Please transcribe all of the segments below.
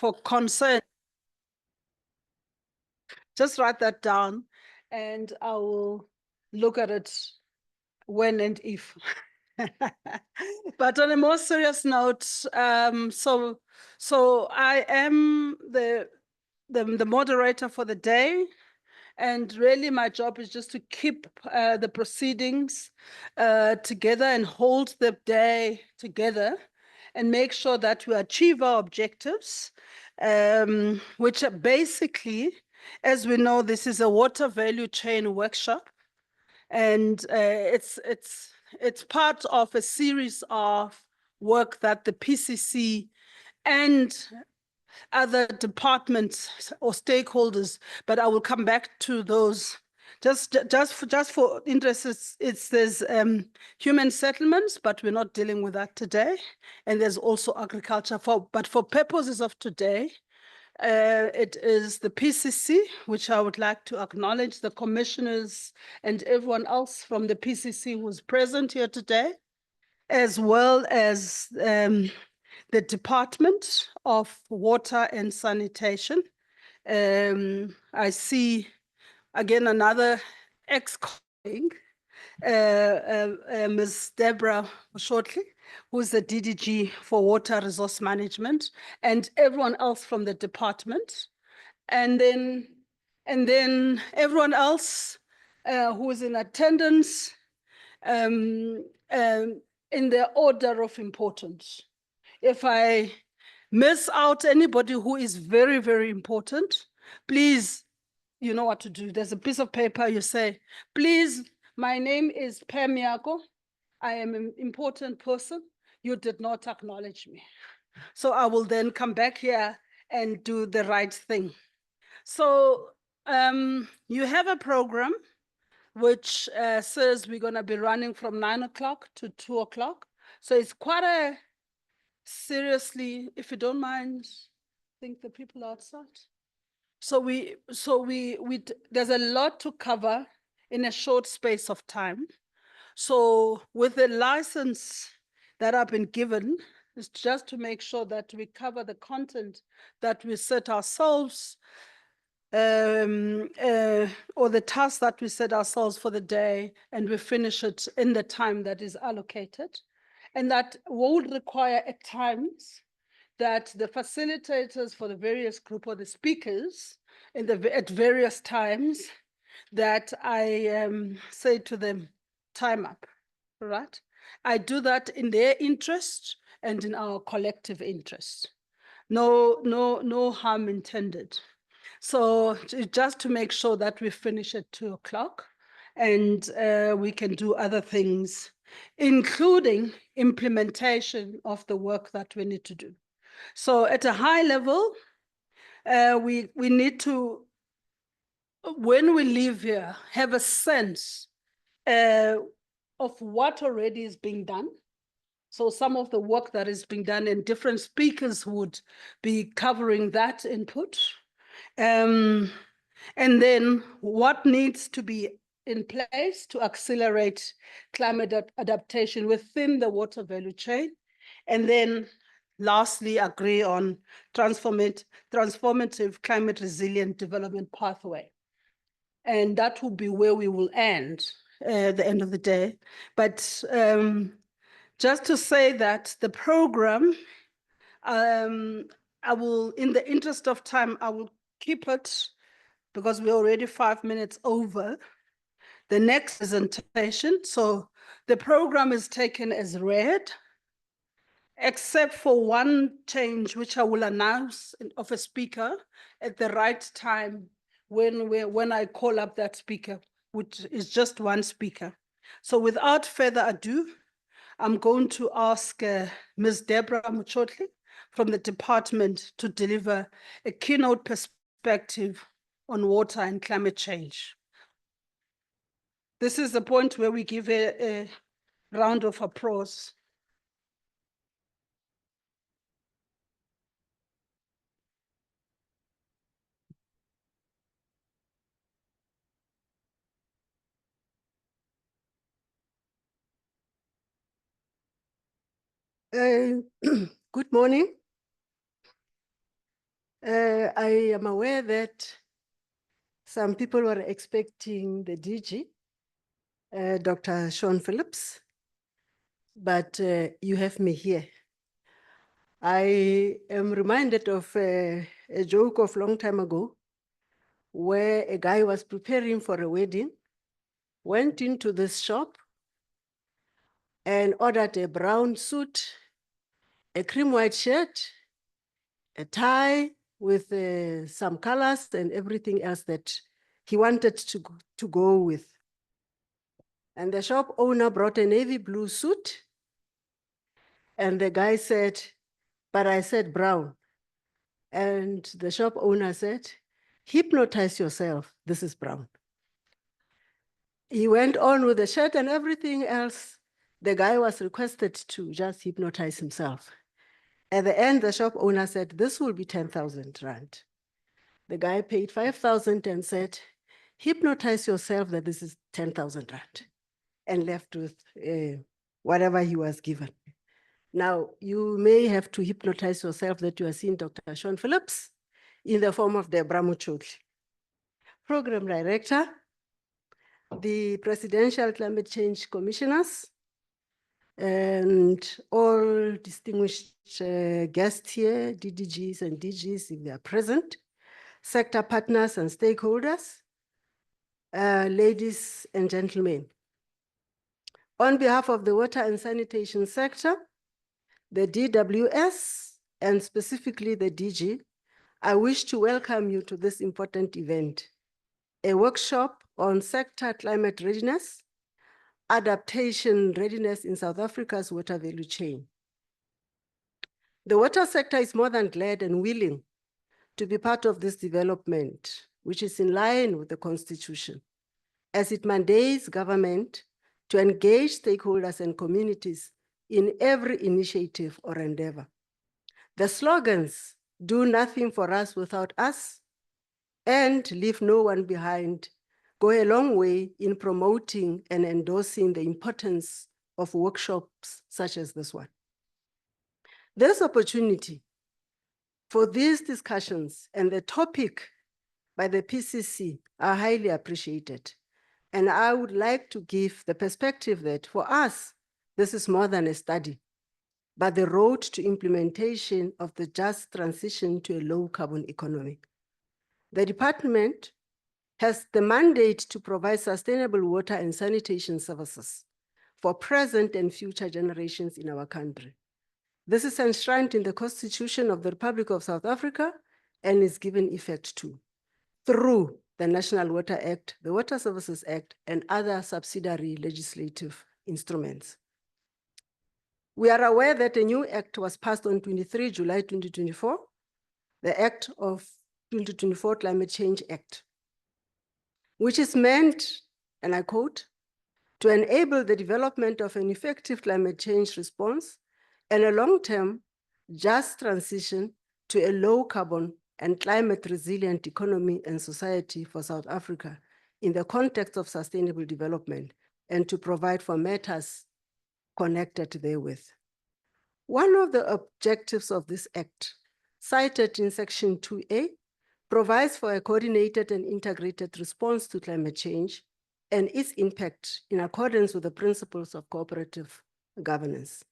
for concern. Just write that down and I will look at it when and if. But on a more serious note, so I am the moderator for the day. And really my job is just to keep the proceedings together and hold the day together and make sure that we achieve our objectives, which are basically, as we know, this is a water value chain workshop. And it's part of a series of work that the PCC and other departments or stakeholders, but I will come back to those. Just for interest, there's human settlements, but we're not dealing with that today. And there's also agriculture. But for purposes of today, it is the PCC, which I would like to acknowledge the commissioners and everyone else from the PCC who's present here today, as well as the Department of Water and Sanitation. I see again another ex-colleague, Ms. Deborah Shortley, who's the DDG for Water Resource Management, and everyone else from the department. And then everyone else who is in attendance in the order of importance. If I miss out anybody who is very, very important, please, you know what to do. There's a piece of paper, you say, please, my name is Pam Yako. I am an important person. You did not acknowledge me. So I will then come back here and do the right thing. So you have a program which says we're going to be running from 9 o'clock to 2 o'clock. So it's quite a seriously, if you don't mind, think the people outside. So there's a lot to cover in a short space of time. So with the license that I've been given, is just to make sure that we cover the content that we set ourselves, or the task that we set ourselves for the day, and we finish it in the time that is allocated. And that would require at times that the facilitators for the various group or the speakers at various times that I say to them, time up, right? I do that in their interest and in our collective interest. No harm intended. So just to make sure that we finish at 2 o'clock and we can do other things, including implementation of the work that we need to do. So at a high level, we need to, when we leave here, have a sense of what already is being done. So some of the work that is being done, and different speakers would be covering that input. And then what needs to be in place to accelerate climate adaptation within the water value chain. And then lastly, agree on transformative climate resilient development pathway. And that will be where we will end at the end of the day. But just to say that the program, I will, in the interest of time, I will keep it because we're already 5 minutes over the next presentation. So the program is taken as read, except for one change, which I will announce of a speaker at the right time when I call up that speaker, which is just one speaker. So without further ado, I'm going to ask Ms. Deborah Muchotli from the department to deliver a keynote perspective on water and climate change. This is the point where we give a round of applause. Good morning. I am aware that some people were expecting the DG, Dr. Sean Phillips, but you have me here. I am reminded of a joke of long time ago where a guy was preparing for a wedding, went into this shop and ordered a brown suit, a cream white shirt, a tie with some colors and everything else that he wanted to go with. And the shop owner brought a navy blue suit. And the guy said, but I said brown. And the shop owner said, hypnotize yourself, this is brown. He went on with the shirt and everything else. The guy was requested to just hypnotize himself. At the end, the shop owner said, this will be 10,000 rand. The guy paid 5,000 and said, hypnotize yourself that this is 10,000 rand, and left with whatever he was given. Now, you may have to hypnotize yourself that you are seeing Dr. Sean Phillips in the form of Deborah Muchotli, Program Director, the Presidential Climate Change Commissioners, and all distinguished guests here, DDGs and DGs if they are present, sector partners and stakeholders, ladies and gentlemen. On behalf of the Water and Sanitation Sector, the DWS, and specifically the DG, I wish to welcome you to this important event, a workshop on sector climate readiness, adaptation readiness in South Africa's water value chain. The water sector is more than glad and willing to be part of this development, which is in line with the Constitution, as it mandates government to engage stakeholders and communities in every initiative or endeavor. The slogans, do nothing for us without us, and leave no one behind, go a long way in promoting and endorsing the importance of workshops such as this one. This opportunity for these discussions and the topic by the PCC are highly appreciated. And I would like to give the perspective that for us, this is more than a study, but the road to implementation of the just transition to a low carbon economy. The department has the mandate to provide sustainable water and sanitation services for present and future generations in our country. This is enshrined in the Constitution of the Republic of South Africa and is given effect to through the National Water Act, the Water Services Act, and other subsidiary legislative instruments. We are aware that a new act was passed on 23 July 2024, the Act of 2024 Climate Change Act, which is meant, and I quote, to enable the development of an effective climate change response and a long-term just transition to a low carbon and climate resilient economy and society for South Africa in the context of sustainable development and to provide for matters connected therewith. One of the objectives of this act, cited in Section 2A, provides for a coordinated and integrated response to climate change and its impact in accordance with the principles of cooperative governance.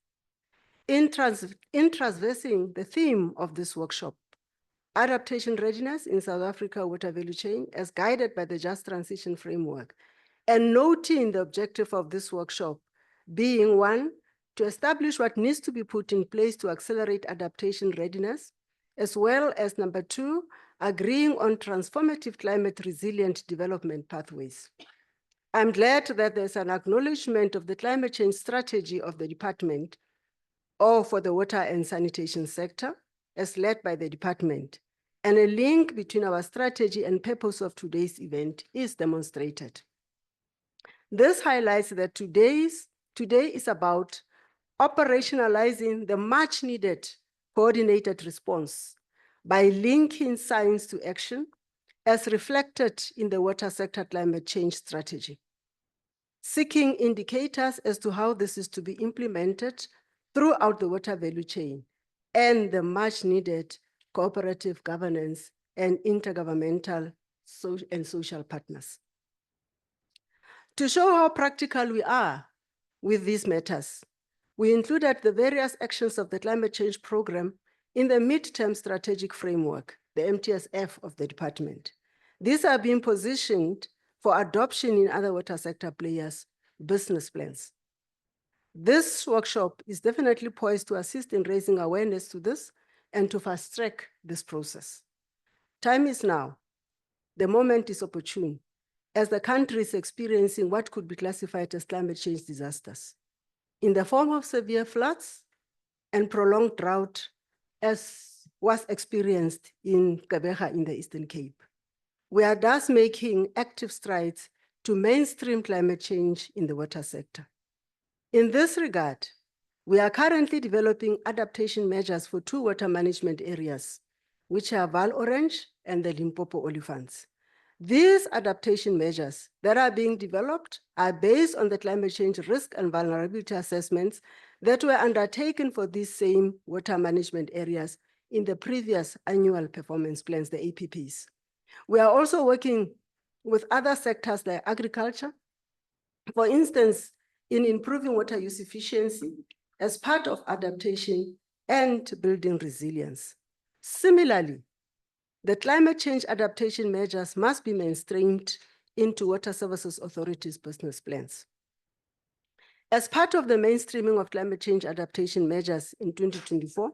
In traversing the theme of this workshop, adaptation readiness in South Africa water value chain as guided by the Just Transition Framework, and noting the objective of this workshop being one, to establish what needs to be put in place to accelerate adaptation readiness, as well as number two, agreeing on transformative climate resilient development pathways. I'm glad that there's an acknowledgement of the climate change strategy of the department or for the water and sanitation sector as led by the department, and a link between our strategy and purpose of today's event is demonstrated. This highlights that today is about operationalizing the much needed coordinated response by linking science to action as reflected in the water sector climate change strategy, seeking indicators as to how this is to be implemented throughout the water value chain and the much needed cooperative governance, and intergovernmental and social partners. To show how practical we are with these matters, we included the various actions of the climate change program in the midterm strategic framework, the MTSF of the department. These are being positioned for adoption in other water sector players' business plans. This workshop is definitely poised to assist in raising awareness to this and to fast track this process. Time is now. The moment is opportune as the country is experiencing what could be classified as climate change disasters in the form of severe floods and prolonged drought, as was experienced in Gqeberha in the Eastern Cape. We are thus making active strides to mainstream climate change in the water sector. In this regard, we are currently developing adaptation measures for 2 water management areas, which are Val Orange and the Limpopo Olifants. These adaptation measures that are being developed are based on the climate change risk and vulnerability assessments that were undertaken for these same water management areas in the previous annual performance plans, the APPs. We are also working with other sectors like agriculture, for instance, in improving water use efficiency as part of adaptation and building resilience. Similarly, the climate change adaptation measures must be mainstreamed into Water Services Authority's business plans. As part of the mainstreaming of climate change adaptation measures in 2024,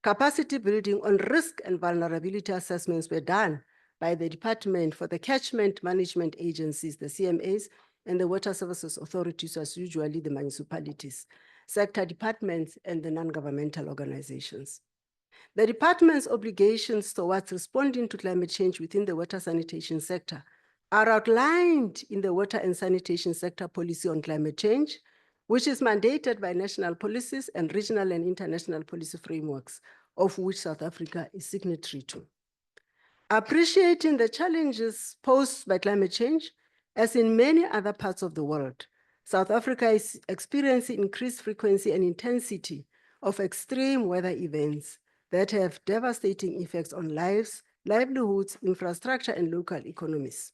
capacity building on risk and vulnerability assessments were done by the Department for the Catchment Management Agencies, the CMAs, and the Water Services Authorities, as usually the municipalities, sector departments, and the non-governmental organizations. The department's obligations towards responding to climate change within the water sanitation sector are outlined in the Water and Sanitation Sector Policy on Climate Change, which is mandated by national policies and regional and international policy frameworks, of which South Africa is signatory to. Appreciating the challenges posed by climate change, as in many other parts of the world, South Africa is experiencing increased frequency and intensity of extreme weather events that have devastating effects on lives, livelihoods, infrastructure, and local economies.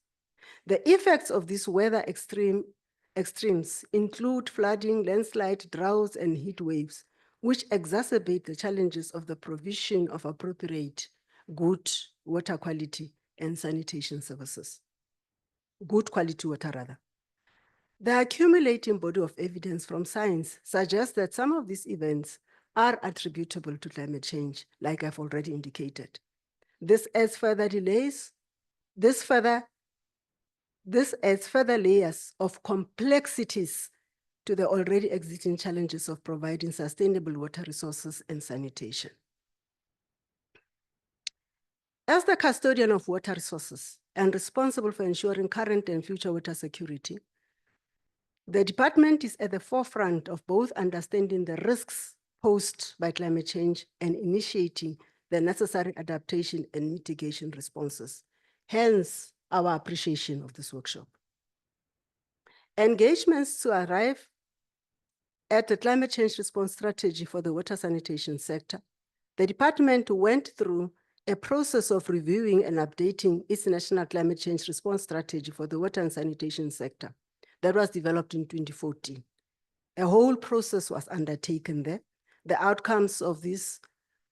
The effects of these weather extremes include flooding, landslide, droughts, and heat waves, which exacerbate the challenges of the provision of appropriate, good water quality and sanitation services. Good quality water, rather. The accumulating body of evidence from science suggests that some of these events are attributable to climate change, like I've already indicated. This adds further layers of complexities to the already existing challenges of providing sustainable water resources and sanitation. As the custodian of water resources and responsible for ensuring current and future water security, the department is at the forefront of both understanding the risks posed by climate change and initiating the necessary adaptation and mitigation responses. Hence, our appreciation of this workshop. Engagements to arrive at the climate change response strategy for the water sanitation sector. The department went through a process of reviewing and updating its national climate change response strategy for the water and sanitation sector that was developed in 2014. A whole process was undertaken there. The outcomes of this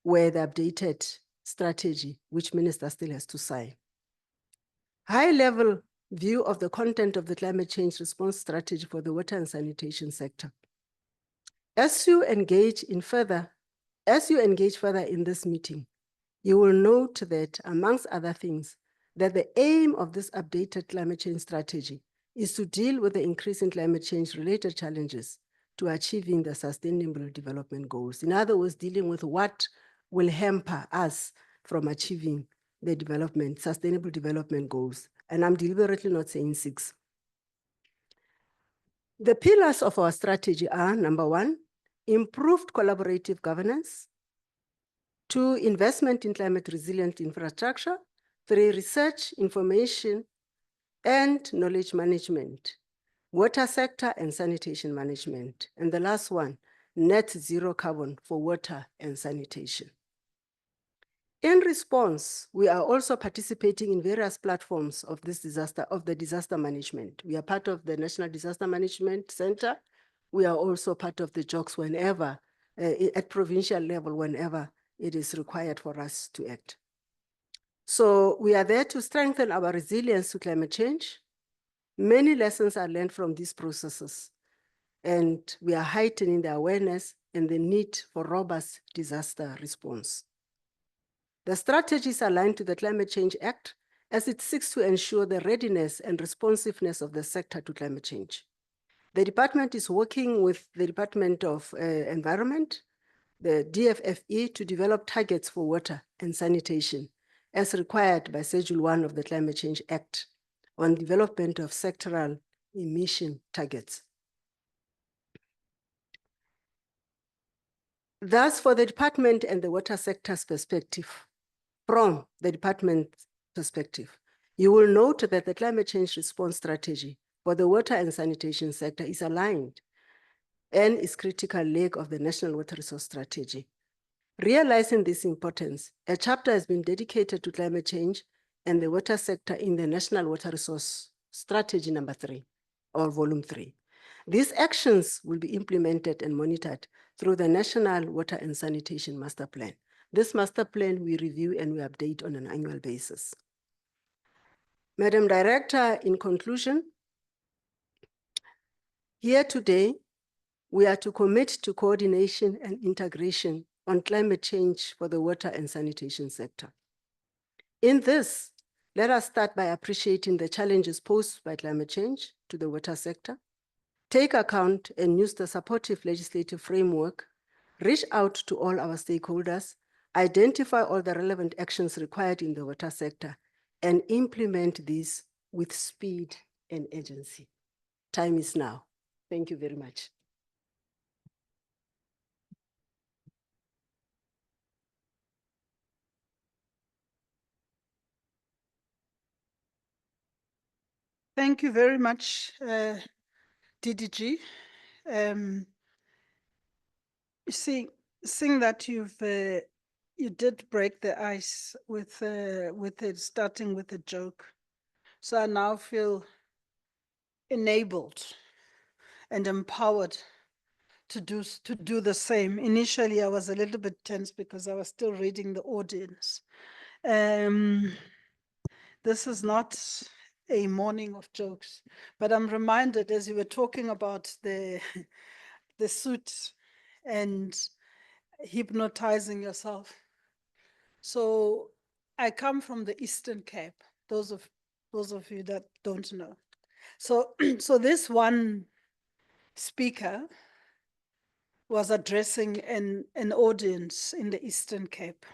were the updated strategy, which Minister still has to sign. High-level view of the content of the climate change response strategy for the water and sanitation sector. As you engage further in this meeting, you will note that, amongst other things, that the aim of this updated climate change strategy is to deal with the increasing climate change-related challenges to achieving the Sustainable Development Goals. In other words, dealing with what will hamper us from achieving the Sustainable Development Goals. And I'm deliberately not saying 6. The pillars of our strategy are, number 1, improved collaborative governance. 2, investment in climate resilient infrastructure. 3, research, information, and knowledge management. Water sector and sanitation management. And the last one, net zero carbon for water and sanitation. In response, we are also participating in various platforms of this disaster management. We are part of the National Disaster Management Center. We are also part of the JOCs whenever, at provincial level, whenever it is required for us to act. So we are there to strengthen our resilience to climate change. Many lessons are learned from these processes, and we are heightening the awareness and the need for robust disaster response. The strategy is aligned to the Climate Change Act as it seeks to ensure the readiness and responsiveness of the sector to climate change. The department is working with the Department of Environment, the DFFE, to develop targets for water and sanitation as required by Schedule 1 of the Climate Change Act on development of sectoral emission targets. Thus, for the department and the water sector's perspective, from the department's perspective, you will note that the climate change response strategy for the water and sanitation sector is aligned and is a critical leg of the National Water Resource Strategy. Realizing this importance, a chapter has been dedicated to climate change and the water sector in the National Water Resource Strategy number 3, or volume 3. These actions will be implemented and monitored through the National Water and Sanitation Master Plan. This master plan we review and we update on an annual basis. Madam Director, in conclusion, here today, we are to commit to coordination and integration on climate change for the water and sanitation sector. In this, let us start by appreciating the challenges posed by climate change to the water sector, take account and use the supportive legislative framework, reach out to all our stakeholders, identify all the relevant actions required in the water sector, and implement these with speed and urgency. Time is now. Thank you very much. Thank you very much, DDG. You see, seeing that you did break the ice with it starting with a joke, so I now feel enabled and empowered to do the same. Initially, I was a little bit tense because I was still reading the audience. This is not a morning of jokes, but I'm reminded as you were talking about the suit and hypnotizing yourself. So I come from the Eastern Cape, those of you that don't know. So, so this one speaker was addressing an audience in the Eastern Cape,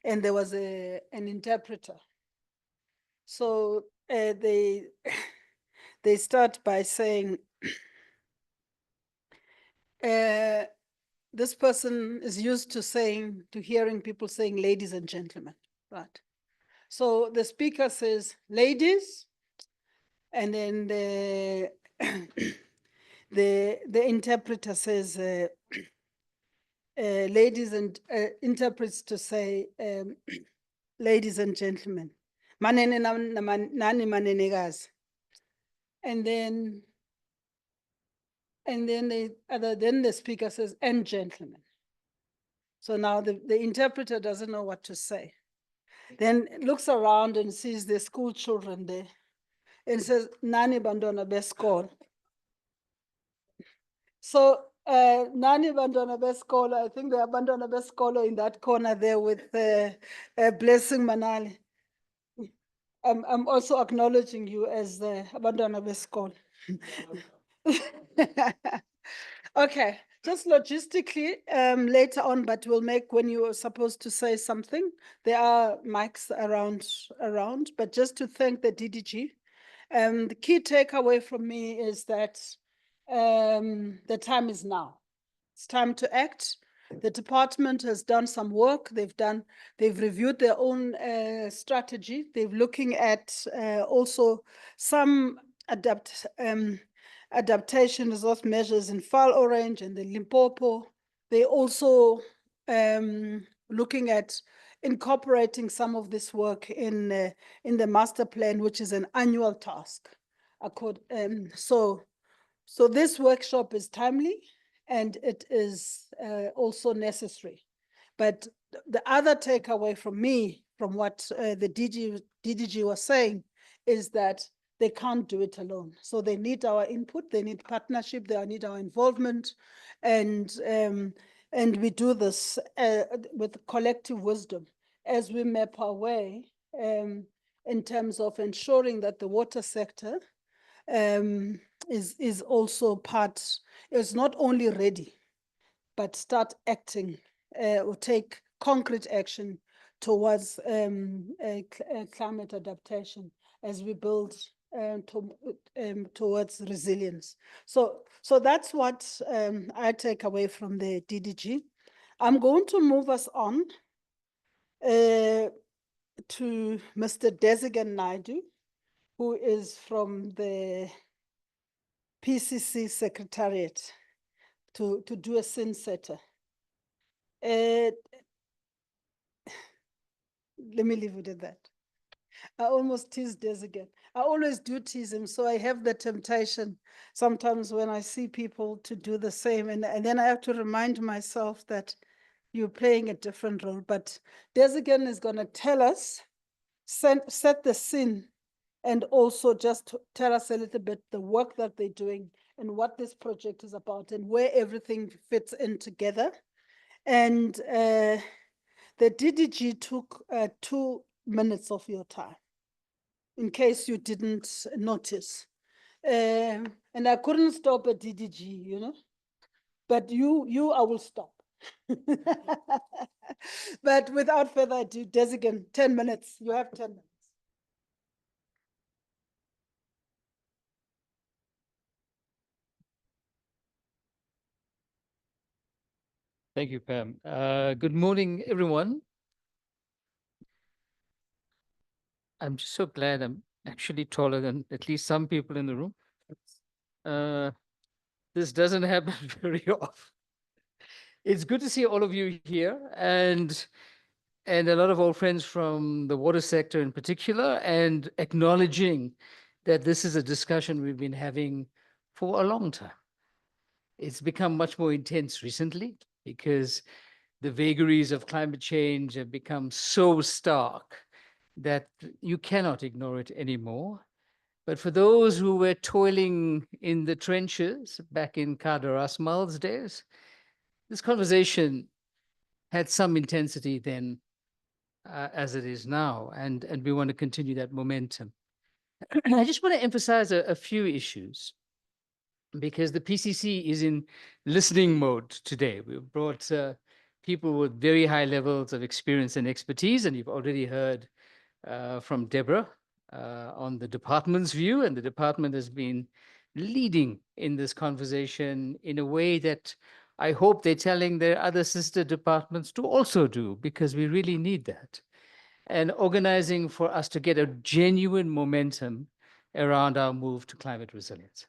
and there was an interpreter. So they start by saying, this person is used to hearing people saying, ladies and gentlemen, right? So the speaker says, ladies, and then the interpreter says, ladies, and interprets to say, ladies and gentlemen. And then the speaker says, and gentlemen. So now the interpreter doesn't know what to say. Then looks around and sees the school children there and says, Nani bandona beskol. So Nani bandona beskol, I think the bandona beskolo in that corner there with Blessing Manali. I'm also acknowledging you as the bandona beskol. Okay, just logistically later on, but we'll make when you are supposed to say something. There are mics around, but just to thank the DDG. The key takeaway from me is that the time is now. It's time to act. The department has done some work. They've reviewed their own strategy. They're looking at also some adaptation resource measures in Far Orange and the Limpopo. They also looking at incorporating some of this work in the master plan, which is an annual task. So this workshop is timely and it is also necessary. But the other takeaway from me, from what the DDG was saying, is that they can't do it alone. So they need our input, they need partnership, they need our involvement, and we do this with collective wisdom as we map our way in terms of ensuring that the water sector is also is not only ready, but start acting or take concrete action towards climate adaptation as we build towards resilience. So that's what I take away from the DDG. I'm going to move us on to Mr. Desigan Naidu, who is from the PCC Secretariat to do a scene setter. Let me leave it at that. I almost teased Des again. I always do tease him, so I have the temptation sometimes when I see people to do the same, and then I have to remind myself that you're playing a different role. But Des again is going to tell us, set the scene, and also just tell us a little bit the work that they're doing and what this project is about and where everything fits in together. And the DDG took 2 minutes of your time, in case you didn't notice. And I couldn't stop a DDG, you know, but you, I will stop. But without further ado, Desigan, 10 minutes, you have 10 minutes. Thank you, Pam. Good morning, everyone. I'm just so glad I'm actually taller than at least some people in the room. This doesn't happen very often. It's good to see all of you here and a lot of old friends from the water sector in particular, and acknowledging that this is a discussion we've been having for a long time. It's become much more intense recently because the vagaries of climate change have become so stark that you cannot ignore it anymore. But for those who were toiling in the trenches back in Kader Asmal's days, this conversation had some intensity then as it is now, and we want to continue that momentum. I just want to emphasize a few issues, because the PCC is in listening mode today. We've brought people with very high levels of experience and expertise, and you've already heard from Deborah on the department's view, and the department has been leading in this conversation in a way that I hope they're telling their other sister departments to also do, because we really need that. And organizing for us to get a genuine momentum around our move to climate resilience.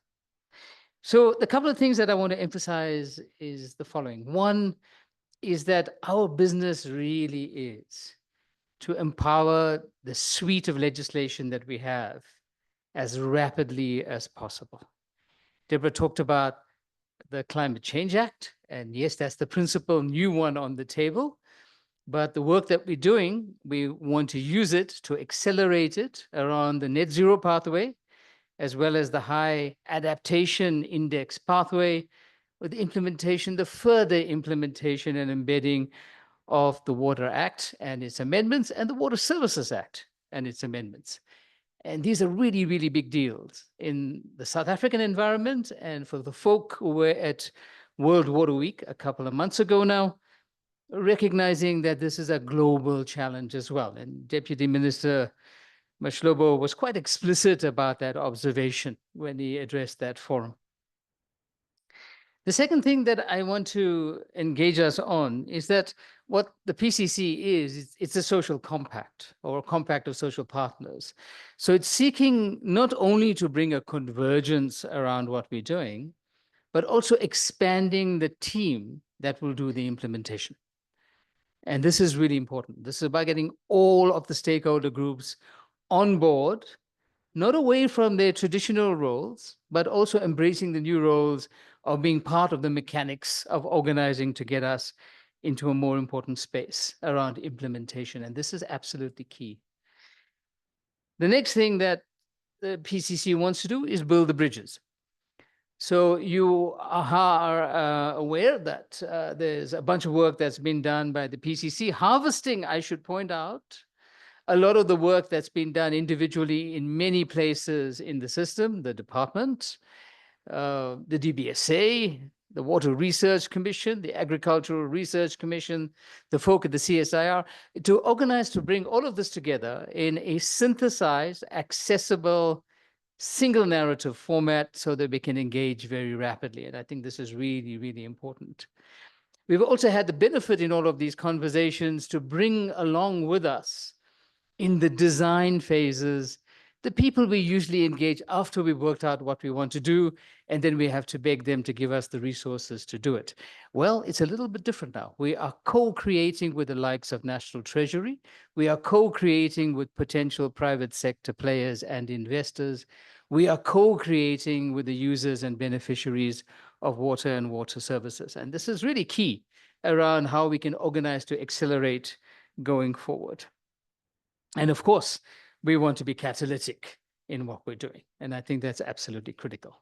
So the couple of things that I want to emphasize is the following. One is that our business really is to empower the suite of legislation that we have as rapidly as possible. Deborah talked about the Climate Change Act, and yes, that's the principal new one on the table. But the work that we're doing, we want to use it to accelerate it around the net zero pathway, as well as the high adaptation index pathway, with the implementation, the further implementation and embedding of the Water Act and its amendments, and the Water Services Act and its amendments. And these are really, really big deals in the South African environment, and for the folk who were at World Water Week a couple of months ago now, recognizing that this is a global challenge as well. And Deputy Minister Mashlobo was quite explicit about that observation when he addressed that forum. The second thing that I want to engage us on is that what the PCC is, it's a social compact, or a compact of social partners. So it's seeking not only to bring a convergence around what we're doing, but also expanding the team that will do the implementation. And this is really important. This is about getting all of the stakeholder groups on board, not away from their traditional roles, but also embracing the new roles of being part of the mechanics of organizing to get us into a more important space around implementation. And this is absolutely key. The next thing that the PCC wants to do is build the bridges. So you are aware that there's a bunch of work that's been done by the PCC. Harvesting, I should point out, a lot of the work that's been done individually in many places in the system, the department, the DBSA, the Water Research Commission, the Agricultural Research Commission, the folk at the CSIR, to organize, to bring all of this together in a synthesized, accessible, single narrative format so that we can engage very rapidly. And I think this is really, really important. We've also had the benefit in all of these conversations to bring along with us in the design phases the people we usually engage after we've worked out what we want to do, and then we have to beg them to give us the resources to do it. Well, it's a little bit different now. We are co-creating with the likes of National Treasury. We are co-creating with potential private sector players and investors. We are co-creating with the users and beneficiaries of water and water services. And this is really key around how we can organize to accelerate going forward. And of course, we want to be catalytic in what we're doing. And I think that's absolutely critical.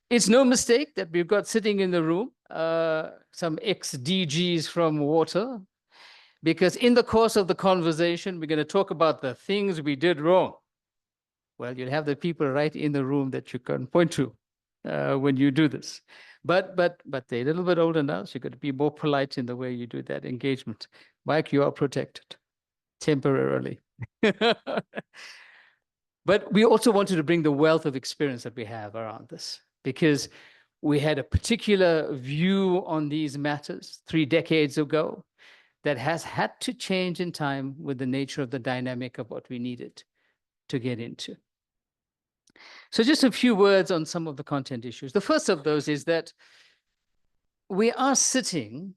It's no mistake that we've got sitting in the room some ex-DGs from water, because in the course of the conversation, we're going to talk about the things we did wrong. Well, you'll have the people right in the room that you can point to when you do this. But they're a little bit older now, so you've got to be more polite in the way you do that engagement. Mike, you are protected temporarily. But we also wanted to bring the wealth of experience that we have around this, because we had a particular view on these matters 3 decades ago that has had to change in time with the nature of the dynamic of what we needed to get into. So just a few words on some of the content issues. The first of those is that we are sitting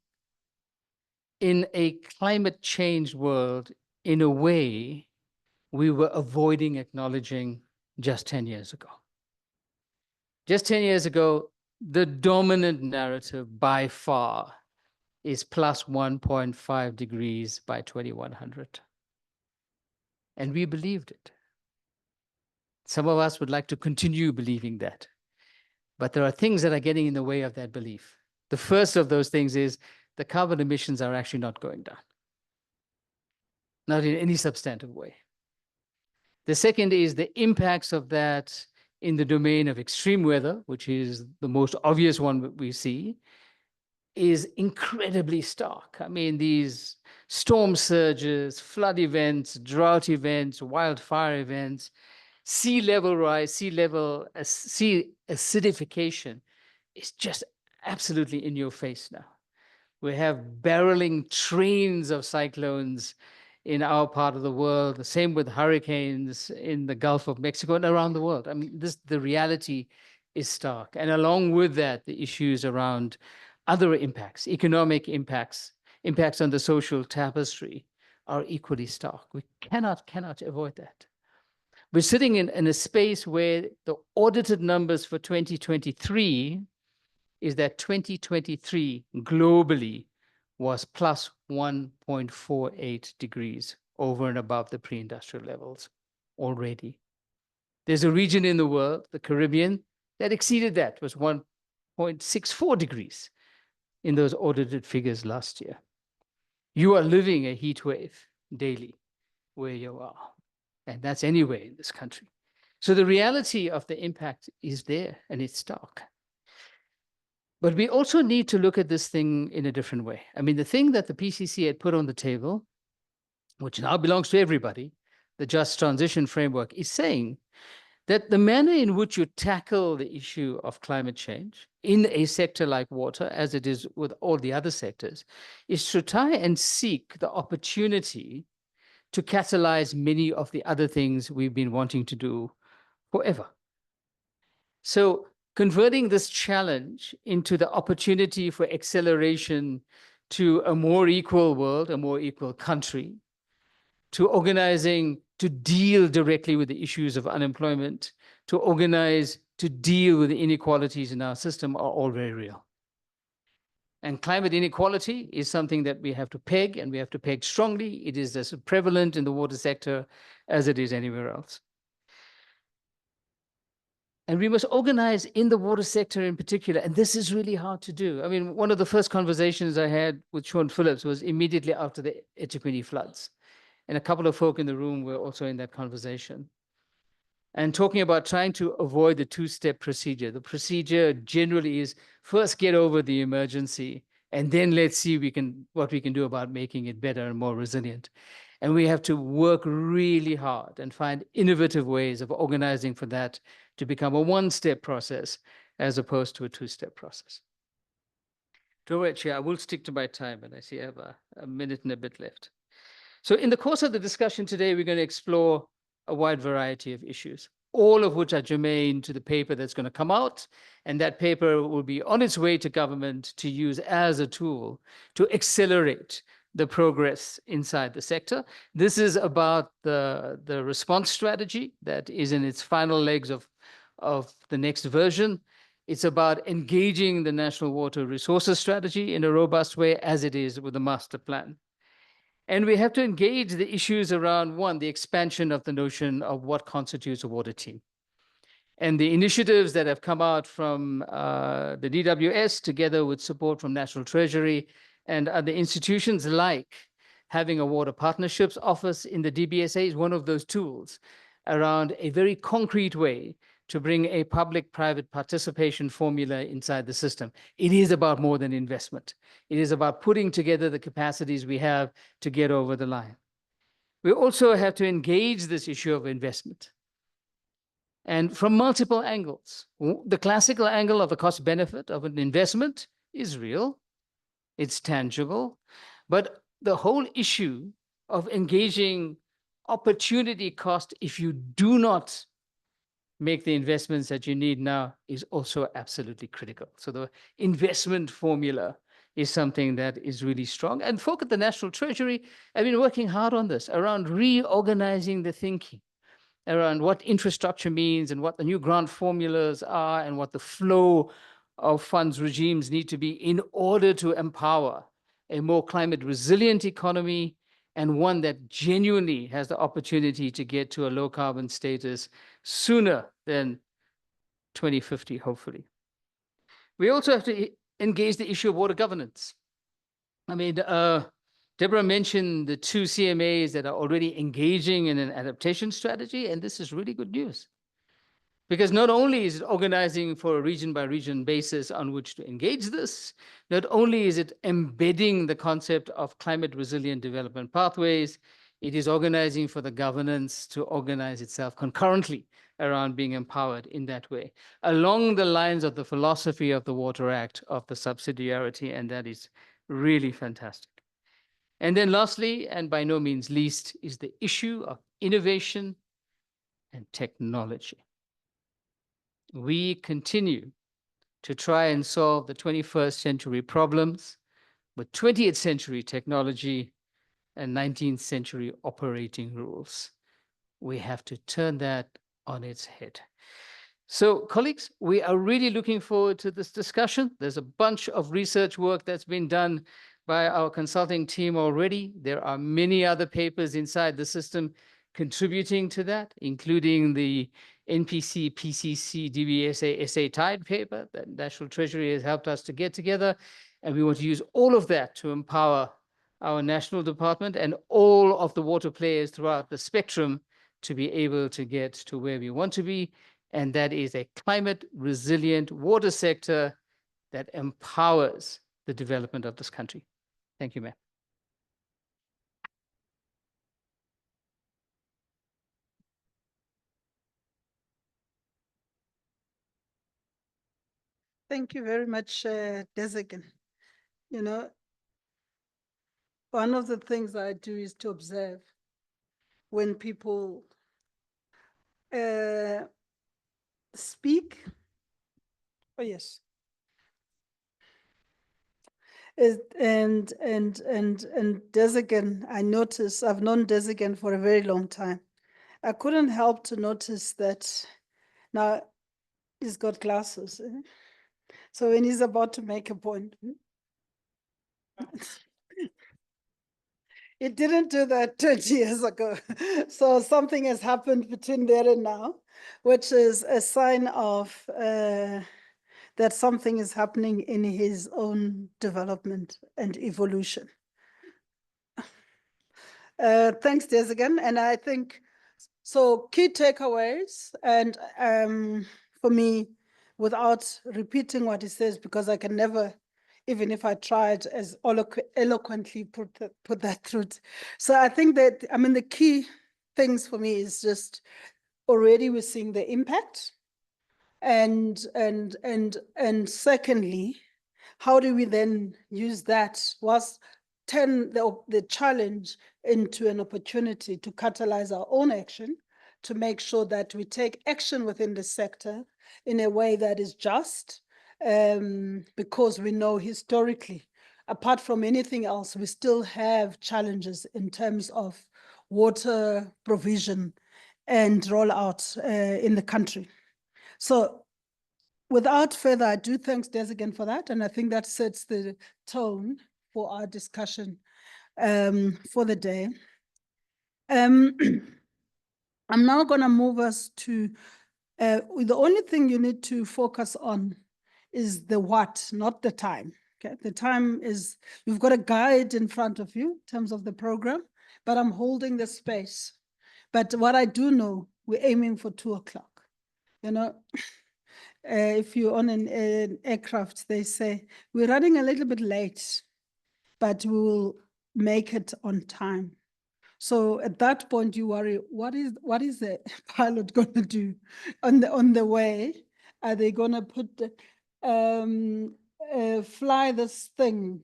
in a climate change world in a way we were avoiding acknowledging just 10 years ago. Just 10 years ago, the dominant narrative by far is plus 1.5 degrees by 2100. And we believed it. Some of us would like to continue believing that. But there are things that are getting in the way of that belief. The first of those things is the carbon emissions are actually not going down. Not in any substantive way. The second is the impacts of that in the domain of extreme weather, which is the most obvious one that we see, is incredibly stark. I mean, these storm surges, flood events, drought events, wildfire events, sea level rise, sea acidification is just absolutely in your face now. We have barreling trains of cyclones in our part of the world, the same with hurricanes in the Gulf of Mexico and around the world. I mean, the reality is stark. And along with that, the issues around other impacts, economic impacts, impacts on the social tapestry are equally stark. We cannot avoid that. We're sitting in a space where the audited numbers for 2023 is that 2023 globally was plus 1.48 degrees over and above the pre-industrial levels already. There's a region in the world, the Caribbean, that exceeded that, was 1.64 degrees in those audited figures last year. You are living a heat wave daily where you are, and that's anywhere in this country. So the reality of the impact is there, and it's stark. But we also need to look at this thing in a different way. I mean, the thing that the PCC had put on the table, which now belongs to everybody, the Just Transition Framework, is saying that the manner in which you tackle the issue of climate change in a sector like water, as it is with all the other sectors, is to try and seek the opportunity to catalyze many of the other things we've been wanting to do forever. So converting this challenge into the opportunity for acceleration to a more equal world, a more equal country, to organizing to deal directly with the issues of unemployment, to organize to deal with the inequalities in our system are all very real. And climate inequality is something that we have to peg, and we have to peg strongly. It is as prevalent in the water sector as it is anywhere else. And we must organize in the water sector in particular, and this is really hard to do. I mean, one of the first conversations I had with Sean Phillips was immediately after the eThekwini floods. And a couple of folk in the room were also in that conversation. And talking about trying to avoid the two-step procedure. The procedure generally is first get over the emergency, and then let's see what we can do about making it better and more resilient. And we have to work really hard and find innovative ways of organizing for that to become a one-step process as opposed to a two-step process. Don't worry, Chair, I will stick to my time, and I see I have a minute and a bit left. So in the course of the discussion today, we're going to explore a wide variety of issues, all of which are germane to the paper that's going to come out. And that paper will be on its way to government to use as a tool to accelerate the progress inside the sector. This is about the response strategy that is in its final legs of the next version. It's about engaging the National Water Resources Strategy in a robust way, as it is with the master plan. And we have to engage the issues around, one, the expansion of the notion of what constitutes a water team. And the initiatives that have come out from the DWS, together with support from National Treasury and other institutions, like having a water partnerships office in the DBSA, is one of those tools around a very concrete way to bring a public-private participation formula inside the system. It is about more than investment. It is about putting together the capacities we have to get over the line. We also have to engage this issue of investment. And from multiple angles. The classical angle of the cost benefit of an investment is real, it's tangible, but the whole issue of engaging opportunity cost if you do not make the investments that you need now is also absolutely critical. So the investment formula is something that is really strong. And folk at the National Treasury have been working hard on this, around reorganizing the thinking, around what infrastructure means and what the new grant formulas are and what the flow of funds regimes need to be in order to empower a more climate resilient economy and one that genuinely has the opportunity to get to a low carbon status sooner than 2050, hopefully. We also have to engage the issue of water governance. I mean, Deborah mentioned the 2 CMAs that are already engaging in an adaptation strategy, and this is really good news. Because not only is it organizing for a region-by-region basis on which to engage this, not only is it embedding the concept of climate resilient development pathways, it is organizing for the governance to organize itself concurrently around being empowered in that way, along the lines of the philosophy of the Water Act, of the subsidiarity, and that is really fantastic. And then lastly, and by no means least, is the issue of innovation and technology. We continue to try and solve the 21st century problems with 20th century technology and 19th century operating rules. We have to turn that on its head. So, colleagues, we are really looking forward to this discussion. There's a bunch of research work that's been done by our consulting team already. There are many other papers inside the system contributing to that, including the NPC, PCC, DBSA, SA Tide paper that National Treasury has helped us to get together. And we want to use all of that to empower our national department and all of the water players throughout the spectrum to be able to get to where we want to be. And that is a climate resilient water sector that empowers the development of this country. Thank you, ma'am. Thank you very much, Desegan. You know, one of the things I do is to observe when people speak. Oh, yes. And Desigan, I noticed, I've known Desigan for a very long time. I couldn't help to notice that now he's got glasses. So when he's about to make a point, it didn't do that 20 years ago. So something has happened between there and now, which is a sign of that something is happening in his own development and evolution. Thanks, Desigan. And I think, so key takeaways, and for me, without repeating what he says, because I can never, even if I tried as eloquently put that through. So I think that, I mean, the key things for me is just already we're seeing the impact. And secondly, how do we then use that whilst turn the challenge into an opportunity to catalyze our own action, to make sure that we take action within the sector in a way that is just, because we know historically, apart from anything else, we still have challenges in terms of water provision and rollout in the country. So without further ado, thanks Des again for that. And I think that sets the tone for our discussion for the day. I'm now going to move us to, the only thing you need to focus on is the what, not the time. Okay, the time is, you've got a guide in front of you in terms of the program, but I'm holding the space. But what I do know, we're aiming for 2 o'clock. You know, if you're on an aircraft, they say, we're running a little bit late, but we will make it on time. So at that point, you worry, what is the pilot going to do on the way? Are they going to put fly this thing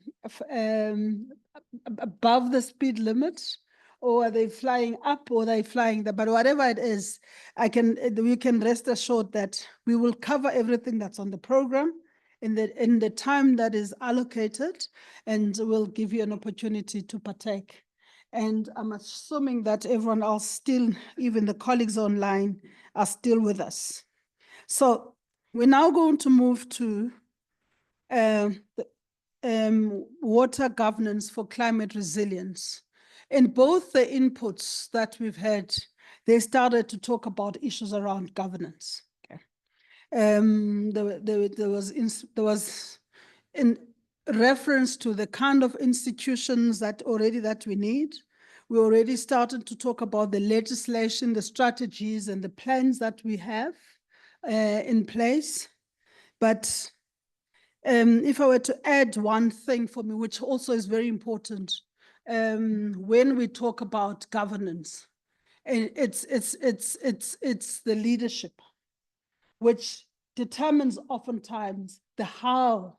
above the speed limit, or are they flying up, or are they flying but whatever it is, we can rest assured that we will cover everything that's on the program in the time that is allocated, and we'll give you an opportunity to partake. And I'm assuming that everyone else still, even the colleagues online, are still with us. So we're now going to move to water governance for climate resilience. In both the inputs that we've had, they started to talk about issues around governance. Okay. There was in reference to the kind of institutions that we need. We already started to talk about the legislation, the strategies, and the plans that we have in place. But if I were to add one thing for me, which also is very important, when we talk about governance, it's the leadership, which determines oftentimes the how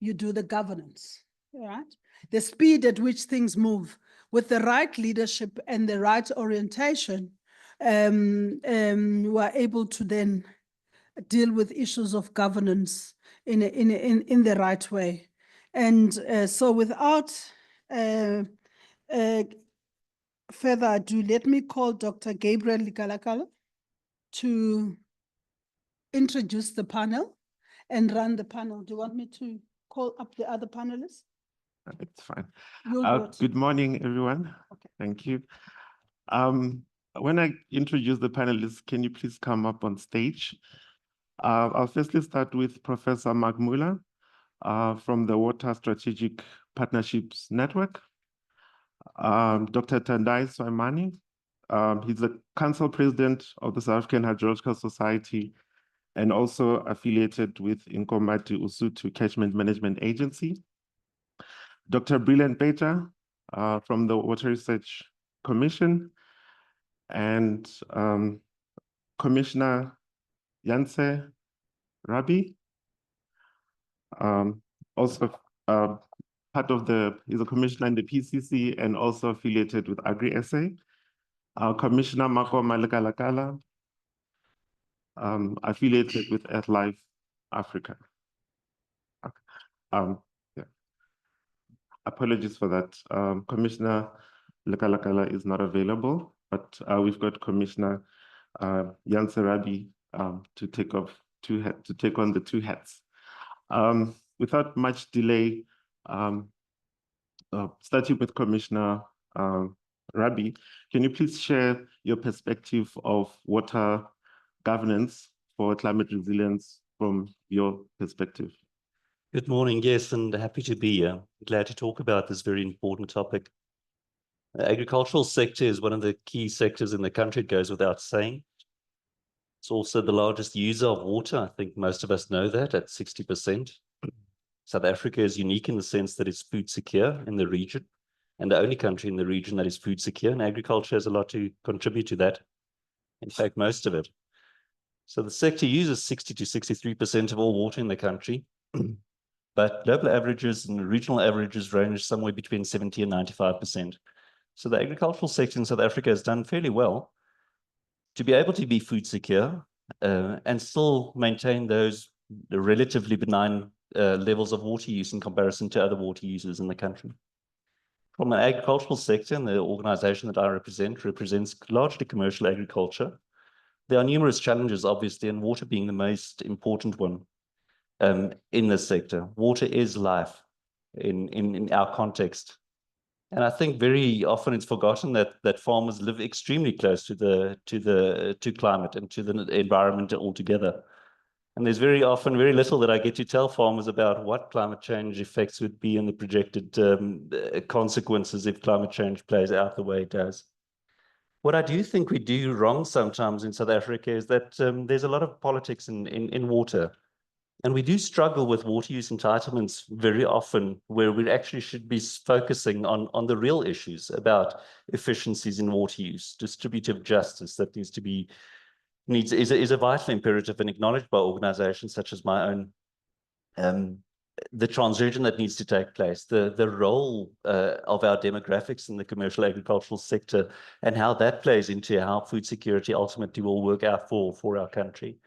you do the governance, right? The speed at which things move. With the right leadership and the right orientation, we are able to then deal with issues of governance in the right way. And so without further ado, let me call Dr. Gabriel Likalakala to introduce the panel and run the panel. Do you want me to call up the other panelists? It's fine. You'll Good morning, everyone. Okay. Thank you. When I introduce the panelists, can you please come up on stage? I'll firstly start with Professor Mark Muller from the Water Strategic Partnerships Network. Dr. Tandai Swaimani, he's the Council President of the South African Hydrological Society and also affiliated with Nkomati Usutu Catchment Management Agency. Dr. Brilliant Beta from the Water Research Commission, and Commissioner Yanse Rabi, also part of he's a commissioner in the PCC and also affiliated with Agri-SA. Commissioner Mako Malekalakala, affiliated with EarthLife Africa. Yeah. apologies for that. Commissioner Lekalakala is not available, but we've got Commissioner Jan Serabi to take on the two hats. Without much delay, starting with Commissioner Rabi, can you please share your perspective of water governance for climate resilience from your perspective? Good morning, yes, and happy to be here. Glad to talk about this very important topic. The agricultural sector is one of the key sectors in the country, it goes without saying. It's also the largest user of water. I think most of us know that at 60%. South Africa is unique in the sense that it's food secure in the region, and the only country in the region that is food secure, and agriculture has a lot to contribute to that. In fact, most of it. So the sector uses 60 to 63% of all water in the country. But global averages and regional averages range somewhere between 70 and 95%. So the agricultural sector in South Africa has done fairly well to be able to be food secure and still maintain those relatively benign levels of water use in comparison to other water users in the country. From an agricultural sector, and the organization that I represents largely commercial agriculture, there are numerous challenges, obviously, and water being the most important one. In this sector, water is life in our context, and I think very often it's forgotten that farmers live extremely close to climate and to the environment altogether. And there's very often very little that I get to tell farmers about what climate change effects would be and the projected consequences if climate change plays out the way it does. What I do think we do wrong sometimes in South Africa is that there's a lot of politics in water. And we do struggle with water use entitlements very often, where we actually should be focusing on the real issues about efficiencies in water use, distributive justice that is a vital imperative and acknowledged by organizations such as my own. The transition that needs to take place, the role of our demographics in the commercial agricultural sector, and how that plays into how food security ultimately will work out for our country.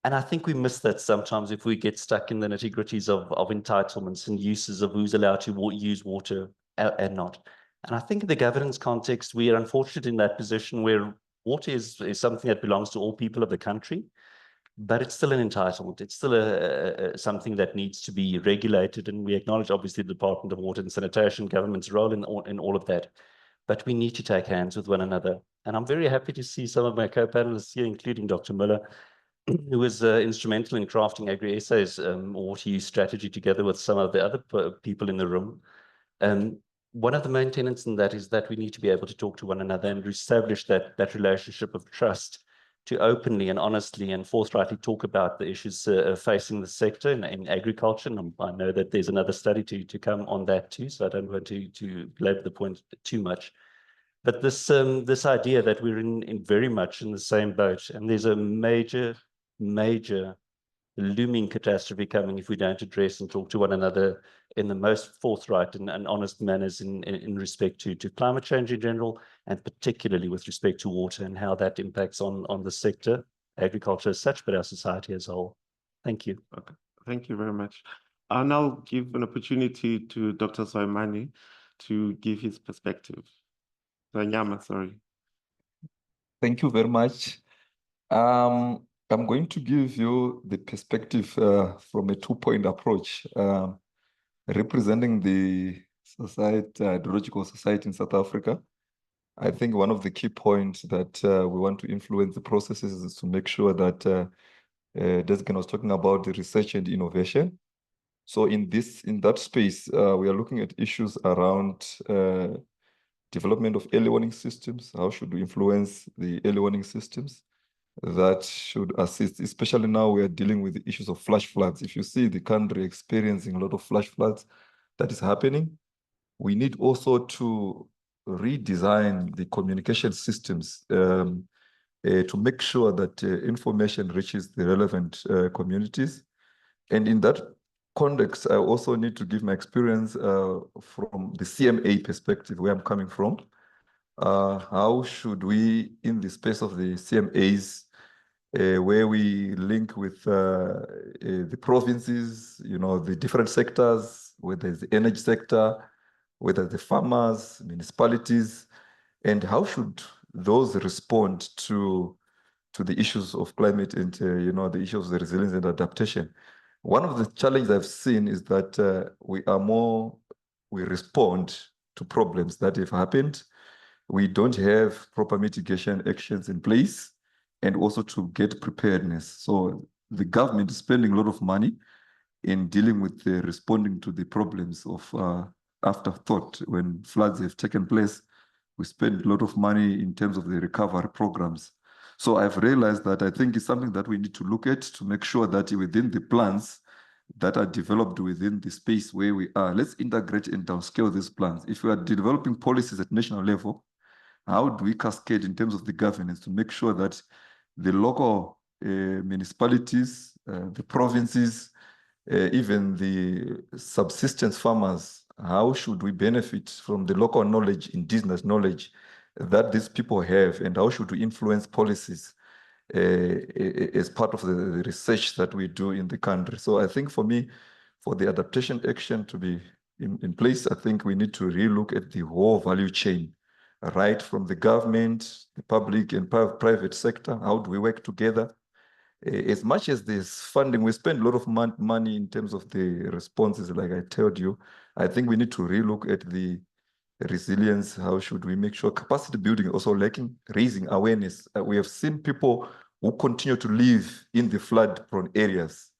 And I think we miss that sometimes if we get stuck in the nitty-gritties of entitlements and uses of who's allowed to use water and not. And I think in the governance context, we are unfortunate in that position where water is something that belongs to all people of the country, but it's still an entitlement. It's still something that needs to be regulated. And we acknowledge, obviously, the Department of Water and Sanitation, government's role in all of that. But we need to take hands with one another. And I'm very happy to see some of my co-panelists here, including Dr. Miller, who was instrumental in crafting AgriSA's water use strategy together with some of the other people in the room. One of the main tenets in that is that we need to be able to talk to one another and establish that relationship of trust to openly and honestly and forthrightly talk about the issues facing the sector in agriculture. And I know that there's another study to come on that too, so I don't want to belabor the point too much. But this idea that we're in very much in the same boat, and there's a major looming catastrophe coming if we don't address and talk to one another in the most forthright and honest manners in respect to climate change in general, and particularly with respect to water and how that impacts on the sector, agriculture as such, but our society as a whole. Thank you. Okay. Thank you very much. I'll now give an opportunity to Dr. Soimani to give his perspective. Nyama, sorry. Thank you very much. I'm going to give you the perspective from a two-point approach, representing the hydrological society in South Africa. I think one of the key points that we want to influence the processes is to make sure that Desgan was talking about the research and innovation. So in that space, we are looking at issues around development of early warning systems. How should we influence the early warning systems that should assist, especially now we are dealing with the issues of flash floods. If you see the country experiencing a lot of flash floods that is happening, we need also to redesign the communication systems to make sure that information reaches the relevant communities. And in that context, I also need to give my experience from the CMA perspective, where I'm coming from. How should we, in the space of the CMAs, where we link with the provinces, the different sectors, where there's the energy sector, whether the farmers, municipalities, and how should those respond to the issues of climate and the issues of the resilience and adaptation. One of the challenges I've seen is that we respond to problems that have happened. We don't have proper mitigation actions in place, and also to get preparedness. So the government is spending a lot of money in dealing with responding to the problems of afterthought when floods have taken place. We spend a lot of money in terms of the recovery programs. So I've realized that I think it's something that we need to look at to make sure that within the plans that are developed within the space where we are, let's integrate and downscale these plans. If we are developing policies at national level, how do we cascade in terms of the governance to make sure that the local municipalities, the provinces, even the subsistence farmers, how should we benefit from the local knowledge, indigenous knowledge that these people have, and how should we influence policies as part of the research that we do in the country? So I think for me, for the adaptation action to be in place, I think we need to relook at the whole value chain, right from the government, the public and private sector. How do we work together? As much as this funding, we spend a lot of money in terms of the responses, like I told you. I think we need to relook at the resilience. How should we make sure capacity building also lacking, raising awareness? We have seen people who continue to live in the flood-prone areas.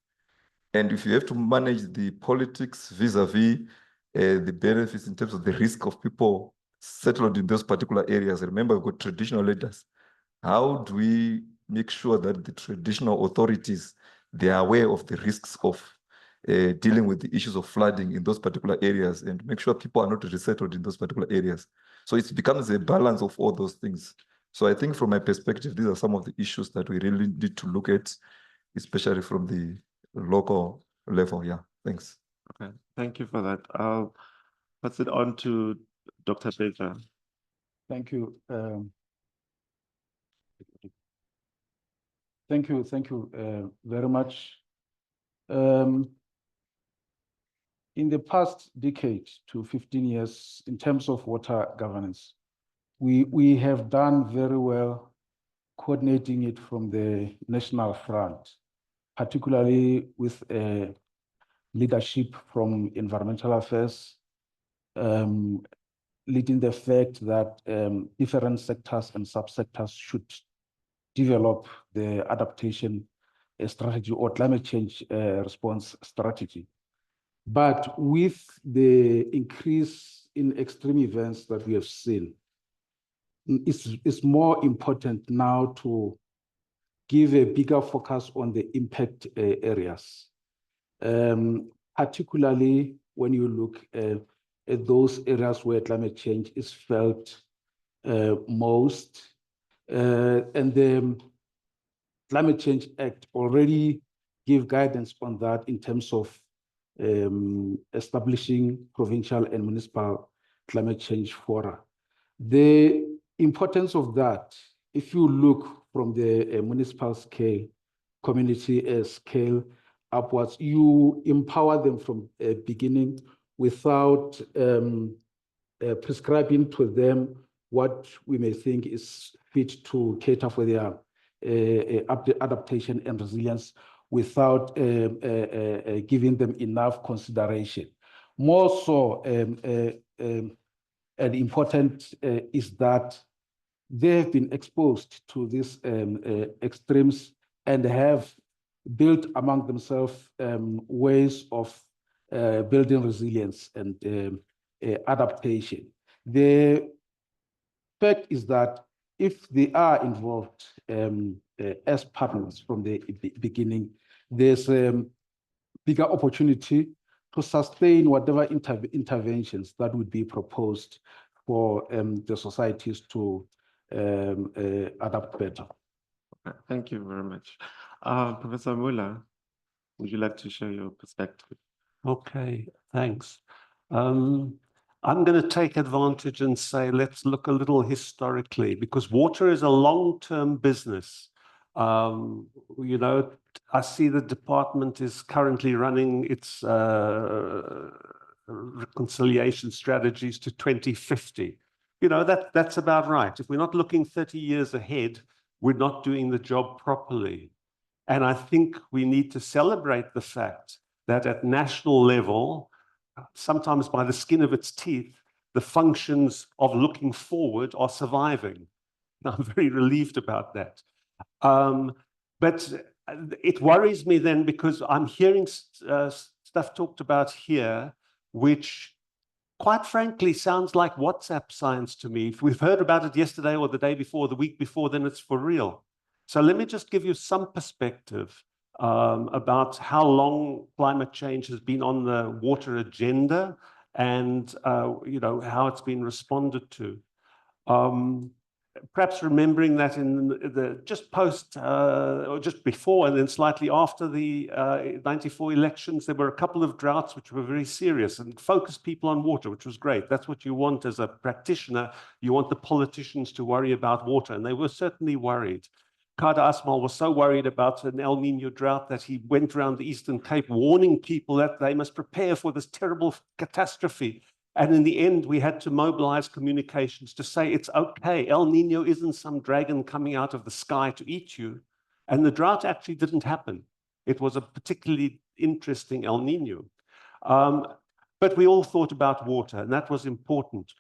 And if you have to manage the politics vis-a-vis the benefits in terms of the risk of people settled in those particular areas, remember we've got traditional leaders. How do we make sure that the traditional authorities, they are aware of the risks of dealing with the issues of flooding in those particular areas, and make sure people are not resettled in those particular areas? So it becomes a balance of all those things. So I think from my perspective, these are some of the issues that we really need to look at, especially from the local level. Yeah, thanks. Okay, thank you for that. I'll pass it on to Dr. Baker. Thank you. Thank you very much. In the past decade to 15 years, in terms of water governance, we have done very well coordinating it from the national front, particularly with leadership from environmental affairs, leading the fact that different sectors and subsectors should develop the adaptation strategy or climate change response strategy. But with the increase in extreme events that we have seen, it's more important now to give a bigger focus on the impact areas, particularly when you look at those areas where climate change is felt most. And the Climate Change Act already give guidance on that in terms of establishing provincial and municipal climate change fora. The importance of that, if you look from the municipal scale, community scale upwards, you empower them from the beginning without prescribing to them what we may think is fit to cater for their adaptation and resilience, without giving them enough consideration. More so, and important is that they have been exposed to these extremes and have built among themselves ways of building resilience and adaptation. The fact is that if they are involved as partners from the beginning, there's a bigger opportunity to sustain whatever interventions that would be proposed for the societies to adapt better. Okay, thank you very much. Professor Muller, would you like to share your perspective? Okay, thanks. I'm going to take advantage and say, let's look a little historically, because water is a long-term business. You know, I see the department is currently running its reconciliation strategies to 2050. You know, that's about right. If we're not looking 30 years ahead, we're not doing the job properly. And I think we need to celebrate the fact that at national level, sometimes by the skin of its teeth, the functions of looking forward are surviving. I'm very relieved about that. But it worries me then because I'm hearing stuff talked about here, which quite frankly sounds like WhatsApp science to me. If we've heard about it yesterday or the day before, the week before, then it's for real. So let me just give you some perspective about how long climate change has been on the water agenda and you know, how it's been responded to. Perhaps remembering that in the just post or just before and then slightly after the 94 elections, there were a couple of droughts which were very serious and focused people on water, which was great. That's what you want as a practitioner. You want the politicians to worry about water, and they were certainly worried. Kada Asmal was so worried about an El Nino drought that he went around the Eastern Cape warning people that they must prepare for this terrible catastrophe. And in the end, we had to mobilize communications to say, it's okay, El Nino isn't some dragon coming out of the sky to eat you. And the drought actually didn't happen. It was a particularly interesting El Nino. But we all thought about water, and that was important.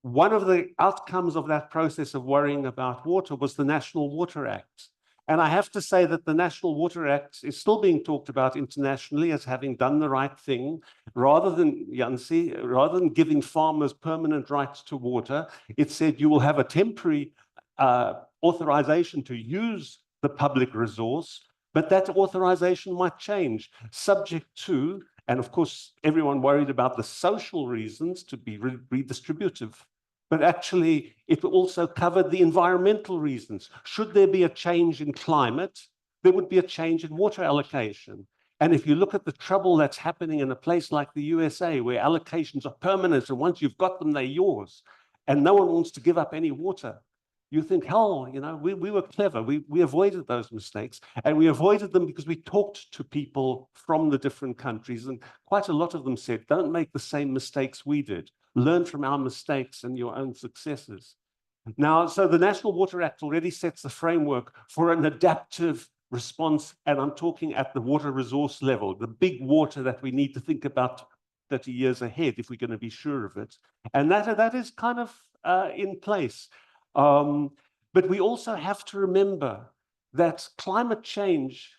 One of the outcomes of that process of worrying about water was the National Water Act. And I have to say that the National Water Act is still being talked about internationally as having done the right thing. Rather than, Jansi, rather than giving farmers permanent rights to water, it said you will have a temporary authorization to use the public resource, but that authorization might change, subject to, and of course, everyone worried about the social reasons to be redistributive. But actually, it also covered the environmental reasons. Should there be a change in climate, there would be a change in water allocation. And if you look at the trouble that's happening in a place like the USA, where allocations are permanent, and once you've got them, they're yours, and no one wants to give up any water, you think, hell, you know, we were clever. We avoided those mistakes, and we avoided them because we talked to people from the different countries, and quite a lot of them said, don't make the same mistakes we did. Learn from our mistakes and your own successes. Now, so the National Water Act already sets the framework for an adaptive response, and I'm talking at the water resource level, the big water that we need to think about 30 years ahead if we're going to be sure of it. And that is kind of in place. But we also have to remember that climate change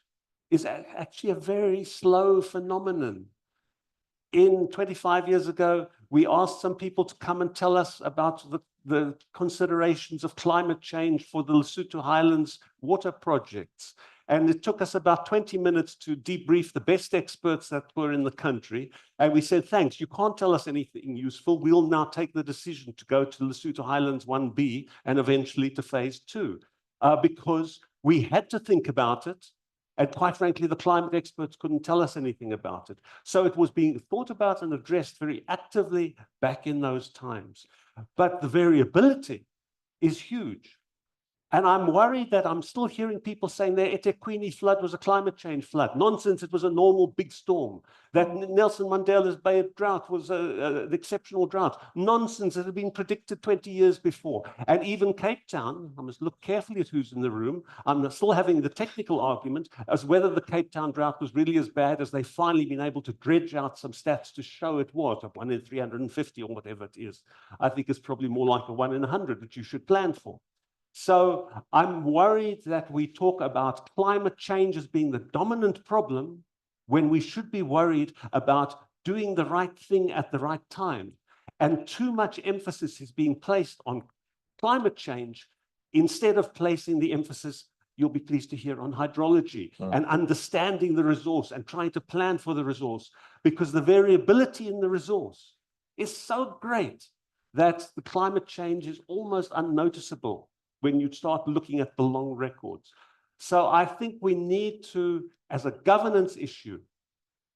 is actually a very slow phenomenon. 25 years ago, we asked some people to come and tell us about the considerations of climate change for the Lesotho Highlands water projects. And it took us about 20 minutes to debrief the best experts that were in the country. And we said, thanks, you can't tell us anything useful. We'll now take the decision to go to Lesotho Highlands 1B and eventually to phase 2, because we had to think about it. And quite frankly, the climate experts couldn't tell us anything about it. So it was being thought about and addressed very actively back in those times. But the variability is huge. And I'm worried that I'm still hearing people saying the eThekwini flood was a climate change flood. Nonsense, it was a normal big storm. That Nelson Mandela's Bay drought was an exceptional drought. Nonsense, it had been predicted 20 years before. And even Cape Town, I must look carefully at who's in the room, I'm still having the technical argument as whether the Cape Town drought was really as bad as they've finally been able to dredge out some stats to show it was, 1 in 350 or whatever it is. I think it's probably more like a 1 in 100 that you should plan for. So I'm worried that we talk about climate change as being the dominant problem when we should be worried about doing the right thing at the right time. And too much emphasis is being placed on climate change instead of placing the emphasis, you'll be pleased to hear, on hydrology and understanding the resource and trying to plan for the resource, because the variability in the resource is so great that the climate change is almost unnoticeable when you start looking at the long records. So I think we need to, as a governance issue,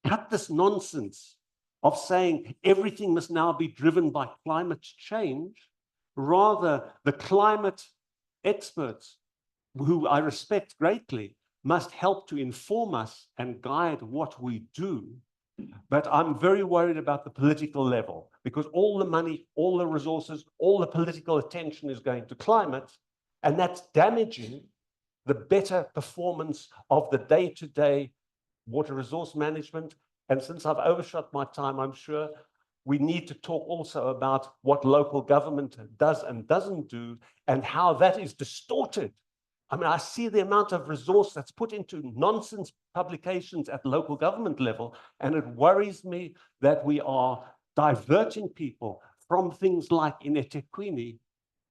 cut this nonsense of saying everything must now be driven by climate change. Rather, the climate experts, who I respect greatly, must help to inform us and guide what we do. But I'm very worried about the political level because all the money, all the resources, all the political attention is going to climate, and that's damaging the better performance of the day-to-day water resource management. And since I've overshot my time, I'm sure we need to talk also about what local government does and doesn't do and how that is distorted. I mean, I see the amount of resource that's put into nonsense publications at local government level, and it worries me that we are diverting people from things like in eThekwini,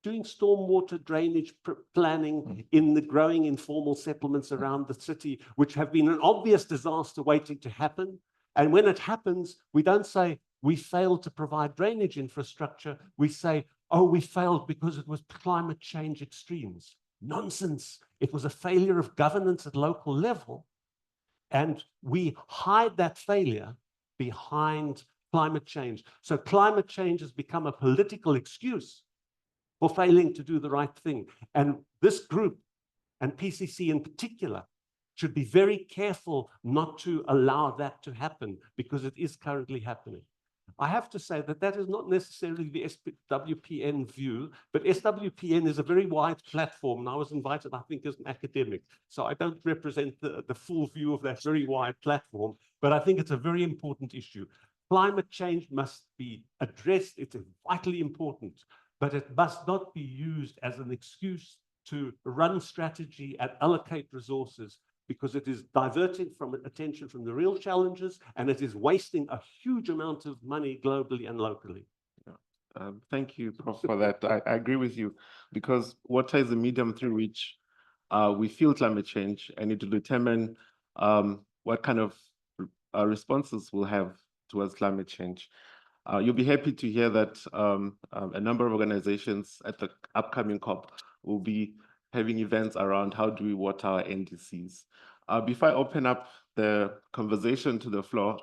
doing stormwater drainage planning in the growing informal settlements around the city, which have been an obvious disaster waiting to happen. And when it happens, we don't say we failed to provide drainage infrastructure. We say, oh, we failed because it was climate change extremes. Nonsense. It was a failure of governance at local level. And we hide that failure behind climate change. So climate change has become a political excuse for failing to do the right thing. And this group, and PCC in particular, should be very careful not to allow that to happen because it is currently happening. I have to say that that is not necessarily the SWPN view, but SWPN is a very wide platform, and I was invited, I think, as an academic. So I don't represent the full view of that very wide platform, but I think it's a very important issue. Climate change must be addressed. It's vitally important, but it must not be used as an excuse to run strategy and allocate resources, because it is diverting from attention from the real challenges, and it is wasting a huge amount of money globally and locally. Yeah. Thank you, Prof, for that. I agree with you, because water is the medium through which we feel climate change, and it will determine what kind of responses we'll have towards climate change. You'll be happy to hear that a number of organizations at the upcoming COP will be having events around how do we water our NDCs. Before I open up the conversation to the floor,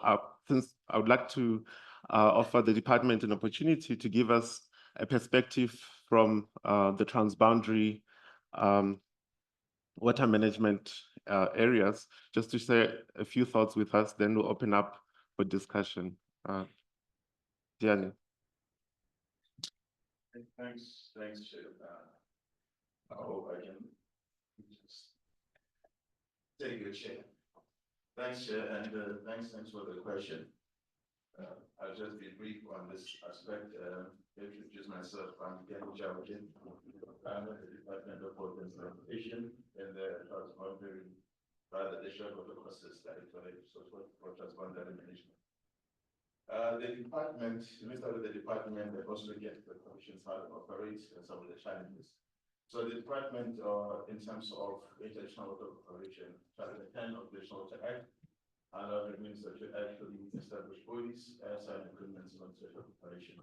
since I would like to offer the department an opportunity to give us a perspective from the transboundary water management areas, just to share a few thoughts with us, then we'll open up for discussion. Diane. Thanks, Chair. I hope I can just take your chair. Thanks, Chair, and thanks for the question. I'll just be brief on this aspect. Introduce myself. I'm Diane Jawajin. I'm at the Department of Water and Sanitation and the transboundary, rather the shared water process directorate, so for transboundary management. The department, we start with the department that also gets the Commission's how to operate and some of the challenges. So the department, in terms of international water cooperation, Chapter 10 of the National Water Act, and it means that you actually establish bodies, sign agreements on social cooperation.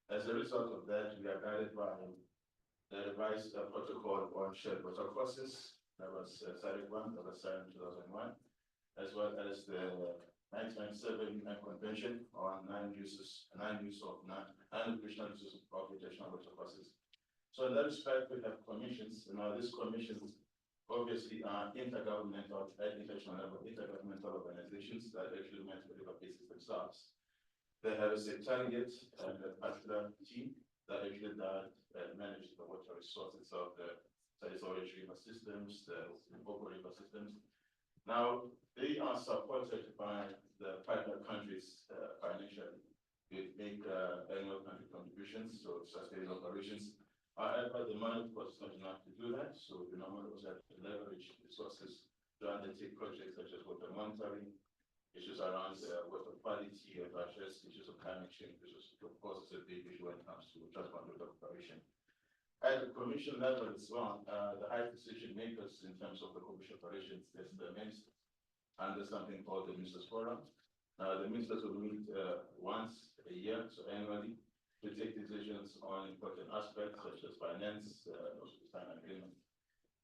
As a result of that, we are guided by the revised protocol on shared water courses. That was SADC 1, that was signed in 2001, as well as the 1997 Convention on non-use of non-operational uses of international water courses. So in that respect, we have commissions. Now, these commissions obviously are intergovernmental, at international level, intergovernmental organizations that actually meant to deliver cases themselves. They have a secretariat and a particular team that actually manage the water resources of the Orange River systems, the Boko River systems. Now, they are supported by the partner countries financially. We make annual country contributions to sustain operations. However, the money was not enough to do that, so the normally also have to leverage resources to undertake projects such as water monitoring, issues around water quality, and address issues of climate change, which is, of course, a big issue when it comes to transboundary water cooperation. At the Commission level as well, the high decision makers in terms of the Commission operations, there's the ministers under something called the Ministers Forum. The ministers will meet once a year, so annually, to take decisions on important aspects such as finance, also sign agreement.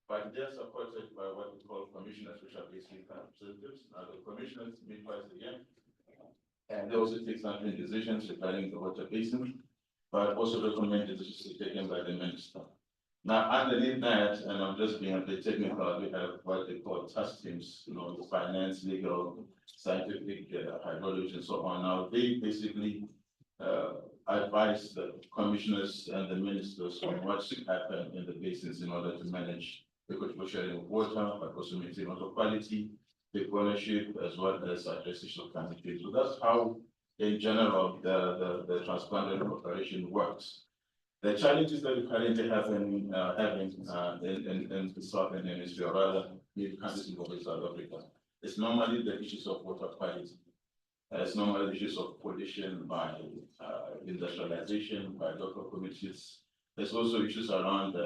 But they're supported by what we call commissioners, which are basically representatives. Now, the commissioners meet twice a year, and they also take some decisions regarding the water basin, but also recommend decisions taken by the minister. Now, underneath that, and I'm just being a bit technical, we have what they call task teams, finance, legal, scientific, hydrology, and so on. Now, they basically advise the commissioners and the ministers on what should happen in the basins in order to manage equitable sharing of water, but also maintain water quality, take ownership, as well as address issues of climate change. So that's how, in general, the transplant operation works. The challenges that we currently have in the southern hemisphere, or rather, in countries in South Africa, it's normally the issues of water quality. It's normally issues of pollution by industrialization, by local communities. There's also issues around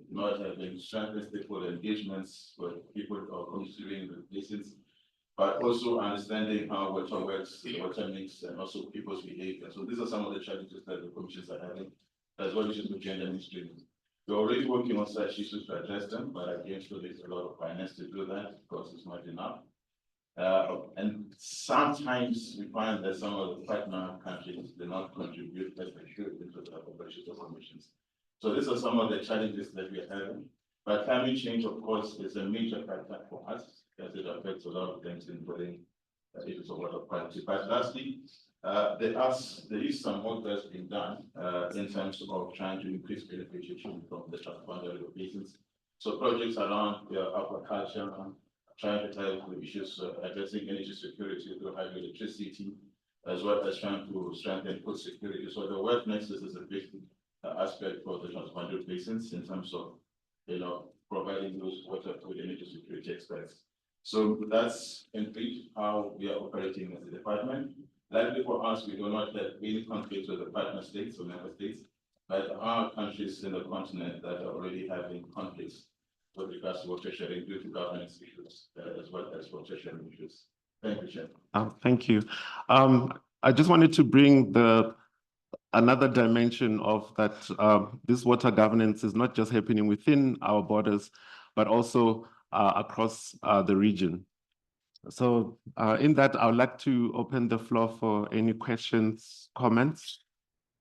not having strengthened stakeholder engagements with people or considering the basins, but also understanding how water works, the water mix, and also people's behavior. So these are some of the challenges that the commissions are having, as well as issues with gender mainstreaming. We're already working on such issues to address them, but again, so there's a lot of finance to do that because it's not enough. And sometimes we find that some of the partner countries do not contribute as they should into the operations of commissions. So these are some of the challenges that we are having. But climate change, of course, is a major factor for us as it affects a lot of things, including issues of water quality. But lastly, there is some work that's been done in terms of trying to increase beneficiation from the transboundary basins. So projects around aquaculture, trying to help with issues addressing energy security through hydroelectricity, as well as trying to strengthen food security. So the wet nexus is a big aspect for the transboundary basins in terms of, providing those water, food, energy security experts. So that's in brief how we are operating as a department. Likely for us, we do not have any conflicts with the partner states or member states, but there are countries in the continent that are already having conflicts with regards to water sharing due to governance issues, as well as water sharing issues. Thank you, Chair. Thank you. I just wanted to bring another dimension of that. This water governance is not just happening within our borders, but also across the region. So in that, I would like to open the floor for any questions, comments.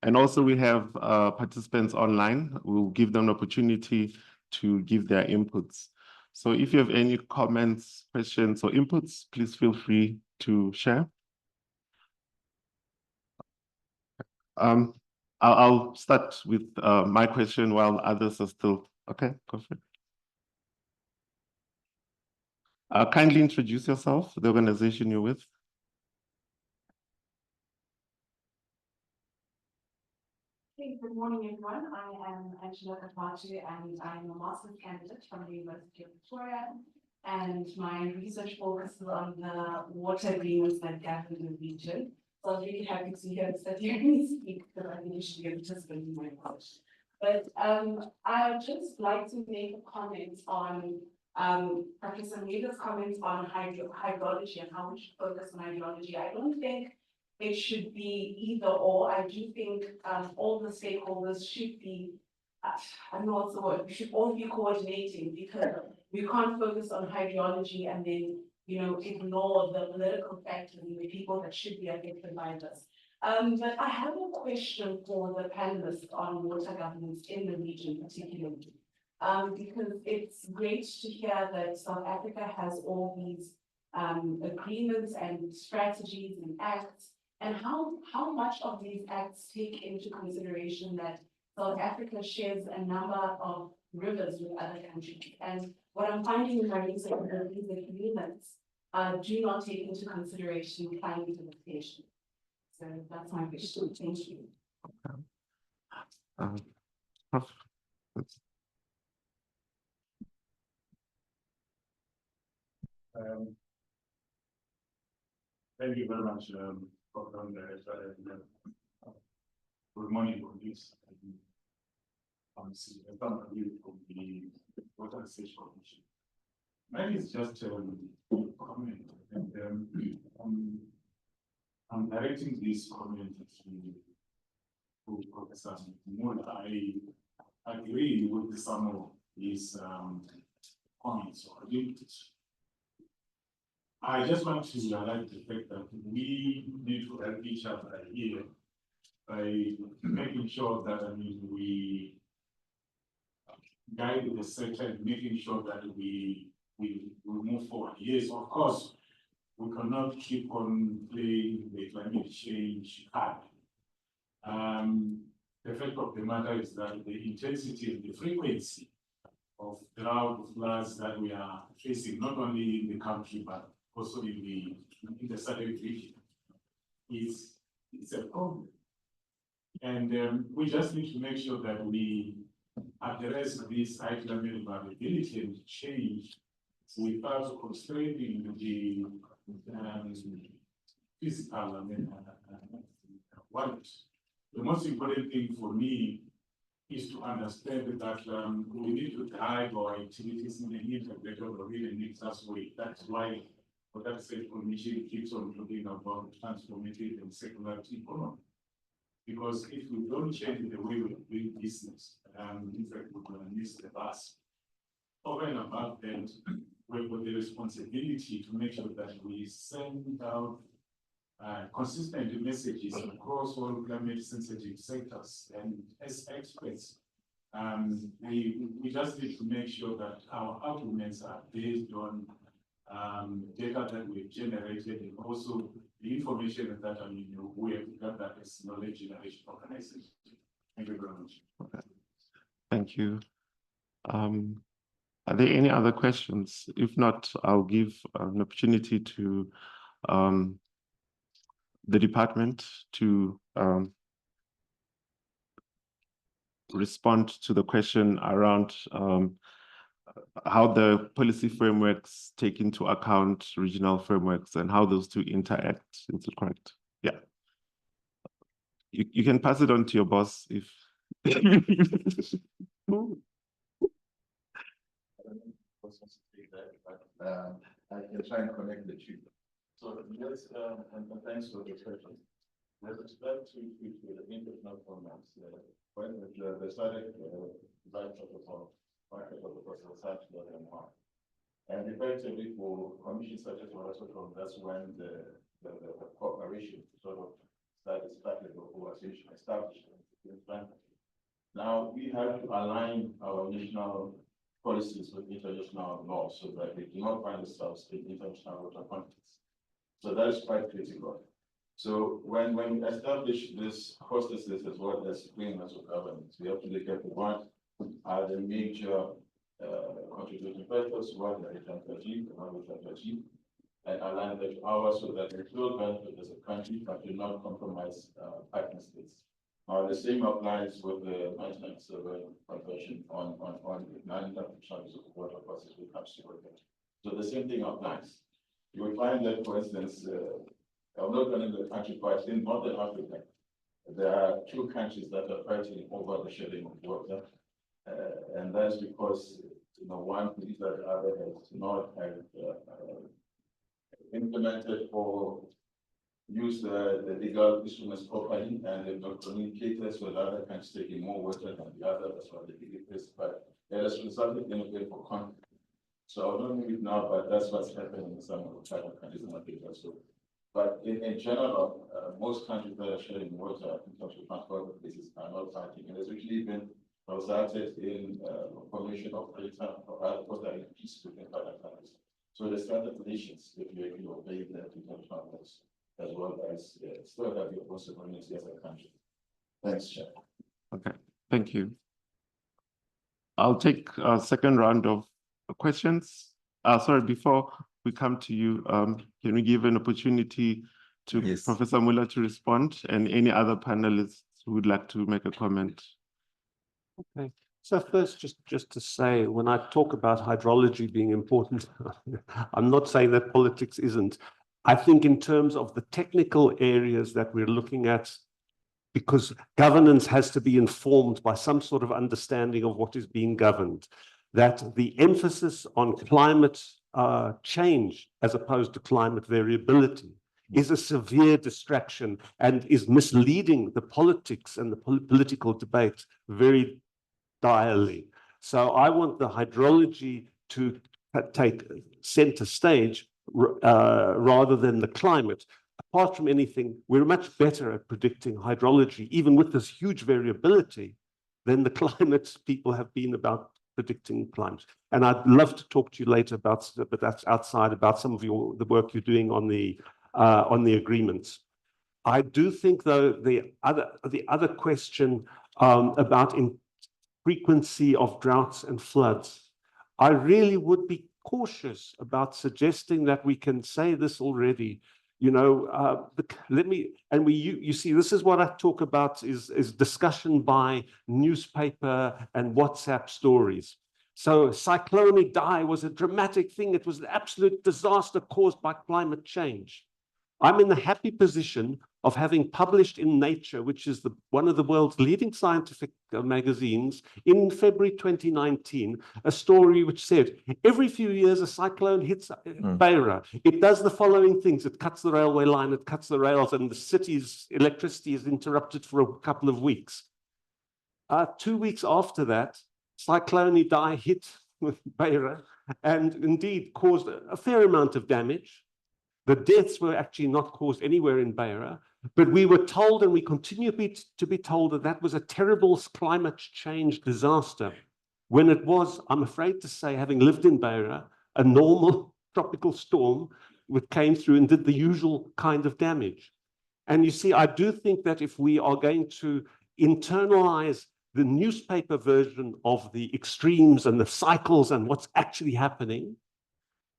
And also we have participants online. We'll give them an opportunity to give their inputs. So if you have any comments, questions, or inputs, please feel free to share. I'll start with my question while others are still, okay, go for it. Kindly introduce yourself, the organization you're with. Hey, good morning, everyone. I am Angela Kapatu, and I'm a master's candidate from the University of Victoria. And my research focuses on the water agreements that govern the region. So I was really happy to hear that you speak, because I think you should be a participant in my knowledge. But I would just like to make a comment on Professor Maida's comments on hydrology and how we should focus on hydrology. I don't think it should be either or. I do think all the stakeholders should be, I don't know what's the word, we should all be coordinating, because we can't focus on hydrology and then, ignore the political factors and the people that should be affected by this. But I have a question for the panelists on water governance in the region particularly, because it's great to hear that South Africa has all these agreements and strategies and acts. And how much of these acts take into consideration that South Africa shares a number of rivers with other countries? And what I'm finding in my research is that these agreements do not take into consideration climate adaptation. So that's my question. Thank you. Thank you very much, Program Director. Good morning, colleagues. I'm from the Water and Sanitation Commission. Mine is just a comment, and I'm directing this comment to Professor Moon. I agree with some of his comments. I just want to highlight the fact that we need to help each other here by making sure that we guide the sector and making sure that we move forward. Yes, of course, we cannot keep on playing the climate change card. The fact of the matter is that the intensity and the frequency of drought, floods that we are facing, not only in the country, but also in the southern region, it's a problem. And we just need to make sure that we address this high climate variability and change without constraining the physical world. The most important thing for me is to understand that we need to drive our activities in an integrated or in a mixed way. That's why for that sake commission keeps on talking about transformative and circular economy. Because if we don't change the way we doing business, in fact, we're going to miss the bus. Over and above that, we've got the responsibility to make sure that we send out consistent messages across all climate sensitive sectors. And as experts, we just need to make sure that our arguments are based on data that we've generated and also the information that we have gathered as knowledge generation organization. Thank you very much. Okay. Thank you. Are there any other questions? If not, I'll give an opportunity to the department to respond to the question around how the policy frameworks take into account regional frameworks and how those two interact. Is it correct? Yeah. You can pass it on to your boss if. I can try and connect the two. So yes, and thanks for the question. With respect to the international formats, when the SADC right protocol, market protocol, and effectively for commissions such as Water Protocol, that's when the cooperation sort of started or was established. Now we have to align our national policies with international laws so that we do not find ourselves in international water conflicts. So that is quite critical. So when we establish this processes as well as agreements of governance, we have to look at what are the major contributing factors, what are they trying to achieve, and what we trying to achieve, and align that to ours so that we will benefit as a country, but do not compromise partner states. The same applies with the 1997 Convention on non-interruption of water process when it comes to water. So the same thing applies. You will find that, for instance, I'm not going to the country, but in Northern Africa, there are two countries that are fighting over the sharing of water, and that's because one believes that the other has not implemented or use the legal instruments properly, and they've not communicated, so the other countries taking more water than the other. That's why they did it. But it has resulted in a bit for conflict. So I don't know it now, but that's what's happening in some of the other countries in Africa. So, but in general, most countries that are sharing water in terms of transport places are not fighting. And there's actually been resulted in formation of greater water in peace between other countries. So the standard nations, if you actually obey the international laws, as well as still have your possibilities as a country. Thanks, Chair. Okay, thank you. I'll take a second round of questions. Sorry, before we come to you, can we give an opportunity to Professor Muller to respond and any other panelists who would like to make a comment? Okay. So first, just to say, when I talk about hydrology being important, I'm not saying that politics isn't. I think in terms of the technical areas that we're looking at, because governance has to be informed by some sort of understanding of what is being governed, that the emphasis on climate change as opposed to climate variability is a severe distraction and is misleading the politics and the political debate very direly. So I want the hydrology to take center stage rather than the climate. Apart from anything, we're much better at predicting hydrology, even with this huge variability, than the climate people have been about predicting climate. And I'd love to talk to you later about, but that's outside, about some of the work you're doing on the agreements. I do think, though, the other question about frequency of droughts and floods, I really would be cautious about suggesting that we can say this already. You know, you see, this is what I talk about is discussion by newspaper and WhatsApp stories. So Cyclone Idai was a dramatic thing. It was an absolute disaster caused by climate change. I'm in the happy position of having published in Nature, which is one of the world's leading scientific magazines, in February 2019, a story which said, every few years a cyclone hits Beira. It does the following things. It cuts the railway line, it cuts the rails, and the city's electricity is interrupted for a couple of weeks. 2 weeks after that, Cyclone Idai hit Beira and indeed caused a fair amount of damage. The deaths were actually not caused anywhere in Beira, but we were told, and we continue to be told, that that was a terrible climate change disaster, when it was, I'm afraid to say, having lived in Beira, a normal tropical storm which came through and did the usual kind of damage. And you see, I do think that if we are going to internalize the newspaper version of the extremes and the cycles and what's actually happening,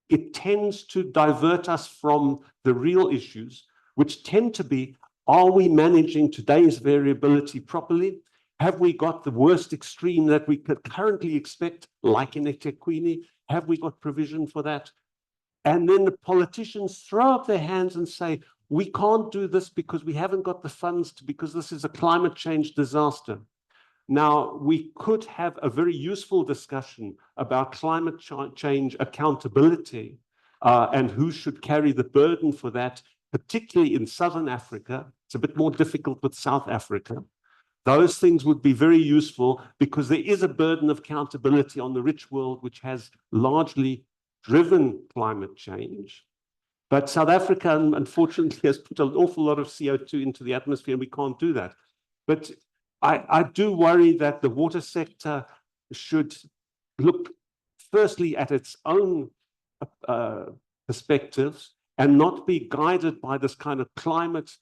it tends to divert us from the real issues, which tend to be, are we managing today's variability properly? Have we got the worst extreme that we could currently expect, like in eThekwini? Have we got provision for that? And then the politicians throw up their hands and say, we can't do this because we haven't got the funds because this is a climate change disaster. Now, we could have a very useful discussion about climate change accountability and who should carry the burden for that, particularly in Southern Africa. It's a bit more difficult with South Africa. Those things would be very useful because there is a burden of accountability on the rich world, which has largely driven climate change. But South Africa, unfortunately, has put an awful lot of CO2 into the atmosphere, and we can't do that. But I do worry that the water sector should look firstly at its own perspectives and not be guided by this kind of climate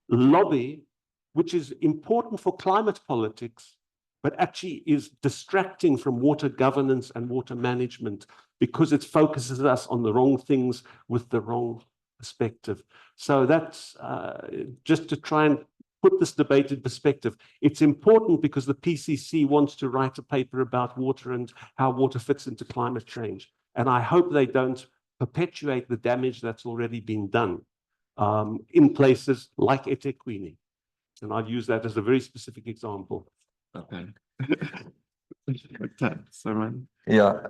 lobby, which is important for climate politics, but actually is distracting from water governance and water management because it focuses us on the wrong things with the wrong perspective. So that's just to try and put this debate in perspective. It's important because the PCC wants to write a paper about water and how water fits into climate change. And I hope they don't perpetuate the damage that's already been done in places like eThekwini. And I've used that as a very specific example. Okay. Yeah,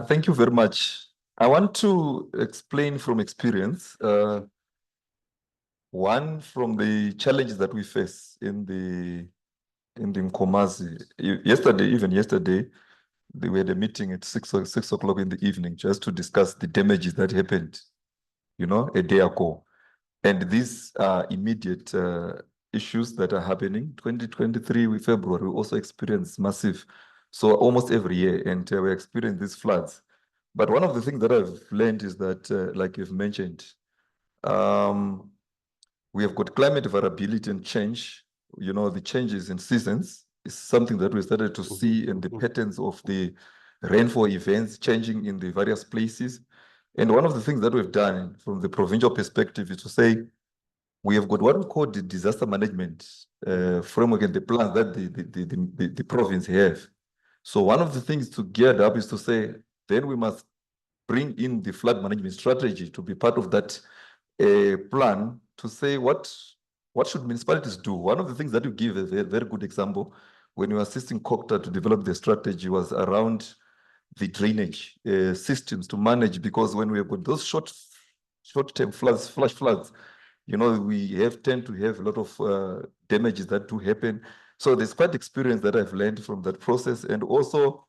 thank you very much. I want to explain from experience. One, from the challenges that we face in the Nkomazi. Even yesterday, we had a meeting at 6 o'clock in the evening just to discuss the damages that happened, you know, a day ago. And these are immediate issues that are happening. 2023, February, we also experienced massive, so almost every year, and we experience these floods. But one of the things that I've learned is that, like you've mentioned, we have got climate variability and change. You know, the changes in seasons is something that we started to see in the patterns of the rainfall events changing in the various places. And one of the things that we've done from the provincial perspective is to say, we have got what we call the disaster management framework and the plans that the province have. So one of the things to gear up is to say, then we must bring in the flood management strategy to be part of that plan to say what should municipalities do. One of the things that you give a very good example when you were assisting COCTA to develop the strategy was around the drainage systems to manage, because when we have got those short-term floods, flash floods, you know, we tend to have a lot of damages that do happen. So there's quite experience that I've learned from that process. And also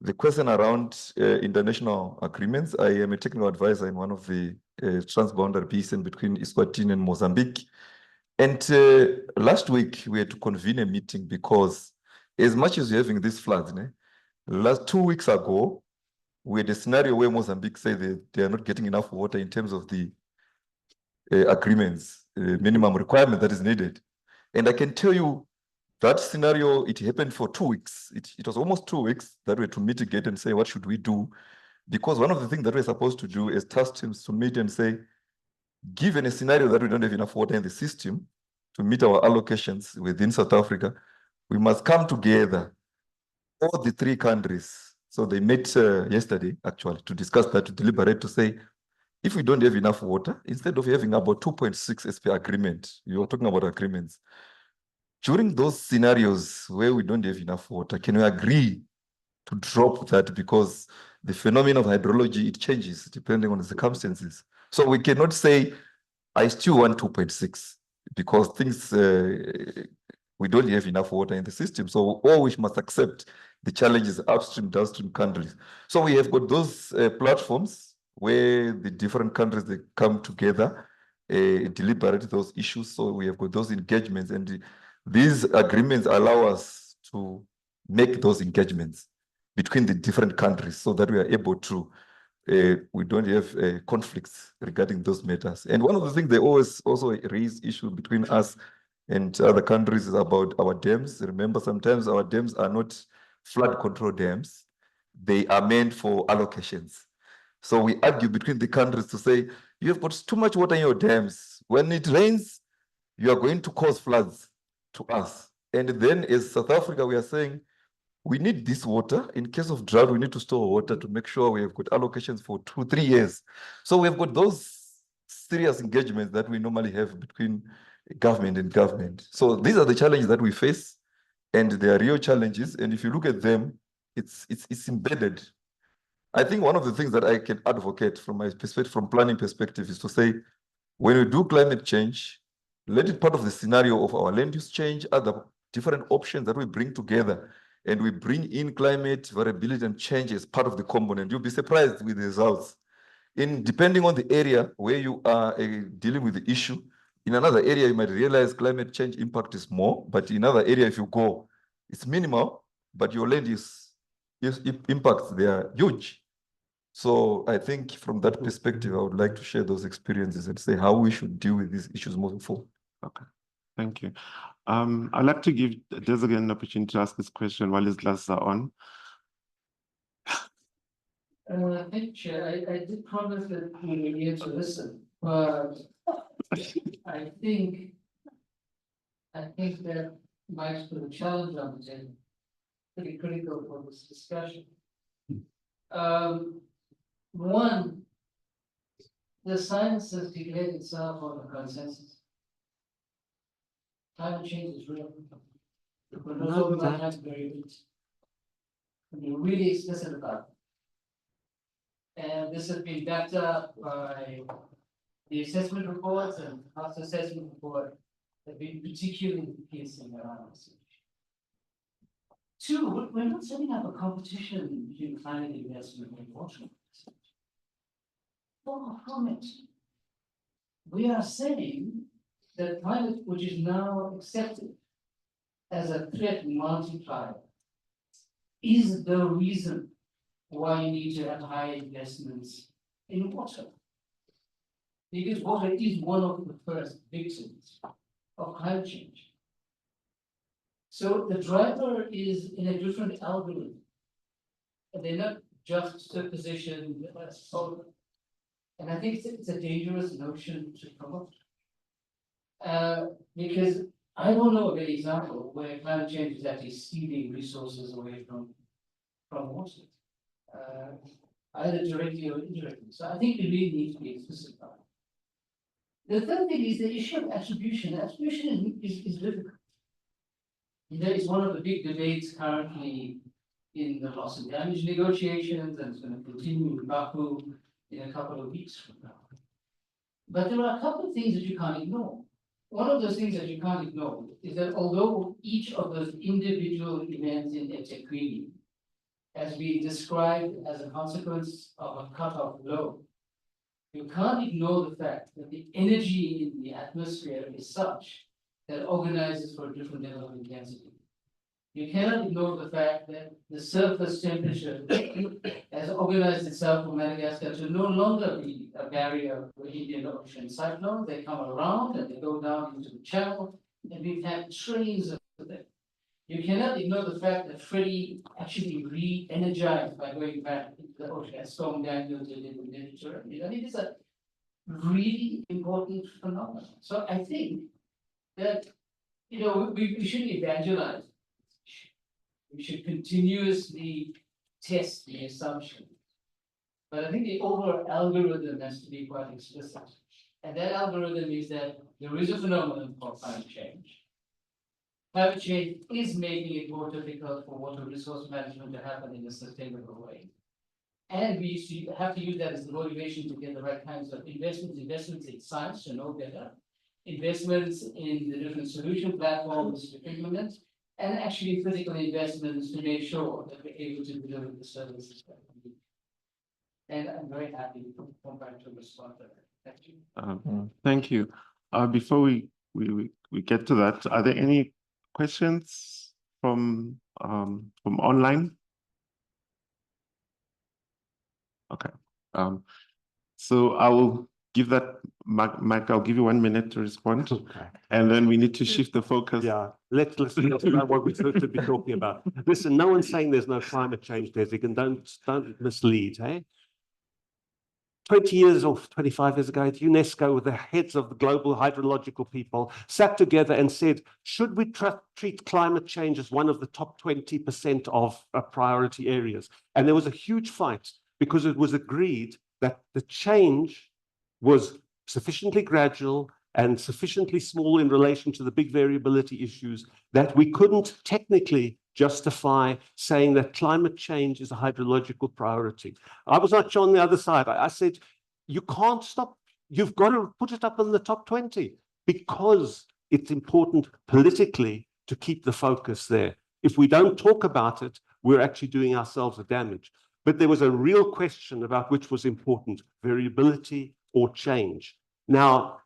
the question around international agreements. I am a technical advisor in one of the transboundary basin between Eswatini and Mozambique. And last week we had to convene a meeting because as much as you're having these floods, Last 2 weeks ago, we had a scenario where Mozambique said that they are not getting enough water in terms of the agreements, minimum requirement that is needed. And I can tell you that scenario, it happened for 2 weeks. It was almost 2 weeks that we had to mitigate and say, what should we do? Because one of the things that we're supposed to do is task teams to meet and say, given a scenario that we don't have enough water in the system to meet our allocations within South Africa, we must come together, all the 3 countries. So they met yesterday, actually, to discuss that, to deliberate, to say, if we don't have enough water, instead of having about 2.6 as per agreement, you're talking about agreements. During those scenarios where we don't have enough water, can we agree to drop that, because the phenomenon of hydrology, it changes depending on the circumstances. So we cannot say, I still want 2.6 because things, we don't have enough water in the system. So all we must accept the challenges upstream, downstream countries. So we have got those platforms where the different countries, they come together, deliberate those issues. So we have got those engagements, and these agreements allow us to make those engagements between the different countries so that we are able to, we don't have conflicts regarding those matters. And one of the things they always also raise issue between us and other countries is about our dams. Remember, sometimes our dams are not flood control dams. They are meant for allocations. So we argue between the countries to say, you have got too much water in your dams. When it rains, you are going to cause floods to us. And then as South Africa, we are saying, we need this water. In case of drought, we need to store water to make sure we have got allocations for 2-3 years. So we have got those serious engagements that we normally have between government and government. So these are the challenges that we face, and they are real challenges. And if you look at them, it's embedded. I think one of the things that I can advocate from my perspective, from planning perspective, is to say, when we do climate change, let it part of the scenario of our land use change, other different options that we bring together, and we bring in climate variability and change as part of the component. You'll be surprised with the results. Depending on the area where you are dealing with the issue, in another area, you might realize climate change impact is more, but in another area, if you go, it's minimal, but your land use impacts, they are huge. So I think from that perspective, I would like to share those experiences and say how we should deal with these issues moving forward. Okay, thank you. I'd like to give Desiree an opportunity to ask this question while his glasses are on. Thank you, Chair. I did promise that we were here to listen, but I think that Mike's put a challenge on the table, pretty critical for this discussion. One, the science has declared itself on the consensus. Climate change is real. We're not talking about climate variability. We're really explicit about it. And this has been backed up by the assessment reports, and after assessment report have been particularly piercing around this. Two, we're not setting up a competition between climate investment and water. Far from it. We are saying that climate, which is now accepted as a threat multiplier, is the reason why you need to have high investments in water. Because water is one of the first victims of climate change. So the driver is in a different algorithm. And they're not just positioned as solar. And I think it's a dangerous notion to promote. Because I don't know of any example where climate change is actually stealing resources away from water, either directly or indirectly. So I think we really need to be explicit about it. The third thing is the issue of attribution. Attribution is difficult. It's one of the big debates currently in the loss and damage negotiations, and it's going to continue in Baku in a couple of weeks from now. But there are a couple of things that you can't ignore. One of those things that you can't ignore is that although each of those individual events in eThekwini has been described as a consequence of a cutoff load, you can't ignore the fact that the energy in the atmosphere is such that organizes for a different level of intensity. You cannot ignore the fact that the surface temperature has organized itself for Madagascar to no longer be a barrier for Indian Ocean cyclones. They come around and they go down into the channel, and we've had trains of them. You cannot ignore the fact that Freddie actually re-energized by going back into the ocean, as Storm Daniel did in the Mediterranean. I mean, it's a really important phenomenon. So I think that, you know, we should evangelize. We should continuously test the assumption. But I think the overall algorithm has to be quite explicit. And that algorithm is that there is a phenomenon called climate change. Climate change is making it more difficult for water resource management to happen in a sustainable way. And we have to use that as the motivation to get the right kinds of investments in science to know better, investments in the different solution platforms to implement, and actually physical investments to make sure that we're able to deliver the services that we need. And I'm very happy to come back to respond to that. Thank you. Thank you. Before we get to that, are there any questions from online? Okay. So I will give that, Mike, I'll give you 1 minute to respond. Okay. And then we need to shift the focus. Yeah, let's talk about what we're supposed to be talking about. Listen, no one's saying there's no climate change, Desik, and don't mislead, hey? 20 years or 25 years ago at UNESCO, with the heads of the global hydrological people sat together and said, should we treat climate change as one of the top 20% of priority areas? And there was a huge fight because it was agreed that the change was sufficiently gradual and sufficiently small in relation to the big variability issues that we couldn't technically justify saying that climate change is a hydrological priority. I was not on the other side. I said, you can't stop. You've got to put it up in the top 20 because it's important politically to keep the focus there. If we don't talk about it, we're actually doing ourselves a damage. But there was a real question about which was important, variability or change. Now,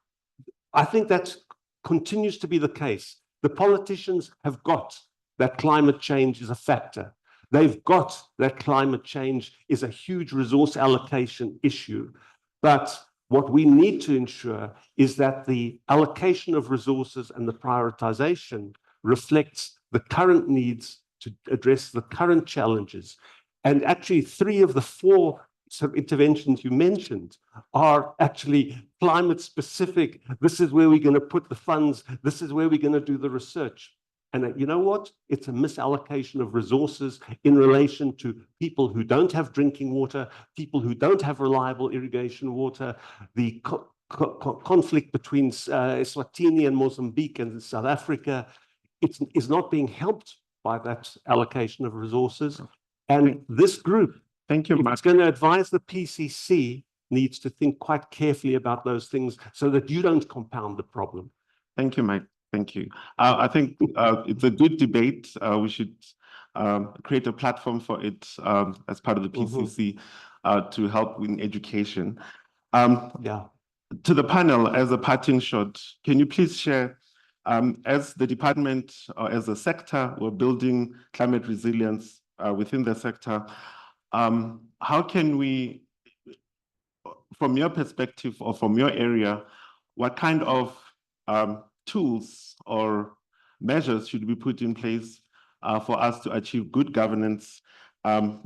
I think that continues to be the case. The politicians have got that climate change is a factor. They've got that climate change is a huge resource allocation issue. But what we need to ensure is that the allocation of resources and the prioritization reflects the current needs to address the current challenges. And actually, 3 of the 4 sort of interventions you mentioned are actually climate specific. This is where we're going to put the funds. This is where we're going to do the research. And you know what? It's a misallocation of resources in relation to people who don't have drinking water, people who don't have reliable irrigation water, the conflict between Eswatini and Mozambique and South Africa. It's not being helped by that allocation of resources. And this group, thank you, if it's going to advise the PCC, needs to think quite carefully about those things so that you don't compound the problem. Thank you, Mike. Thank you. I think it's a good debate. We should create a platform for it as part of the PCC to help in education. Yeah. To the panel, as a parting shot, can you please share, as the department or as a sector, we're building climate resilience within the sector. How can we, from your perspective or from your area, what kind of tools or measures should be put in place for us to achieve good governance,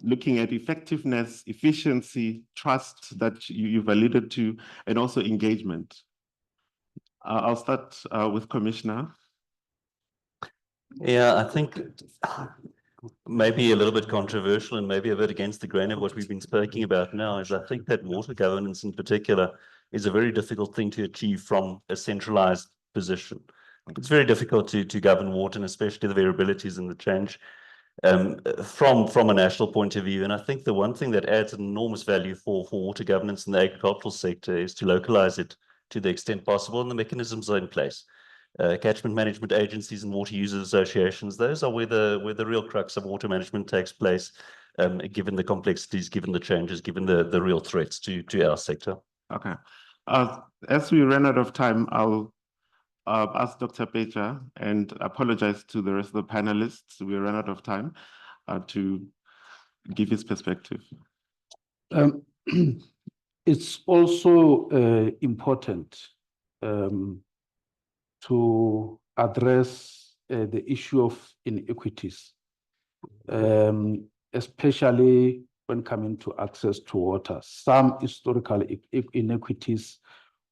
looking at effectiveness, efficiency, trust that you've alluded to, and also engagement? I'll start with Commissioner. Yeah, I think maybe a little bit controversial and maybe a bit against the grain of what we've been speaking about now is I think that water governance in particular is a very difficult thing to achieve from a centralized position. It's very difficult to govern water, and especially the variabilities and the change from a national point of view. And I think the one thing that adds an enormous value for water governance in the agricultural sector is to localize it to the extent possible, and the mechanisms are in place. Catchment management agencies and water users associations, those are where the real crux of water management takes place, given the complexities, given the changes, given the real threats to our sector. Okay. As we run out of time, I'll ask Dr. Peja and apologize to the rest of the panelists. We ran out of time to give his perspective. It's also important to address the issue of inequities, especially when coming to access to water. Some historical inequities,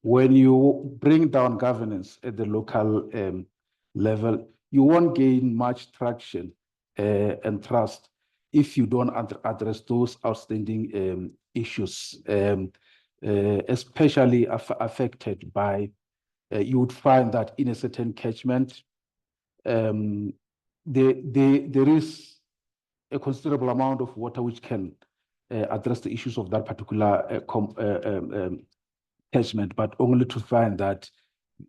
when you bring down governance at the local level, you won't gain much traction and trust if you don't address those outstanding issues, especially affected by, you would find that in a certain catchment, there is a considerable amount of water which can address the issues of that particular catchment, but only to find that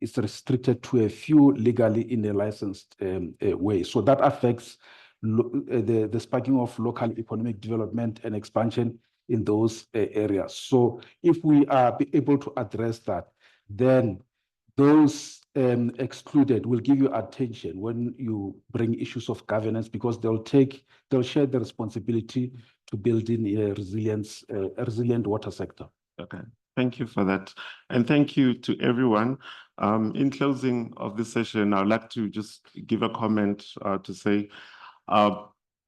it's restricted to a few legally in a licensed way. So that affects the sparking of local economic development and expansion in those areas. So if we are able to address that, then those excluded will give you attention when you bring issues of governance, because they'll share the responsibility to build in a resilient water sector. Okay, thank you for that. And thank you to everyone. In closing of this session, I'd like to just give a comment to say,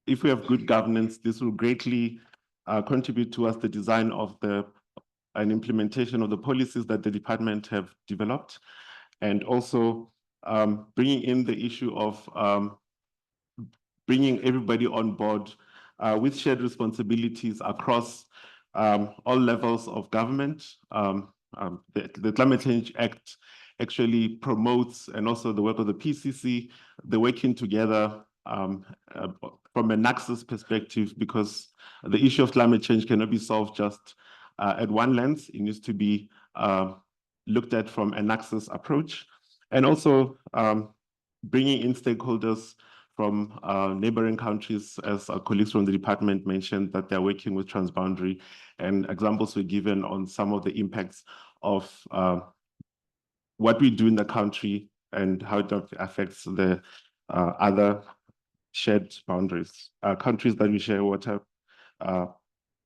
if we have good governance, this will greatly contribute towards the design of and implementation of the policies that the department have developed, and also bringing in the issue of bringing everybody on board with shared responsibilities across all levels of government. The Climate Change Act actually promotes, and also the work of the PCC, the working together from a nexus perspective, because the issue of climate change cannot be solved just at one lens. It needs to be looked at from a nexus approach, and also bringing in stakeholders from neighboring countries, as our colleagues from the department mentioned, that they're working with transboundary, and examples were given on some of the impacts of what we do in the country and how it affects the other shared boundaries, countries that we share water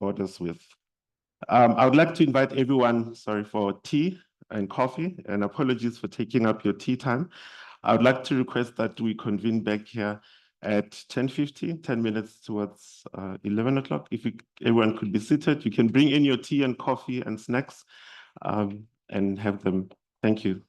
borders with. I would like to invite everyone, sorry, for tea and coffee, and apologies for taking up your tea time. I would like to request that we convene back here at 10:50, 10 minutes towards 11 o'clock. If everyone could be seated, you can bring in your tea and coffee and snacks and have them. Thank you.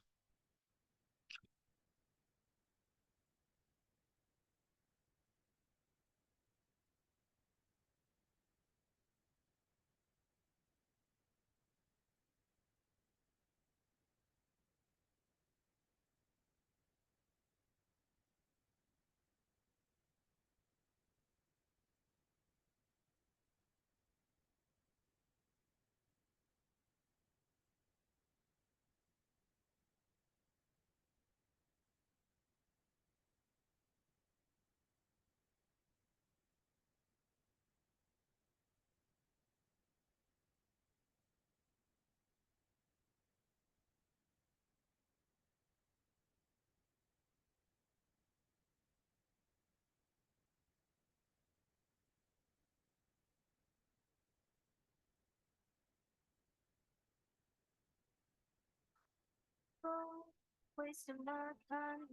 Wasting my time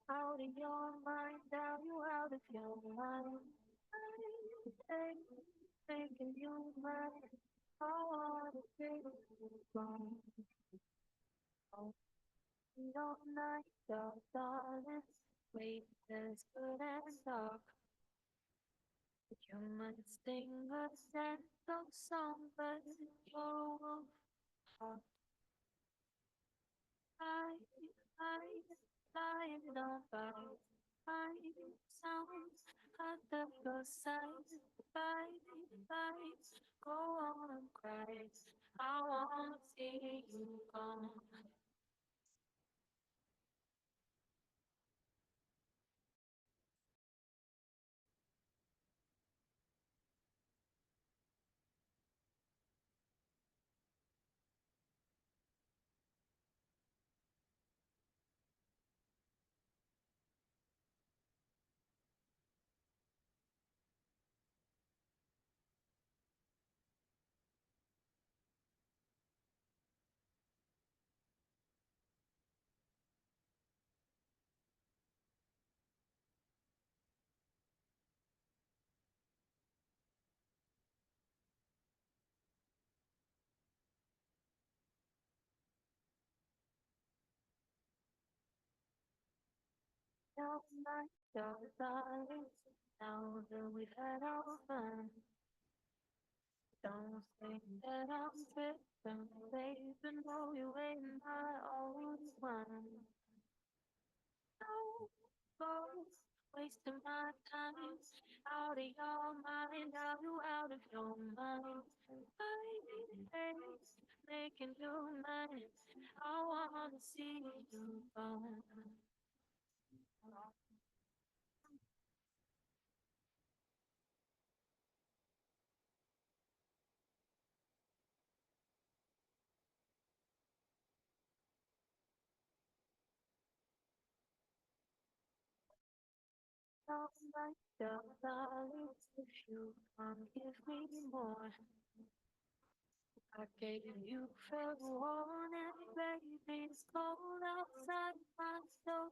out of your mind, now you out of your mind. Thinking you might, I wanna take you gone. Your night, your darling, wait as good as dark. You might sting a scent of song, but you're a wolf. Lying on by sounds at the side, bye, go on and cry. I wanna see you gone. Don't like your darling, now that we've had our fun. Don't think that I'm different, baby, know you ain't my only one. No, go wasting my time, out of your mind, are you out of your mind? I hate making you mine, I wanna see you gone. Don't like your darling, if you can't give me more. I gave you fair warning, baby, it's cold outside my door.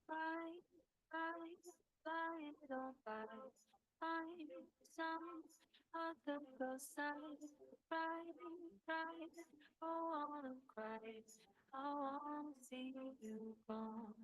Right, right, don't fight. Find some other girl's side. Right, right, go on and cry. I wanna see you gone.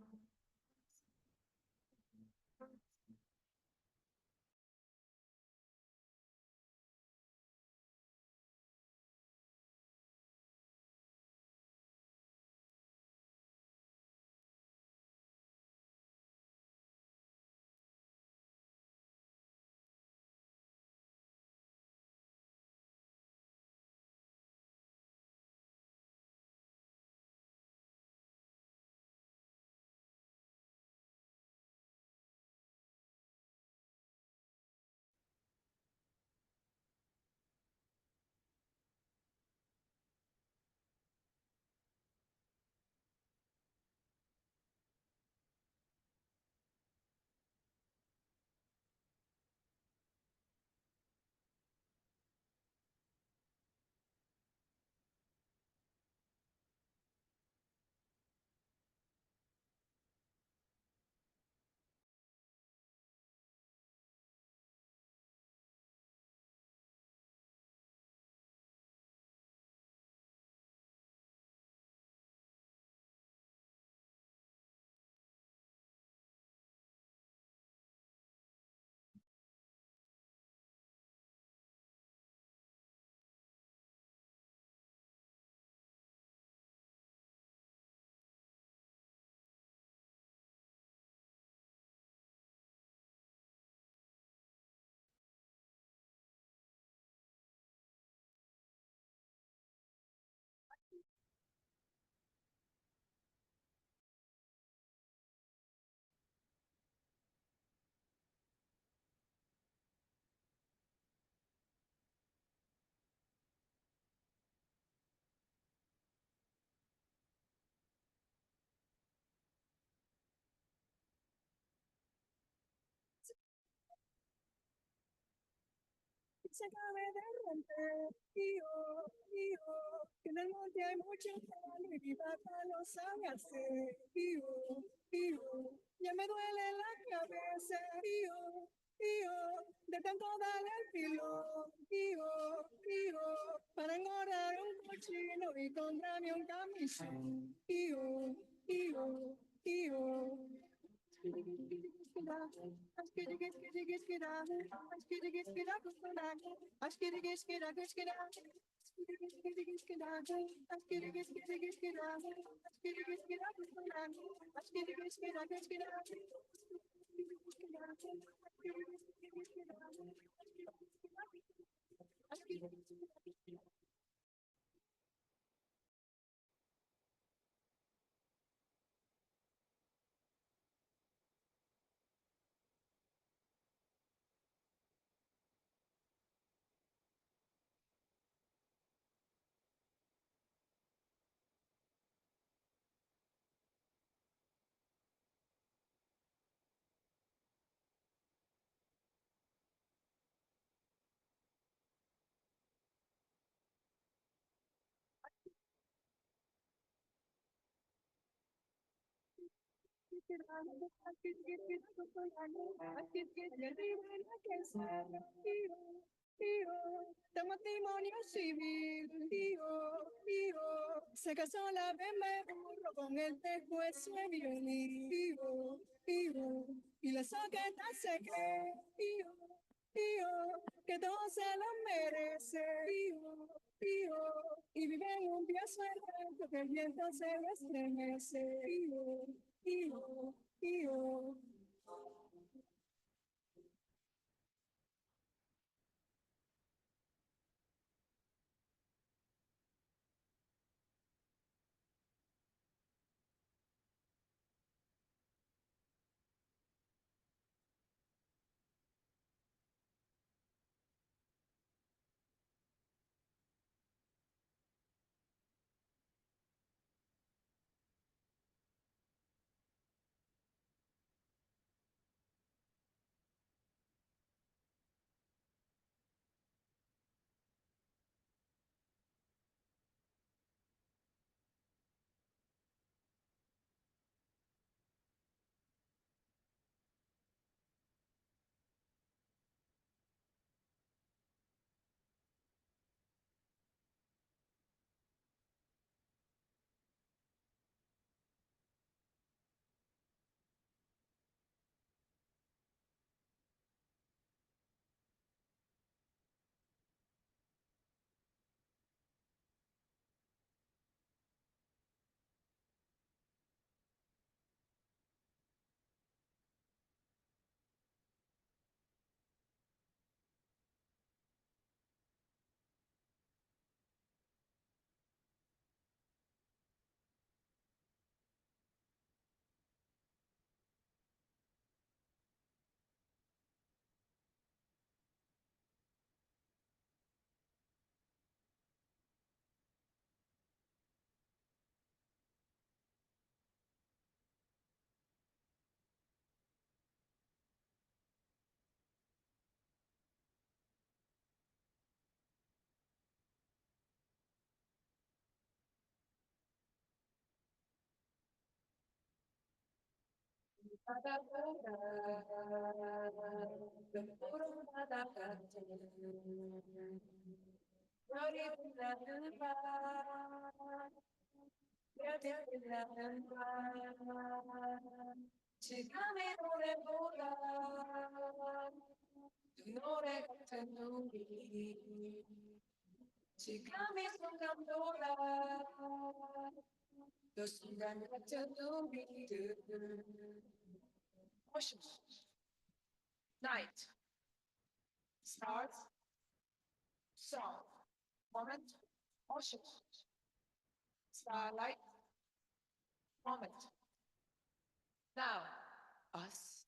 Se acabe de romper, que en el monte hay mucho pan y mi papá lo sabe hacer, ya me duele la cabeza, de tanto darle el filo, para engordar un cochino y comprarme un camisón, tengo matrimonio civil, Se casó la bebé burro con el pescuezo de violín, y la soqueta se cree, que todo se lo merece, y vive en un día suelto que el viento se lo estremece, pío, pío. Night starts song, moment, ocean, starlight, moment. Now, us.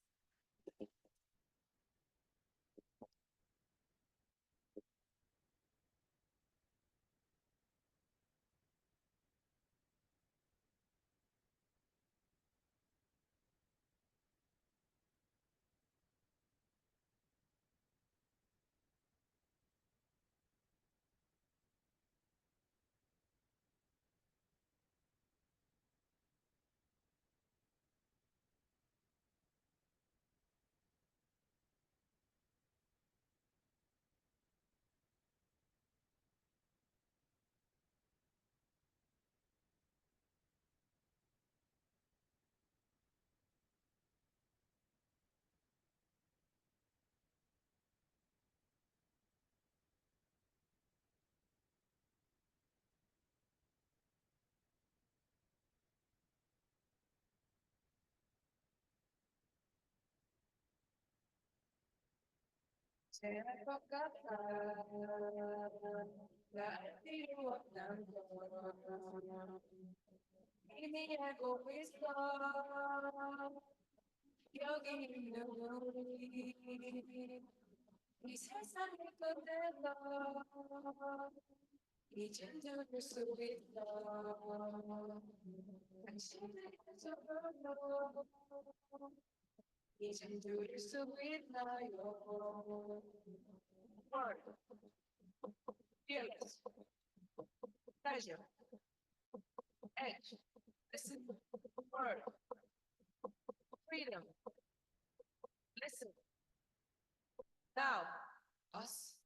Word, fearless, pleasure, edge, listen, word, freedom, listen. Now, us.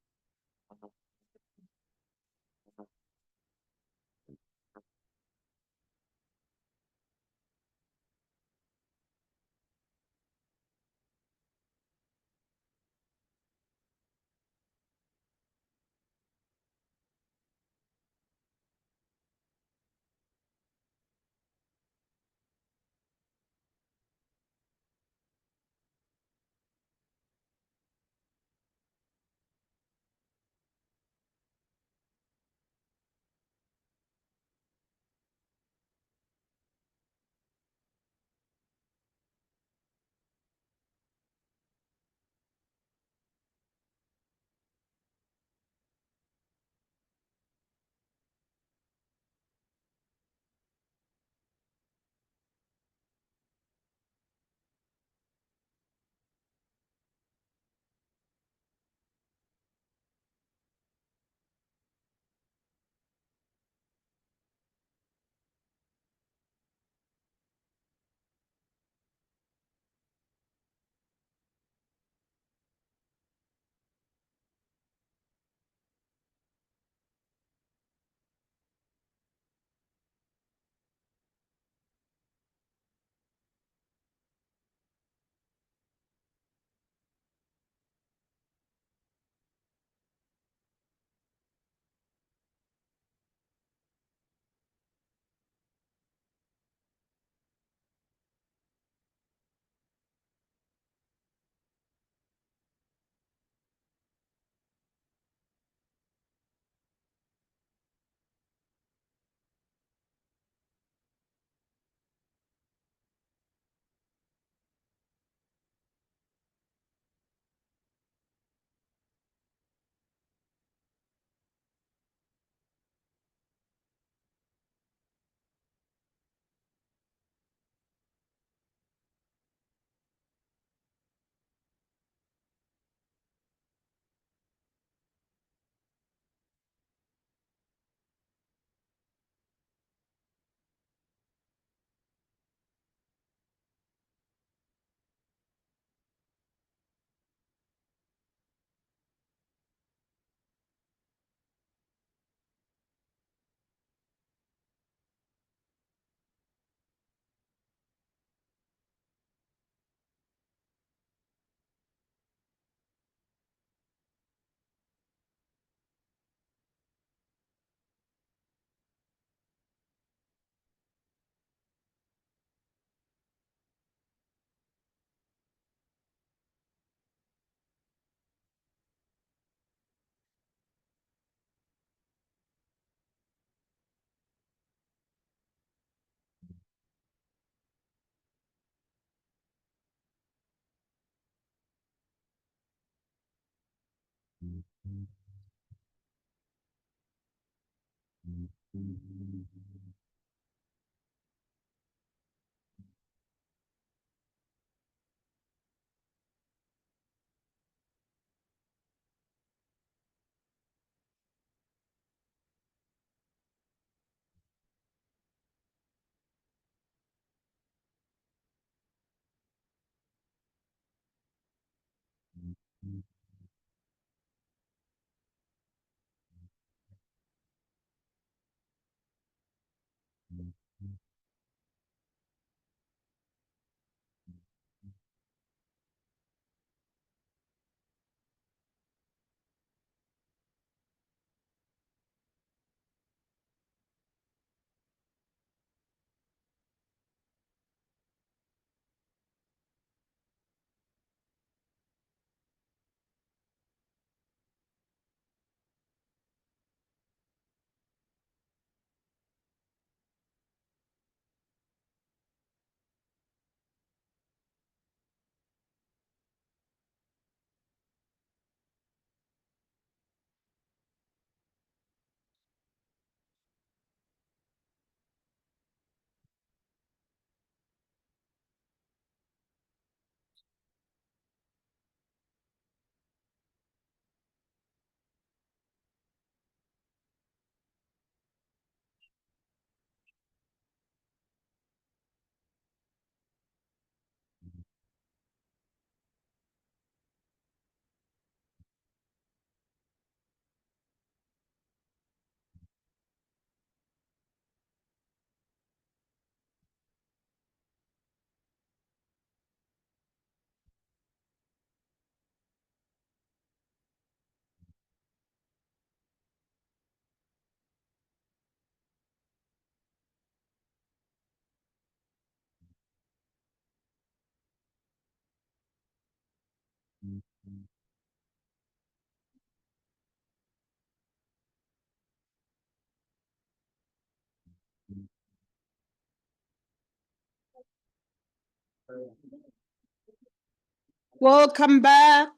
Welcome back.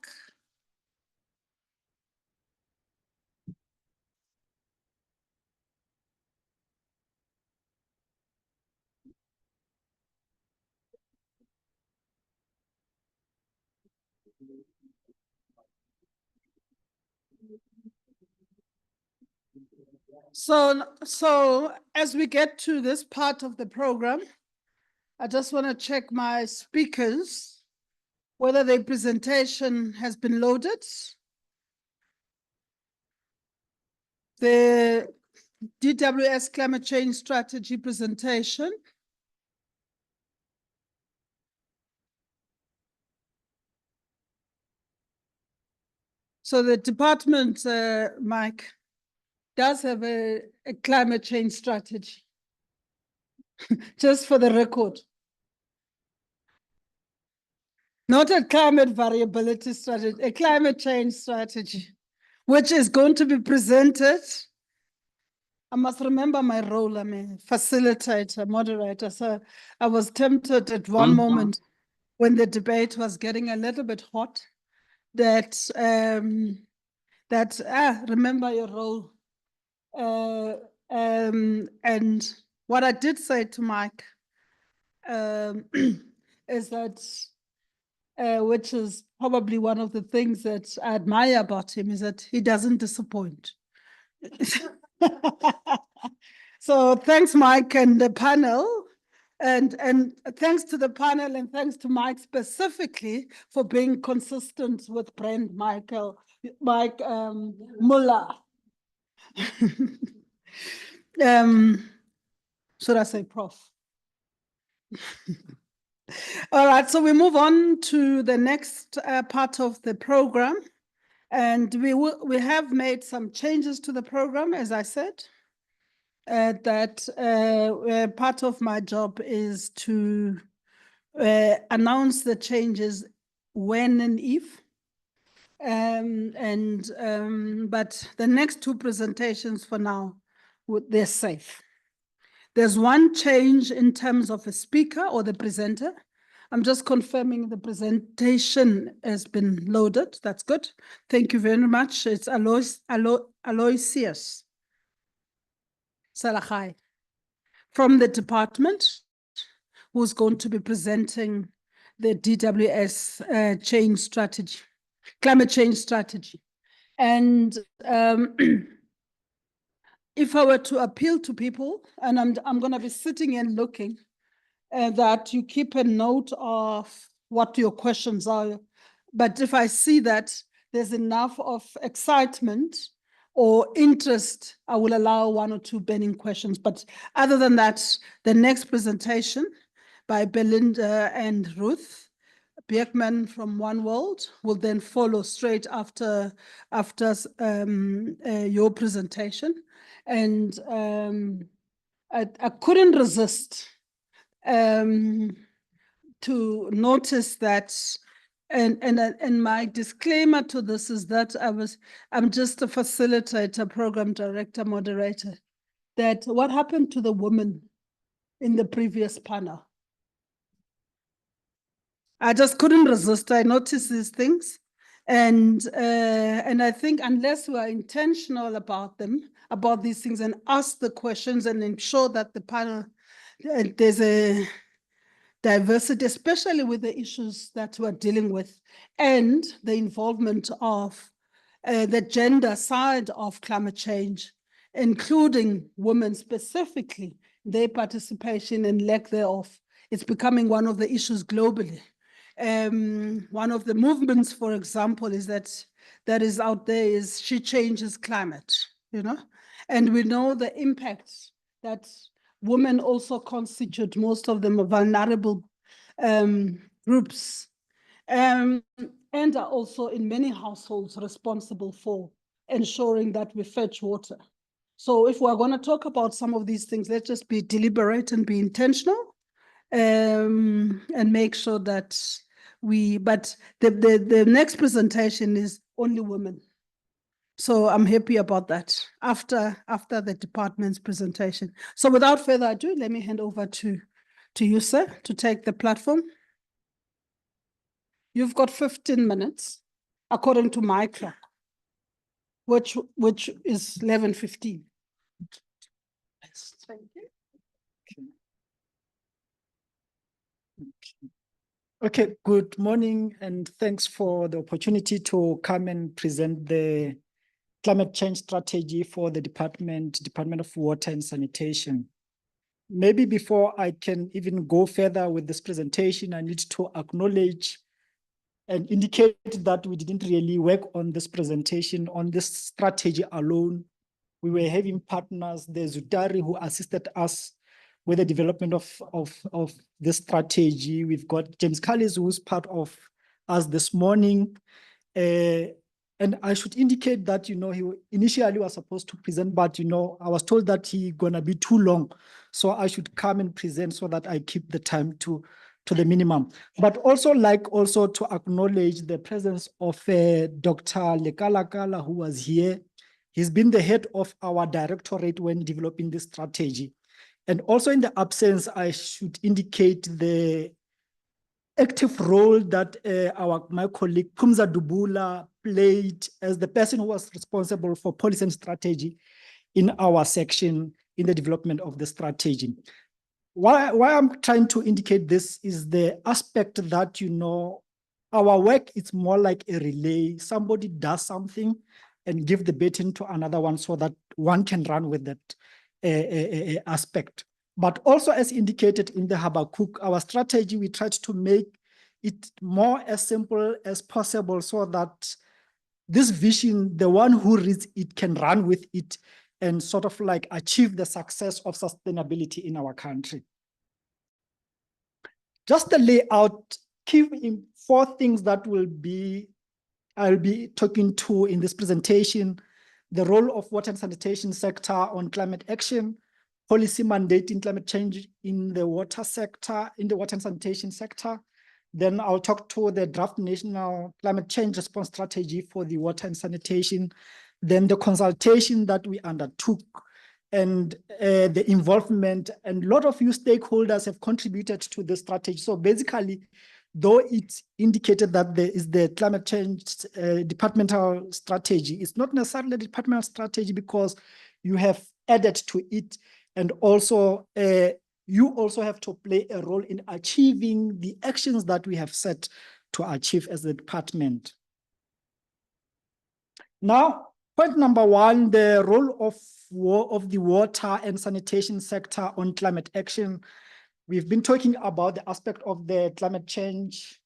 So as we get to this part of the program, I just want to check my speakers, whether their presentation has been loaded. The DWS Climate Change Strategy presentation. So the department, Mike, does have a climate change strategy, just for the record. Not a climate variability strategy, a climate change strategy, which is going to be presented. I must remember my role. I'm a facilitator, moderator. So I was tempted at one moment when the debate was getting a little bit hot that, remember your role. And what I did say to Mike is that, which is probably one of the things that I admire about him, is that he doesn't disappoint. So thanks, Mike, and the panel. And thanks to the panel and thanks to Mike specifically for being consistent with Brent Mike Muller. Should I say Prof? All right, so we move on to the next part of the program. And we have made some changes to the program, as I said. That part of my job is to announce the changes when and if. But the next two presentations for now, they're safe. There's one change in terms of a speaker or the presenter. I'm just confirming the presentation has been loaded. That's good. Thank you very much. It's Aloysius Salahai from the department who's going to be presenting the DWS change strategy, climate change strategy. And if I were to appeal to people, and I'm going to be sitting and looking, that you keep a note of what your questions are. But if I see that there's enough of excitement or interest, I will allow one or two burning questions. But other than that, the next presentation by Belinda and Ruth Bierkman from One World will then follow straight after your presentation. And I couldn't resist to notice that, and my disclaimer to this is that I'm just a facilitator, program director, moderator, that what happened to the woman in the previous panel? I just couldn't resist. I noticed these things. And I think unless we are intentional about them, about these things, and ask the questions and ensure that the panel, there's a diversity, especially with the issues that we're dealing with, and the involvement of the gender side of climate change, including women specifically, their participation and lack thereof. It's becoming one of the issues globally. One of the movements, for example, is that is out there is She Changes Climate, you know, and we know the impact that women also constitute. Most of them are vulnerable groups, and are also in many households responsible for ensuring that we fetch water. So if we're going to talk about some of these things, let's just be deliberate and be intentional, and make sure that but the next presentation is only women. So I'm happy about that after the department's presentation. So without further ado, let me hand over to you, sir, to take the platform. You've got 15 minutes, according to my clock, which is 11:15. Thank you. Okay, good morning, and thanks for the opportunity to come and present the climate change strategy for the Department of Water and Sanitation. Maybe before I can even go further with this presentation, I need to acknowledge and indicate that we didn't really work on this presentation, on this strategy alone. We were having partners, the Zutari, who assisted us with the development of this strategy. We've got James Callis, who's part of us this morning. And I should indicate that, you know, he initially was supposed to present, but, you know, I was told that he's gonna be too long. So I should come and present so that I keep the time to the minimum. But also to acknowledge the presence of Dr. Lekalakala, who was here. He's been the head of our directorate when developing this strategy. And also in the absence, I should indicate the active role that my colleague Pumza Dubula played as the person who was responsible for policy and strategy in our section in the development of the strategy. Why I'm trying to indicate this is the aspect that, you know, our work is more like a relay. Somebody does something and give the baton to another one so that one can run with that aspect. But also, as indicated in the Habakkuk, our strategy, we tried to make it more as simple as possible so that this vision, the one who reads it can run with it and sort of like achieve the success of sustainability in our country. Just the layout, key 4 things that I'll be talking to in this presentation: the role of water and sanitation sector on climate action, policy mandating climate change in the water sector, in the water and sanitation sector. Then I'll talk to the draft national climate change response strategy for the water and sanitation. Then the consultation that we undertook and the involvement, and a lot of you stakeholders have contributed to the strategy. So basically, though it indicated that there is the climate change departmental strategy, it's not necessarily a departmental strategy because you have added to it, and also you also have to play a role in achieving the actions that we have set to achieve as a department. Now, point number one, the role of the water and sanitation sector on climate action. We've been talking about the aspect of the Climate Change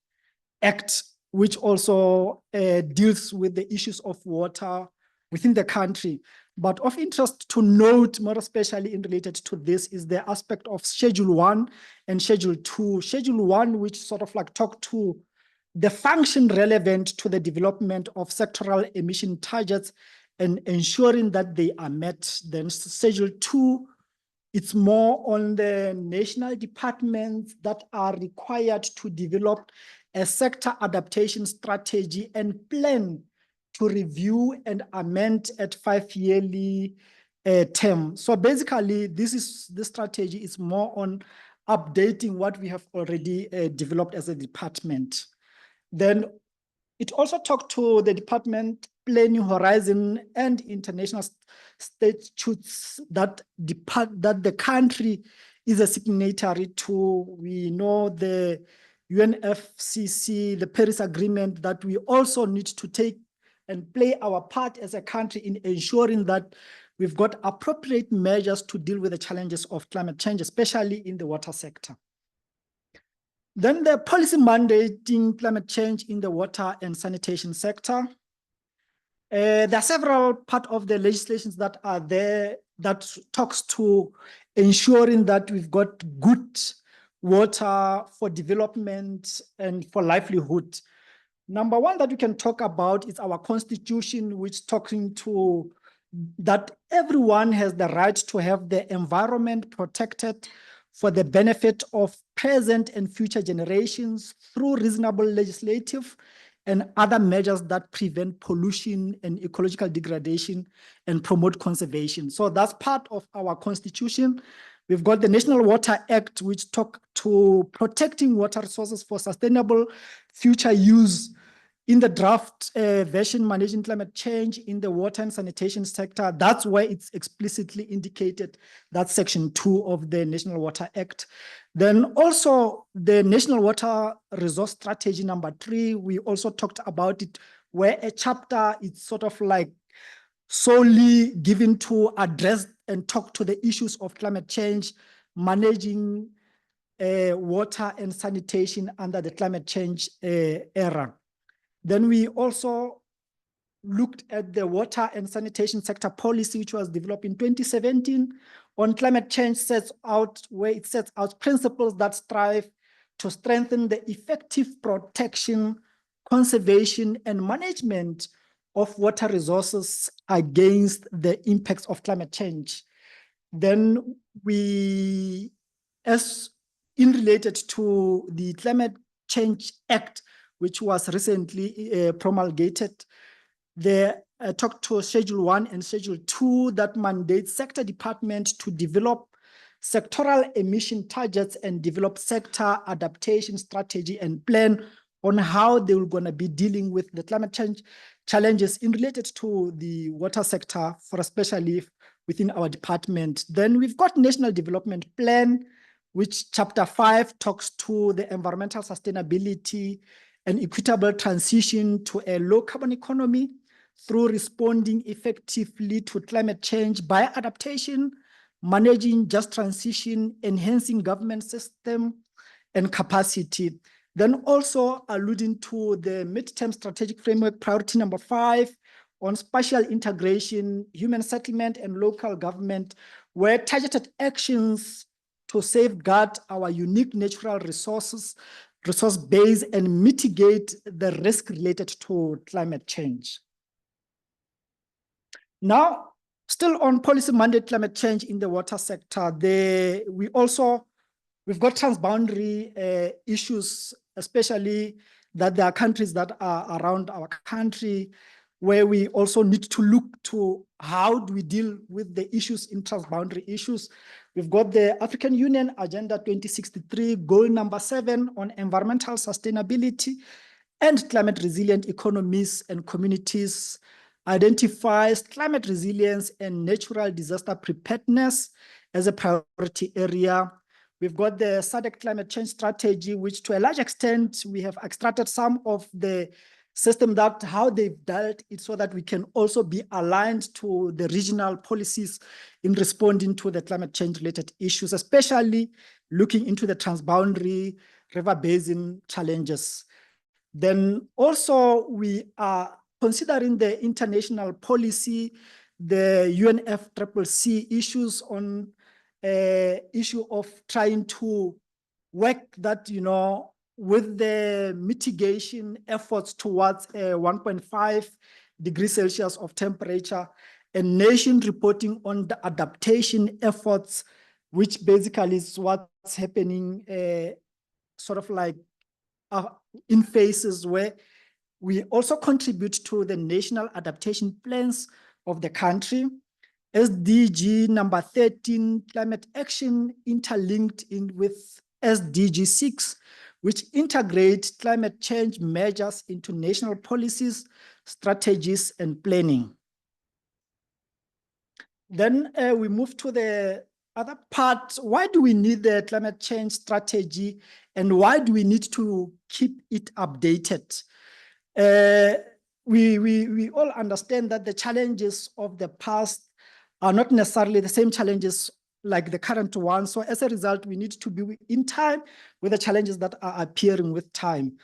Act, which also deals with the issues of water within the country. But of interest to note, more especially in related to this, is the aspect of Schedule 1 and Schedule 2. Schedule 1, which sort of like talk to the function relevant to the development of sectoral emission targets and ensuring that they are met. Then Schedule 2, it's more on the national departments that are required to develop a sector adaptation strategy and plan to review and amend at 5-yearly term. So basically, this strategy is more on updating what we have already developed as a department. Then it also talked to the department planning horizon and international statutes that the country is a signatory to. We know the UNFCCC, the Paris Agreement, that we also need to take and play our part as a country in ensuring that we've got appropriate measures to deal with the challenges of climate change, especially in the water sector. Then the policy mandating climate change in the water and sanitation sector. There are several parts of the legislations that are there that talks to ensuring that we've got good water for development and for livelihood. Number one that we can talk about is our constitution, which talking to that everyone has the right to have the environment protected for the benefit of present and future generations through reasonable legislative and other measures that prevent pollution and ecological degradation and promote conservation. So that's part of our constitution. We've got the National Water Act, which talk to protecting water resources for sustainable future use. In the draft version, managing climate change in the water and sanitation sector, that's where it's explicitly indicated. That's Section 2 of the National Water Act. Then also the National Water Resource Strategy number 3, we also talked about it, where a chapter is sort of like solely given to address and talk to the issues of climate change, managing water and sanitation under the climate change era. Then we also looked at the water and sanitation sector policy, which was developed in 2017 on climate change, where it sets out principles that strive to strengthen the effective protection, conservation, and management of water resources against the impacts of climate change. Then we, as in related to the Climate Change Act, which was recently promulgated, they talked to Schedule 1 and Schedule 2 that mandate sector departments to develop sectoral emission targets and develop sector adaptation strategy and plan on how they were going to be dealing with the climate change challenges in related to the water sector, for especially within our department. Then we've got National Development Plan, which Chapter 5 talks to the environmental sustainability and equitable transition to a low carbon economy through responding effectively to climate change by adaptation, managing just transition, enhancing government system and capacity. Then also alluding to the midterm strategic framework priority number 5 on spatial integration, human settlement and local government, where targeted actions to safeguard our unique natural resource base and mitigate the risk related to climate change. Now, still on policy mandate climate change in the water sector, we've got transboundary issues, especially that there are countries that are around our country where we also need to look to how do we deal with the issues in transboundary issues. We've got the African Union Agenda 2063, goal number 7 on environmental sustainability and climate resilient economies and communities, identifies climate resilience and natural disaster preparedness as a priority area. We've got the SADC climate change strategy, which to a large extent, we have extracted some of the system that how they've dealt it so that we can also be aligned to the regional policies in responding to the climate change related issues, especially looking into the transboundary river basin challenges. Then also we are considering the international policy, the UNFCCC issues on issue of trying to work that, with the mitigation efforts towards 1.5 degrees Celsius of temperature, and nation reporting on the adaptation efforts, which basically is what's happening sort of like in phases where we also contribute to the national adaptation plans of the country. SDG number 13, climate action interlinked in with SDG 6, which integrate climate change measures into national policies, strategies, and planning. Then we move to the other part. Why do we need the climate change strategy and why do we need to keep it updated? We all understand that the challenges of the past are not necessarily the same challenges like the current one. So as a result, we need to be in time with the challenges that are appearing with time.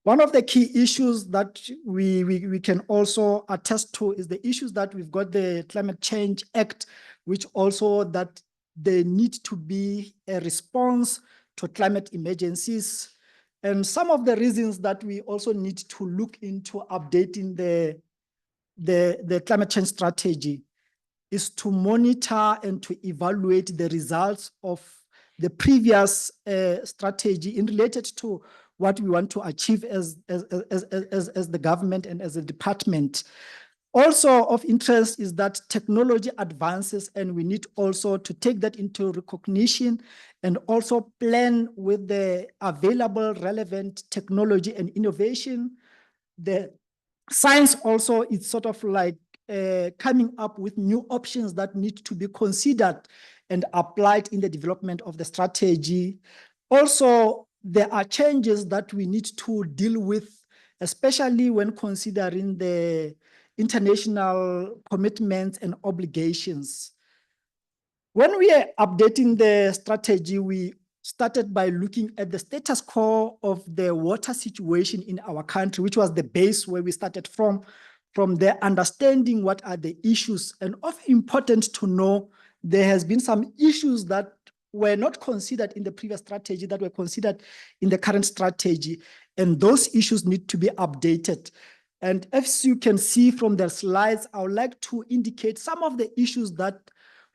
One of the key issues that we can also attest to is the issues that we've got the Climate Change Act, which also that there need to be a response to climate emergencies. And some of the reasons that we also need to look into updating the climate change strategy is to monitor and to evaluate the results of the previous strategy in related to what we want to achieve as the government and as a department. Also of interest is that technology advances and we need also to take that into recognition and also plan with the available relevant technology and innovation. The science also is sort of like coming up with new options that need to be considered and applied in the development of the strategy. Also, there are changes that we need to deal with, especially when considering the international commitments and obligations. When we are updating the strategy, we started by looking at the status quo of the water situation in our country, which was the base where we started from there, understanding what are the issues. And of importance to know, there has been some issues that were not considered in the previous strategy that were considered in the current strategy. And those issues need to be updated. And as you can see from the slides, I would like to indicate some of the issues that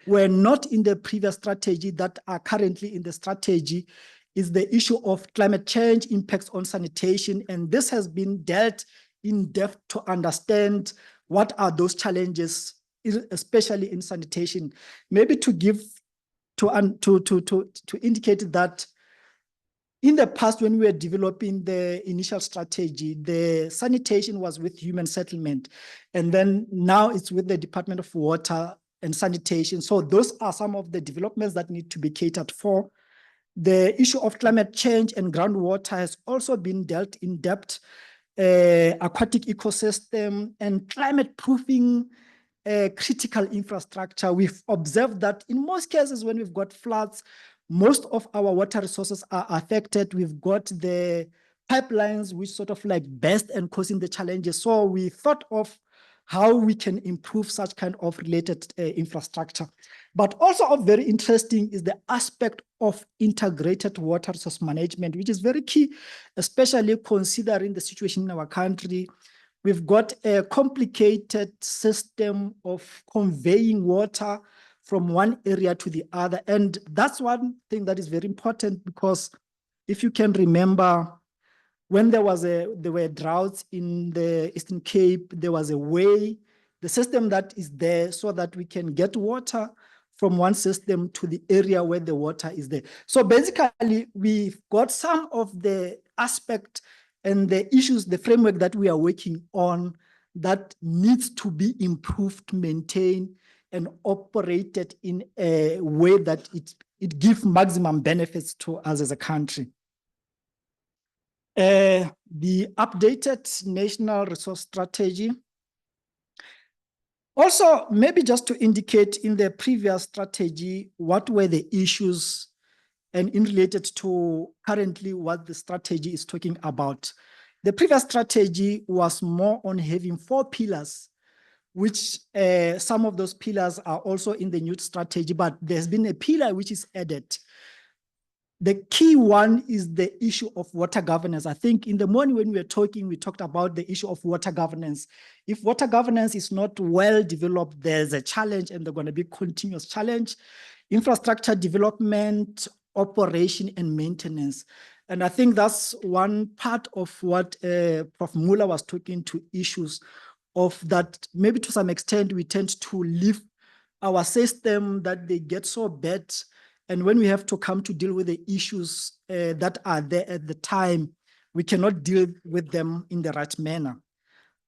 were not in the previous strategy that are currently in the strategy is the issue of climate change impacts on sanitation. And this has been dealt in depth to understand what are those challenges, especially in sanitation. Maybe to give, to indicate that in the past, when we were developing the initial strategy, the sanitation was with human settlement. And then now it's with the Department of Water and Sanitation. So those are some of the developments that need to be catered for. The issue of climate change and groundwater has also been dealt in depth. Aquatic ecosystem and climate proofing critical infrastructure. We've observed that in most cases when we've got floods, most of our water resources are affected. We've got the pipelines which sort of like burst and causing the challenges. So we thought of how we can improve such kind of related infrastructure. But also of very interesting is the aspect of integrated water resource management, which is very key, especially considering the situation in our country. We've got a complicated system of conveying water from one area to the other. And that's one thing that is very important, because if you can remember, When there were droughts in the Eastern Cape, there was a way, the system that is there so that we can get water from one system to the area where the water is there. So basically, we've got some of the aspect and the issues, the framework that we are working on that needs to be improved, maintained, and operated in a way that it gives maximum benefits to us as a country. The updated National Resource Strategy. Also, maybe just to indicate in the previous strategy, what were the issues and in related to currently what the strategy is talking about. The previous strategy was more on having 4 pillars, which some of those pillars are also in the new strategy, but there's been a pillar which is added. The key one is the issue of water governance. I think in the morning when we were talking, we talked about the issue of water governance. If water governance is not well developed, there's a challenge and there's going to be continuous challenge. Infrastructure development, operation and maintenance. And I think that's one part of what Prof. Muller was talking to issues of that maybe to some extent we tend to leave our system that they get so bad. And when we have to come to deal with the issues that are there at the time, we cannot deal with them in the right manner.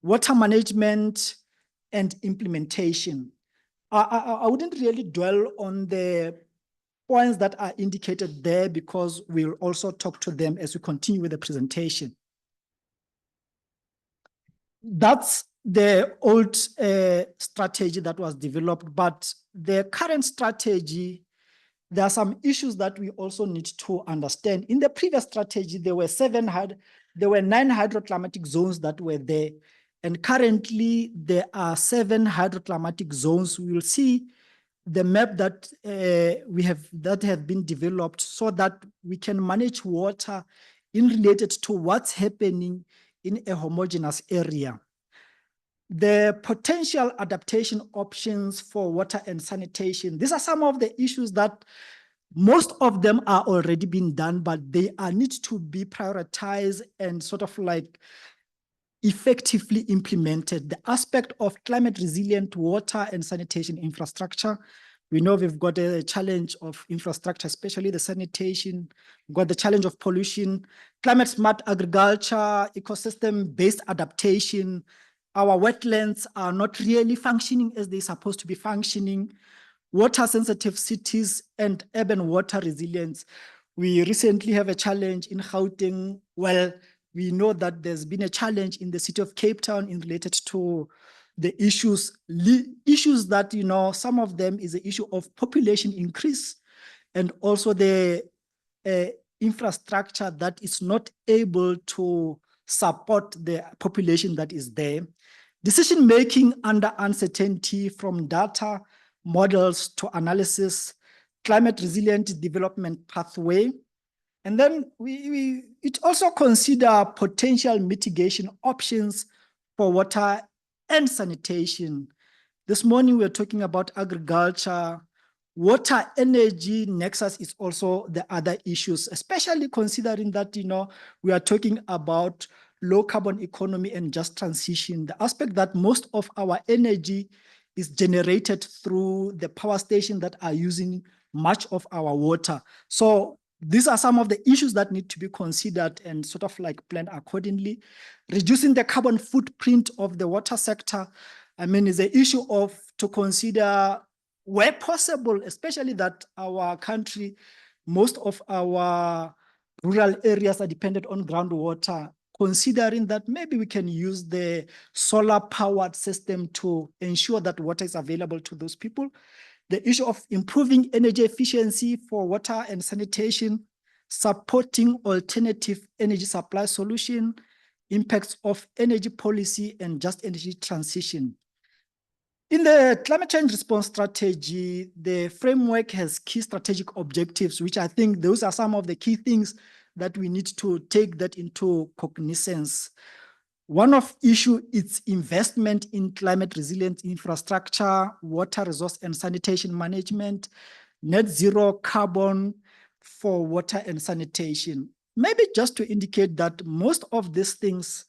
Water management and implementation. I wouldn't really dwell on the points that are indicated there because we'll also talk to them as we continue with the presentation. That's the old strategy that was developed, but the current strategy, there are some issues that we also need to understand. In the previous strategy, there were 9 hydroclimatic zones that were there. And currently, there are 7 hydroclimatic zones. We will see the map that have been developed so that we can manage water in related to what's happening in a homogeneous area. The potential adaptation options for water and sanitation. These are some of the issues that most of them are already being done, but they need to be prioritized and sort of like effectively implemented. The aspect of climate resilient water and sanitation infrastructure. We know we've got a challenge of infrastructure, especially the sanitation. We've got the challenge of pollution, climate smart agriculture, ecosystem-based adaptation. Our wetlands are not really functioning as they're supposed to be functioning. Water sensitive cities and urban water resilience. We recently have a challenge in Gauteng. Well, we know that there's been a challenge in the city of Cape Town in related to the issues that, you know, some of them is the issue of population increase and also the infrastructure that is not able to support the population that is there. Decision-making under uncertainty from data models to analysis, climate resilient development pathway. And then it also consider potential mitigation options for water and sanitation. This morning we were talking about agriculture. Water energy nexus is also the other issues, especially considering that, you know, we are talking about low carbon economy and just transition. The aspect that most of our energy is generated through the power stations that are using much of our water. So these are some of the issues that need to be considered and sort of like planned accordingly. Reducing the carbon footprint of the water sector, I mean, is an issue of to consider where possible, especially that our country, most of our rural areas are dependent on groundwater, considering that maybe we can use the solar powered system to ensure that water is available to those people. The issue of improving energy efficiency for water and sanitation, supporting alternative energy supply solution, impacts of energy policy and just energy transition. In the climate change response strategy, the framework has key strategic objectives, which I think those are some of the key things that we need to take that into cognizance. One of issue is investment in climate resilient infrastructure, water resource and sanitation management, net zero carbon for water and sanitation. maybe just to indicate that most of these things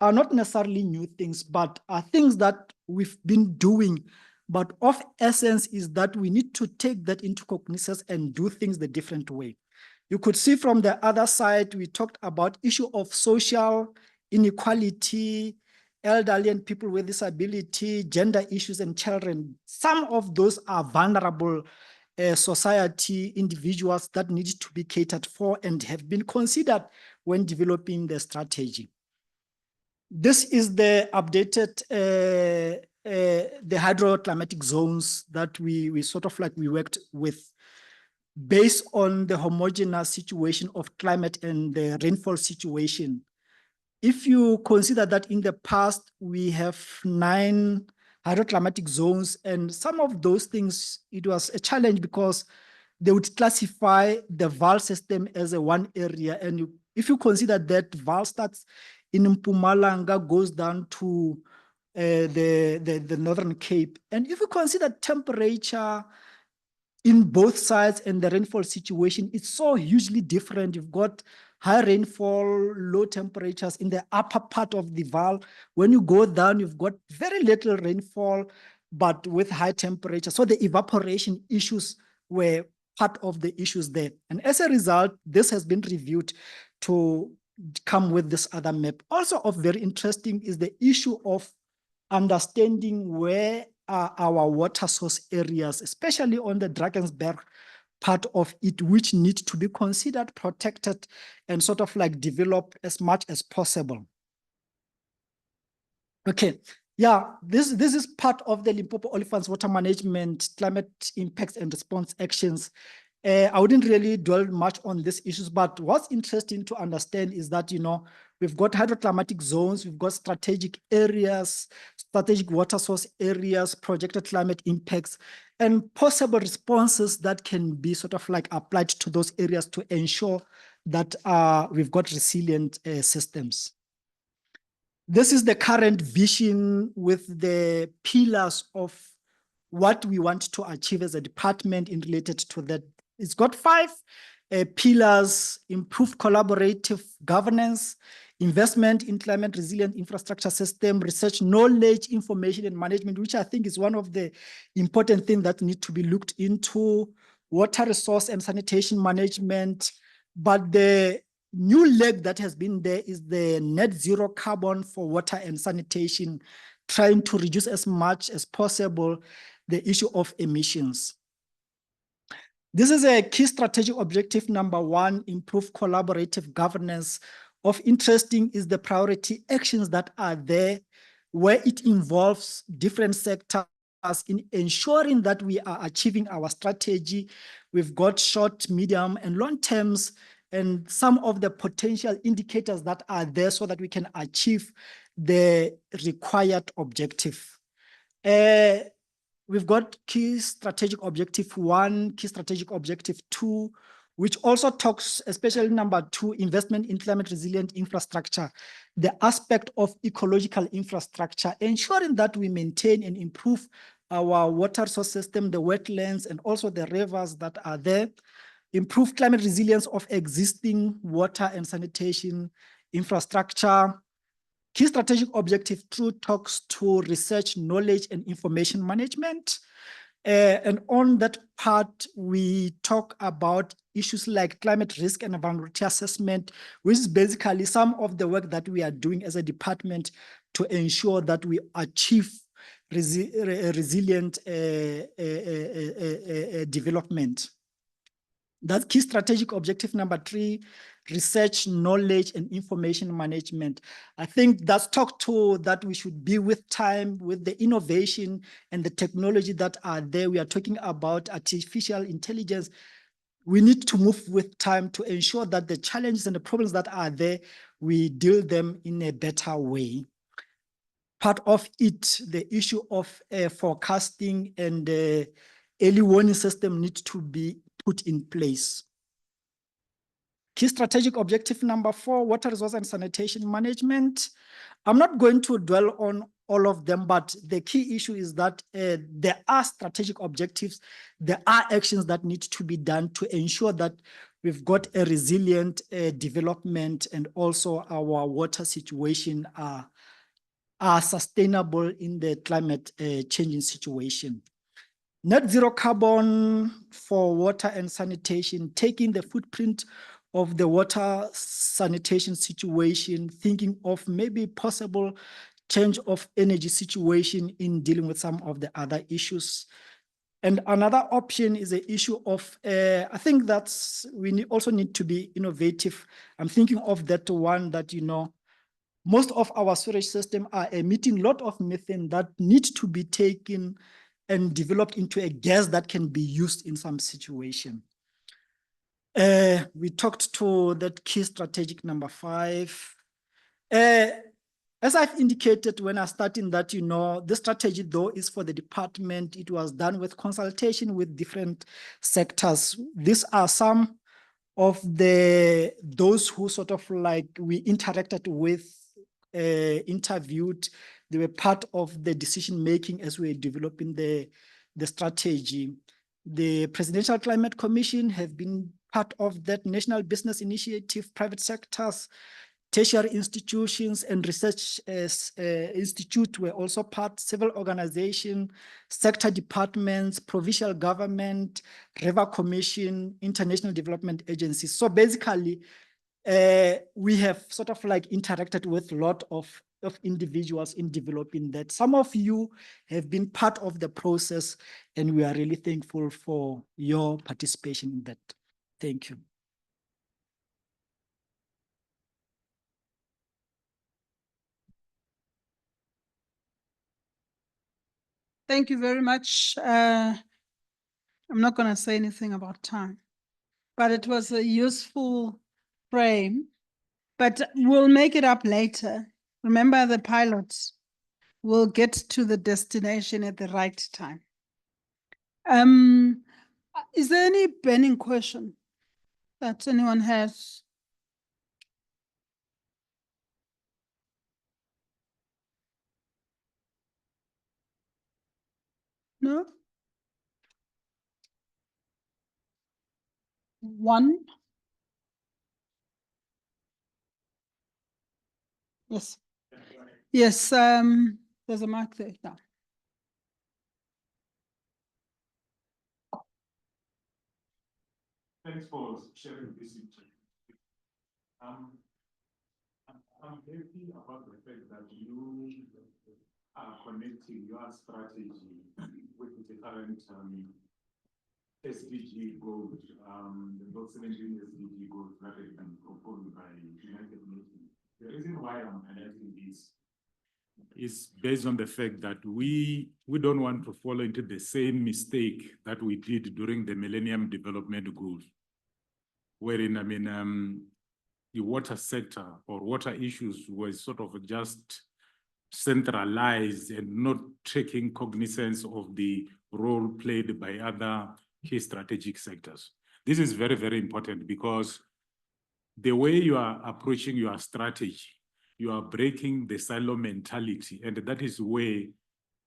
are not necessarily new things, but are things that we've been doing. But of essence is that we need to take that into cognizance and do things the different way. You could see from the other side, we talked about issue of social inequality, elderly and people with disability, gender issues and children. Some of those are vulnerable society individuals that need to be catered for and have been considered when developing the strategy. This is the updated the hydroclimatic zones that we sort of like we worked with based on the homogeneous situation of climate and the rainfall situation. If you consider that in the past we have 9 hydroclimatic zones, and some of those things, it was a challenge because they would classify the Vaal system as a one area. And if you consider that Vaal starts in Mpumalanga, goes down to the Northern Cape. And if you consider temperature in both sides and the rainfall situation, it's so hugely different. You've got high rainfall, low temperatures in the upper part of the Vaal. When you go down, you've got very little rainfall, but with high temperature. So the evaporation issues were part of the issues there. And as a result, this has been reviewed to come with this other map. Also of very interesting is the issue of understanding where are our water source areas, especially on the Drakensberg part of it, which need to be considered, protected, and sort of like developed as much as possible. Okay, yeah, this is part of the Limpopo Olifants Water Management, Climate Impacts and Response Actions. I wouldn't really dwell much on these issues, but what's interesting to understand is that, you know, we've got hydroclimatic zones, we've got strategic areas, strategic water source areas, projected climate impacts, and possible responses that can be sort of like applied to those areas to ensure that we've got resilient systems. This is the current vision with the pillars of what we want to achieve as a department in related to that. It's got 5 pillars: improve collaborative governance, investment in climate resilient infrastructure system, research, knowledge, information, and management, which I think is one of the important things that need to be looked into, water resource and sanitation management. But the new leg that has been there is the net zero carbon for water and sanitation, trying to reduce as much as possible the issue of emissions. This is a key strategic objective number 1, improve collaborative governance. Of interesting is the priority actions that are there, where it involves different sectors in ensuring that we are achieving our strategy. We've got short, medium, and long terms, and some of the potential indicators that are there so that we can achieve the required objective. We've got key strategic objective 1, key strategic objective 2, which also talks, especially number 2, investment in climate resilient infrastructure, the aspect of ecological infrastructure, ensuring that we maintain and improve our water source system, the wetlands, and also the rivers that are there, improve climate resilience of existing water and sanitation infrastructure. Key strategic objective 2 talks to research, knowledge, and information management. And on that part, we talk about issues like climate risk and vulnerability assessment, which is basically some of the work that we are doing as a department to ensure that we achieve resilient development. That's key strategic objective number 3, research, knowledge, and information management. I think that's talked to that we should be with time, with the innovation and the technology that are there. We are talking about artificial intelligence. We need to move with time to ensure that the challenges and the problems that are there, we deal them in a better way. Part of it, the issue of forecasting and early warning system needs to be put in place. Key strategic objective number 4, water resource and sanitation management. I'm not going to dwell on all of them, but the key issue is that there are strategic objectives. There are actions that need to be done to ensure that we've got a resilient development, and also our water situation are sustainable in the climate changing situation. Net zero carbon for water and sanitation, taking the footprint of the water sanitation situation, thinking of maybe possible change of energy situation in dealing with some of the other issues. And another option is the issue of, I think we also need to be innovative. I'm thinking of that one that, most of our storage systems are emitting a lot of methane that needs to be taken and developed into a gas that can be used in some situation. We talked to that key strategic number 5. As I've indicated when I started that, the strategy though is for the department. It was done with consultation with different sectors. These are some of those who sort of like we interacted with, interviewed. They were part of the decision making as we were developing the strategy. The Presidential Climate Commission have been part of that national business initiative, private sectors, tertiary institutions and research institute were also part, civil organization, sector departments, provincial government, River Commission, international development agencies. So basically, we have sort of like interacted with a lot of individuals in developing that. Some of you have been part of the process, and we are really thankful for your participation in that. Thank you. Thank you very much. I'm not going to say anything about time, but it was a useful frame, but we'll make it up later. Remember the pilots will get to the destination at the right time. Is there any burning question that anyone has? No? One? Yes. Yes, there's a mark there now. Thanks for sharing this information. I'm happy about the fact that you are connecting your strategy with the current SDG goals, the 17 SDG goals that have been proposed by United Nations. The reason why I'm highlighting this is based on the fact that we don't want to fall into the same mistake that we did during the Millennium Development Goals, wherein, the water sector or water issues were sort of just centralized and not taking cognizance of the role played by other key strategic sectors. This is very, very important because the way you are approaching your strategy, you are breaking the silo mentality, and that is where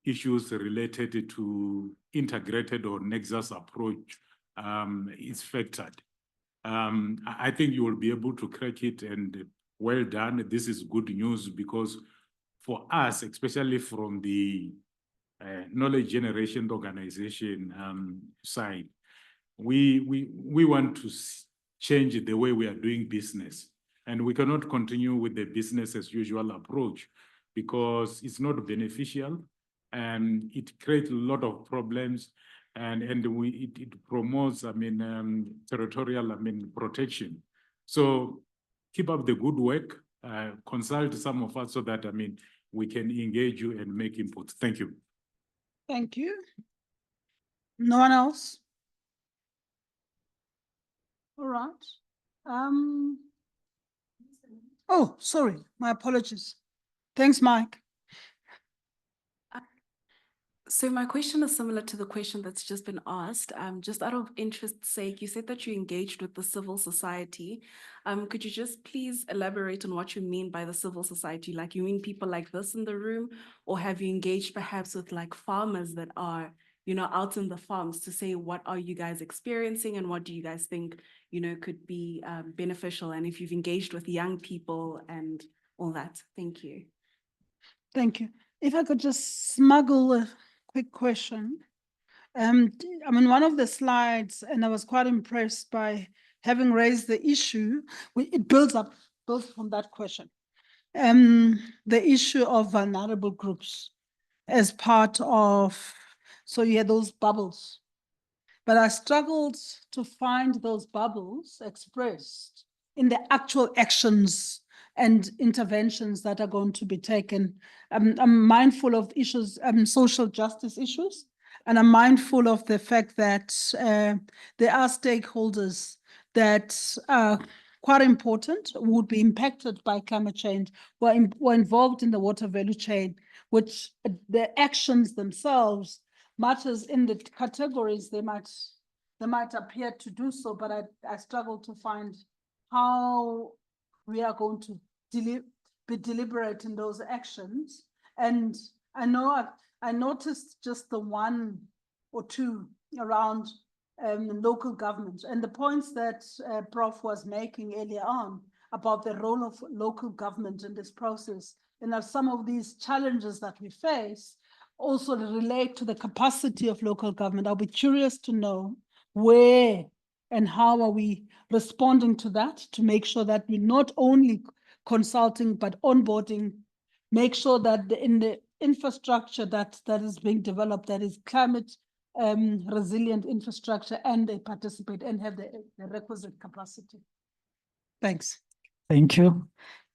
issues related to integrated or nexus approach is factored. I think you will be able to crack it, and well done. This is good news because for us, especially from the knowledge generation organization side, we want to change the way we are doing business, and we cannot continue with the business as usual approach because it's not beneficial and it creates a lot of problems. And it promotes, territorial, protection. So keep up the good work, consult some of us so that, we can engage you and make input. Thank you. Thank you. No one else? All right. Oh, sorry, my apologies. Thanks, Mike. So my question is similar to the question that's just been asked. Just out of interest's sake, you said that you engaged with the civil society. Could you just please elaborate on what you mean by the civil society? Like, you mean people like this in the room, or have you engaged perhaps with like farmers that are, out in the farms to say, what are you guys experiencing and what do you guys think, could be beneficial, and if you've engaged with young people and all that. Thank you. Thank you. If I could just smuggle a quick question. I'm in one of the slides, and I was quite impressed by having raised the issue. It builds from that question. The issue of vulnerable groups as part of, so you had those bubbles. But I struggled to find those bubbles expressed in the actual actions and interventions that are going to be taken. I'm mindful of issues, social justice issues, and I'm mindful of the fact that there are stakeholders that are quite important, would be impacted by climate change, were involved in the water value chain, which the actions themselves, matters in the categories, they might appear to do so, but I struggle to find how we are going to be deliberate in those actions. And I know I noticed just the one or two around local government, and the points that Prof was making earlier on about the role of local government in this process, and some of these challenges that we face also relate to the capacity of local government. I'll be curious to know where and how are we responding to that, to make sure that we're not only consulting but onboarding, make sure that in the infrastructure that is being developed, that is climate resilient infrastructure, and they participate and have the requisite capacity. Thanks. Thank you.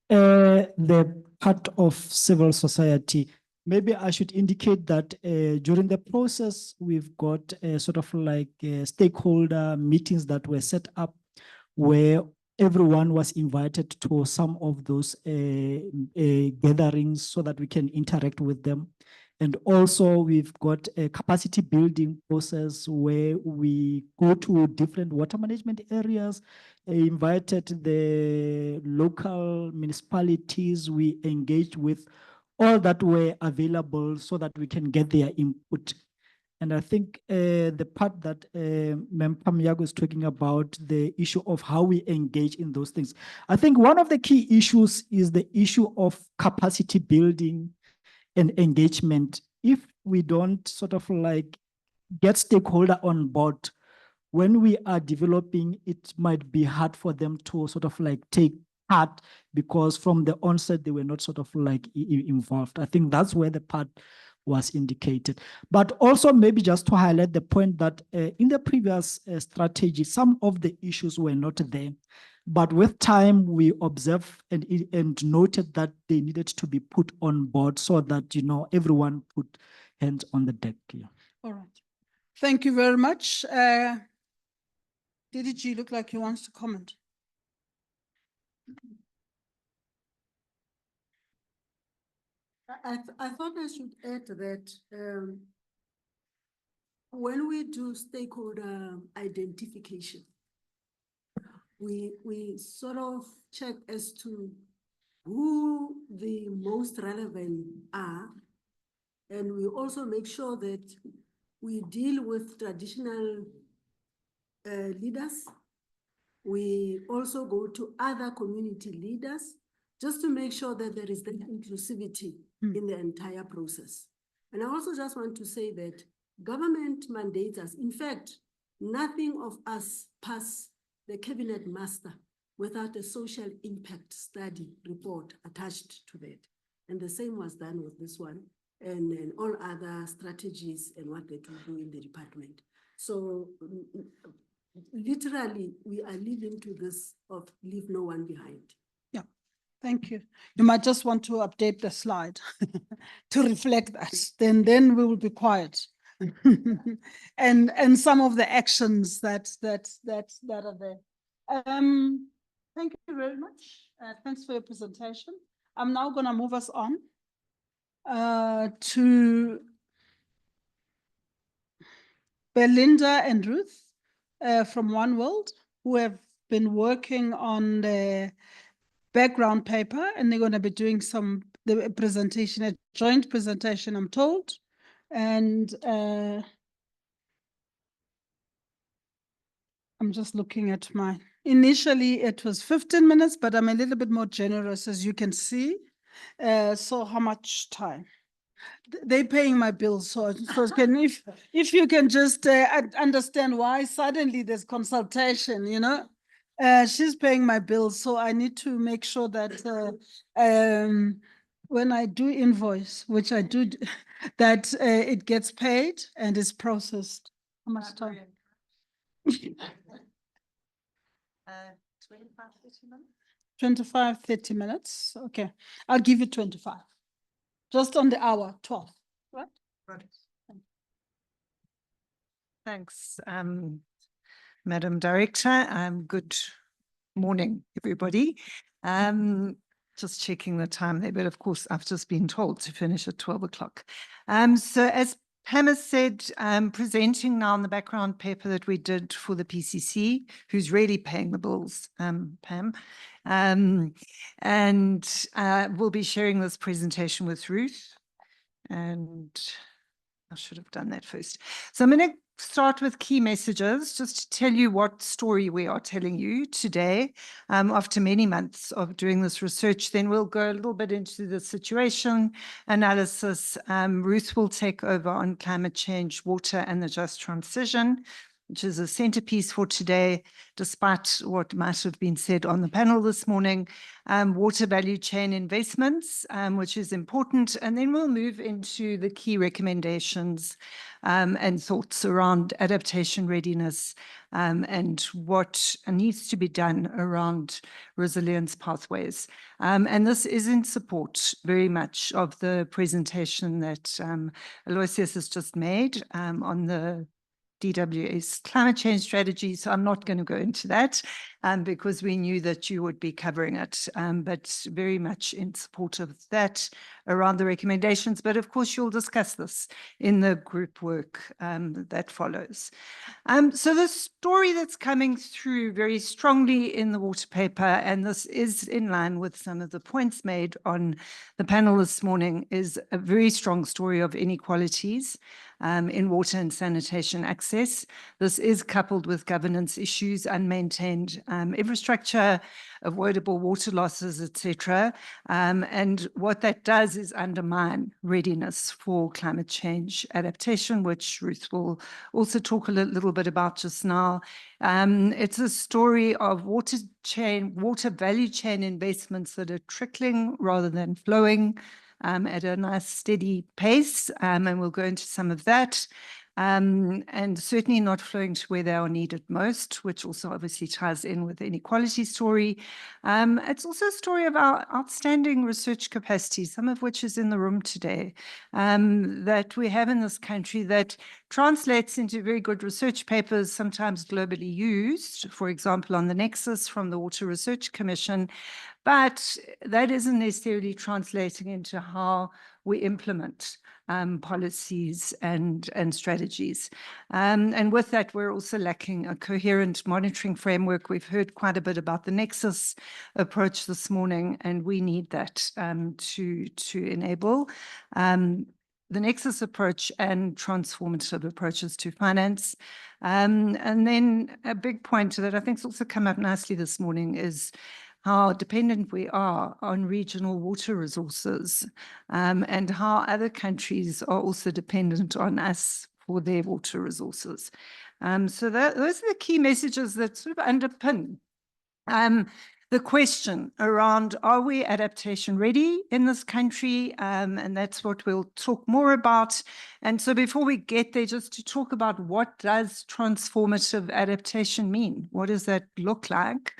The part of civil society, maybe I should indicate that during the process, we've got sort of like stakeholder meetings that were set up where everyone was invited to some of those gatherings so that we can interact with them. And also we've got a capacity building process where we go to different water management areas, invited the local municipalities, we engaged with all that were available so that we can get their input. And I think the part that Mem Pamyago is talking about, the issue of how we engage in those things. I think one of the key issues is the issue of capacity building and engagement. If we don't sort of like get stakeholder on board, when we are developing, it might be hard for them to sort of like take part, because from the onset, they were not sort of like involved. I think that's where the part was indicated. But also maybe just to highlight the point that in the previous strategy, some of the issues were not there. But with time, we observed and noted that they needed to be put on board so that, everyone put hands on the deck. Yeah. All right. Thank you very much. DDG look like he wants to comment. I thought I should add that when we do stakeholder identification, we sort of check as to who the most relevant are, and we also make sure that we deal with traditional leaders. We also go to other community leaders just to make sure that there is that inclusivity in the entire process. And I also just want to say that government mandates us. In fact, nothing of us pass the cabinet master without a social impact study report attached to that. And the same was done with this one and all other strategies and what they can do in the department. So literally, we are living to this of leave no one behind. Yeah, thank you. You might just want to update the slide to reflect that. Then we will be quiet. and some of the actions that are there. Thank you very much. Thanks for your presentation. I'm now going to move us on to Belinda and Ruth from One World, who have been working on the background paper, and they're going to be doing the presentation, a joint presentation, I'm told. And I'm just looking at mine. Initially, it was 15 minutes, but I'm a little bit more generous, as you can see. So how much time? They're paying my bills, so if you can just understand why suddenly there's consultation, you know? She's paying my bills, so I need to make sure that when I do invoice, which I do, that it gets paid and is processed. How much time? 25, 30 minutes. 25, 30 minutes. Okay, I'll give you 25. Just on the hour, 12, right? Right. Thanks, Madam Director. Good morning, everybody. Just checking the time there, but of course, I've just been told to finish at 12 o'clock. So as Pam has said, presenting now on the background paper that we did for the PCC, who's really paying the bills, Pam. And we'll be sharing this presentation with Ruth. And I should have done that first. So I'm going to start with key messages, just to tell you what story we are telling you today after many months of doing this research. Then we'll go a little bit into the situation analysis. Ruth will take over on climate change, water and the just transition, which is a centerpiece for today, despite what might have been said on the panel this morning. Water value chain investments, which is important. And then we'll move into the key recommendations and thoughts around adaptation readiness and what needs to be done around resilience pathways. And this is in support very much of the presentation that Aloysius has just made on the DWS climate change strategy. So I'm not going to go into that because we knew that you would be covering it, but very much in support of that around the recommendations. But of course, you'll discuss this in the group work that follows. So the story that's coming through very strongly in the water paper, and this is in line with some of the points made on the panel this morning, is a very strong story of inequalities in water and sanitation access. This is coupled with governance issues, unmaintained infrastructure, avoidable water losses, etc. And what that does is undermine readiness for climate change adaptation, which Ruth will also talk a little bit about just now. It's a story of water value chain investments that are trickling rather than flowing at a nice steady pace, and we'll go into some of that. And certainly not flowing to where they are needed most, which also obviously ties in with the inequality story. It's also a story of our outstanding research capacity, some of which is in the room today, that we have in this country that translates into very good research papers, sometimes globally used, for example, on the Nexus from the Water Research Commission, but that isn't necessarily translating into how we implement policies and strategies. And with that, we're also lacking a coherent monitoring framework. We've heard quite a bit about the Nexus approach this morning, and we need that to enable the Nexus approach and transformative approaches to finance. And then a big point that I think has also come up nicely this morning is how dependent we are on regional water resources and how other countries are also dependent on us for their water resources. So those are the key messages that sort of underpin the question around, are we adaptation ready in this country? And that's what we'll talk more about. And so before we get there, just to talk about what does transformative adaptation mean? What does that look like?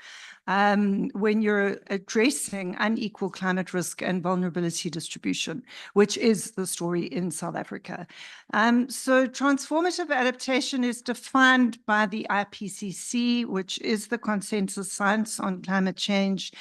When you're addressing unequal climate risk and vulnerability distribution, which is the story in South Africa. So transformative adaptation is defined by the IPCC, which is the consensus science on climate change.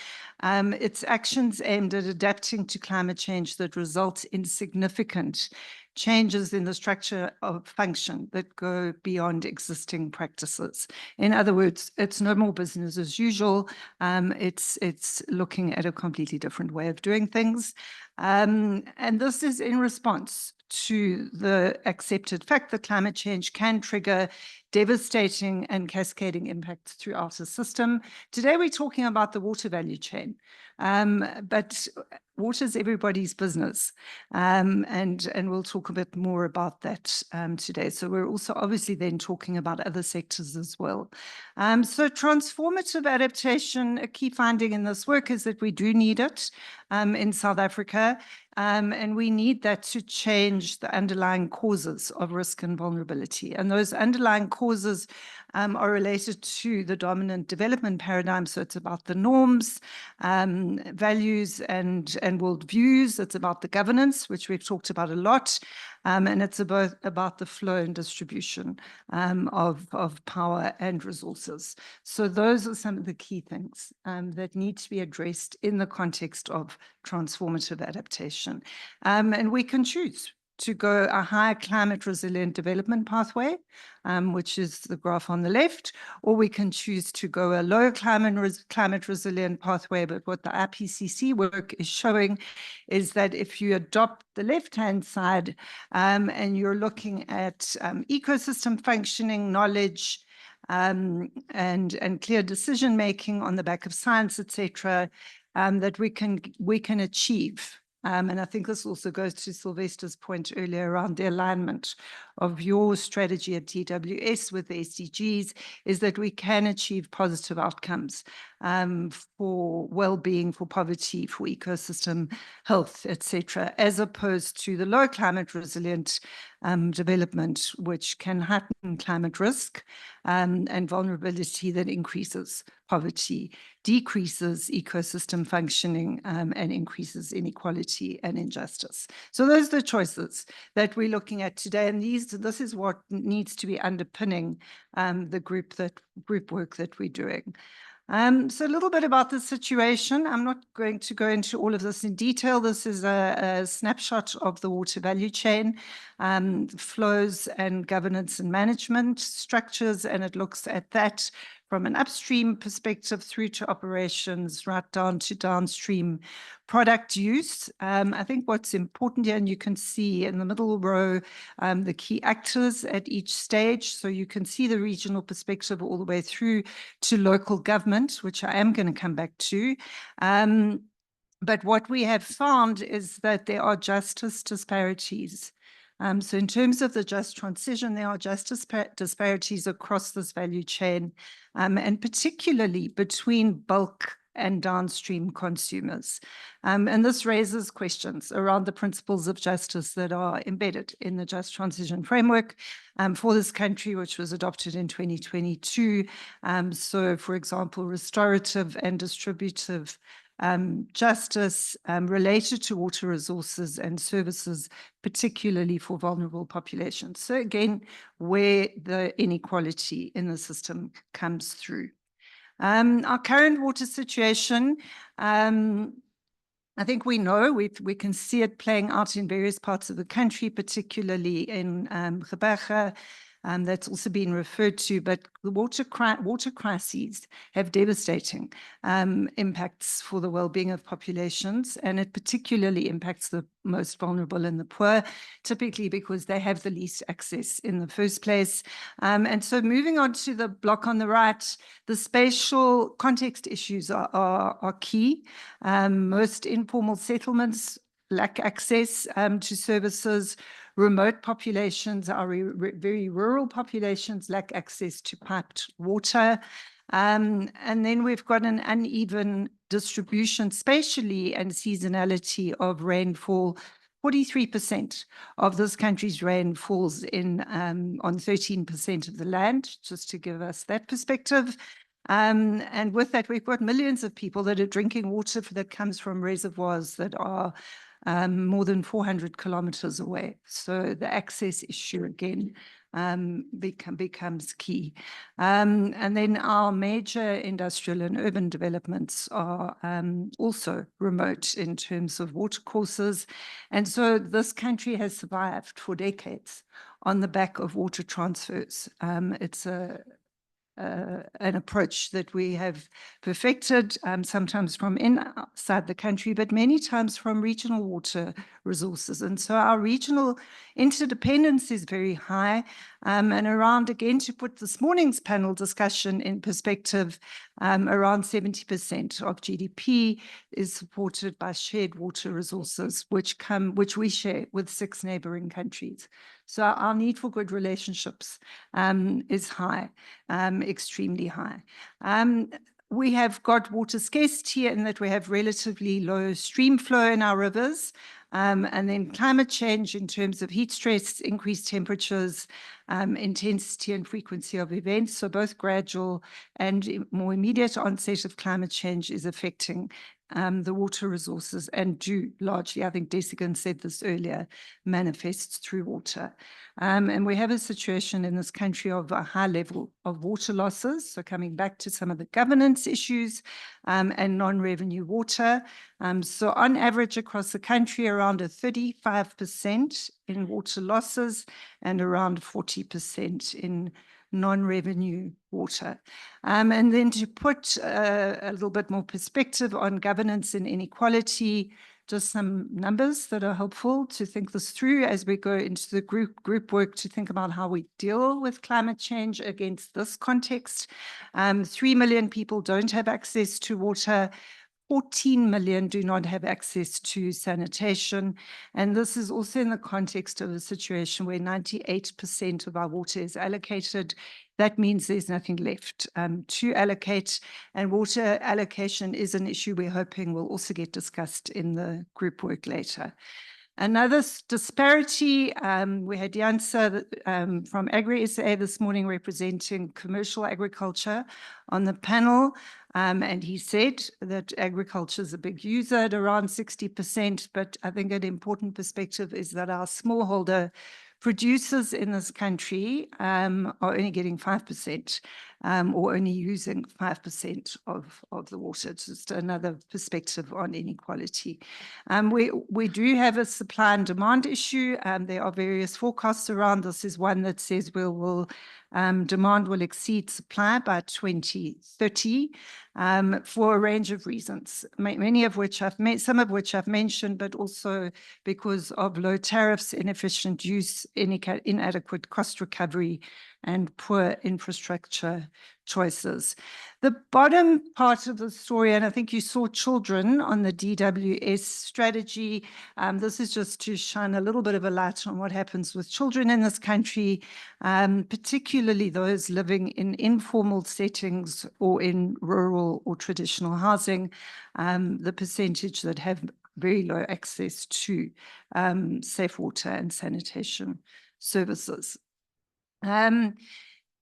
It's actions aimed at adapting to climate change that result in significant changes in the structure of function that go beyond existing practices. In other words, it's no more business as usual. It's looking at a completely different way of doing things. And this is in response to the accepted fact that climate change can trigger devastating and cascading impacts throughout the system. Today, we're talking about the water value chain, but water is everybody's business, and we'll talk a bit more about that today. So we're also obviously then talking about other sectors as well. So transformative adaptation, a key finding in this work is that we do need it in South Africa, and we need that to change the underlying causes of risk and vulnerability. And those underlying causes are related to the dominant development paradigm. So it's about the norms, values, and worldviews. It's about the governance, which we've talked about a lot. And it's about the flow and distribution of power and resources. So those are some of the key things that need to be addressed in the context of transformative adaptation. And we can choose to go a higher climate resilient development pathway, which is the graph on the left, or we can choose to go a low climate resilient pathway. But what the IPCC work is showing is that if you adopt the left-hand side and you're looking at ecosystem functioning, knowledge, and clear decision making on the back of science, etc., that we can achieve. And I think this also goes to Sylvester's point earlier around the alignment of your strategy at DWS with the SDGs, is that we can achieve positive outcomes for well-being, for poverty, for ecosystem health, etc., as opposed to the low climate resilient development, which can heighten climate risk and vulnerability that increases poverty, decreases ecosystem functioning, and increases inequality and injustice. So those are the choices that we're looking at today, and this is what needs to be underpinning the group work that we're doing. So a little bit about the situation. I'm not going to go into all of this in detail. This is a snapshot of the water value chain, flows and governance and management structures, and it looks at that from an upstream perspective through to operations, right down to downstream product use. I think what's important here, and you can see in the middle row, the key actors at each stage. So you can see the regional perspective all the way through to local government, which I am going to come back to. But what we have found is that there are justice disparities. So in terms of the just transition, there are justice disparities across this value chain, and particularly between bulk and downstream consumers. And this raises questions around the principles of justice that are embedded in the Just Transition Framework for this country, which was adopted in 2022. So, for example, restorative and distributive justice related to water resources and services, particularly for vulnerable populations. So again, where the inequality in the system comes through. Our current water situation, I think we know, we can see it playing out in various parts of the country, particularly in Gqeberha. That's also been referred to, but the water crises have devastating impacts for the well-being of populations, and it particularly impacts the most vulnerable and the poor, typically because they have the least access in the first place. And so moving on to the block on the right, the spatial context issues are key. Most informal settlements lack access to services. Remote populations, our very rural populations, lack access to piped water. And then we've got an uneven distribution spatially and seasonality of rainfall. 43% of this country's rain falls on 13% of the land, just to give us that perspective. And with that, we've got millions of people that are drinking water that comes from reservoirs that are more than 400 kilometers away. So the access issue again becomes key. And then our major industrial and urban developments are also remote in terms of water courses. And so this country has survived for decades on the back of water transfers. It's a an approach that we have perfected, sometimes from inside the country, but many times from regional water resources. And so our regional interdependence is very high. And around, again, to put this morning's panel discussion in perspective, around 70% of GDP is supported by shared water resources, which we share with 6 neighboring countries. So our need for good relationships is high, extremely high. We have got water scarcity in that we have relatively low stream flow in our rivers. And then climate change in terms of heat stress, increased temperatures, intensity and frequency of events. So both gradual and more immediate onset of climate change is affecting the water resources, and do largely, I think Desigan said this earlier, manifests through water. And we have a situation in this country of a high level of water losses. So coming back to some of the governance issues and non-revenue water. So on average across the country, around a 35% in water losses and around 40% in non-revenue water. And then to put a little bit more perspective on governance and inequality, just some numbers that are helpful to think this through as we go into the group work to think about how we deal with climate change against this context. 3 million people don't have access to water. 14 million do not have access to sanitation. And this is also in the context of a situation where 98% of our water is allocated. That means there's nothing left to allocate. And water allocation is an issue we're hoping will also get discussed in the group work later. Another disparity, we had Jansa from Agri-SA this morning representing commercial agriculture on the panel. And he said that agriculture is a big user at around 60%, but I think an important perspective is that our smallholder producers in this country are only getting 5% or only using 5% of the water. It's just another perspective on inequality. We do have a supply and demand issue. There are various forecasts around. This is one that says demand will exceed supply by 2030 for a range of reasons, many of which some of which I've mentioned, but also because of low tariffs, inefficient use, inadequate cost recovery, and poor infrastructure choices. The bottom part of the story, and I think you saw children on the DWS strategy. This is just to shine a little bit of a light on what happens with children in this country, particularly those living in informal settings or in rural or traditional housing, the percentage that have very low access to safe water and sanitation services.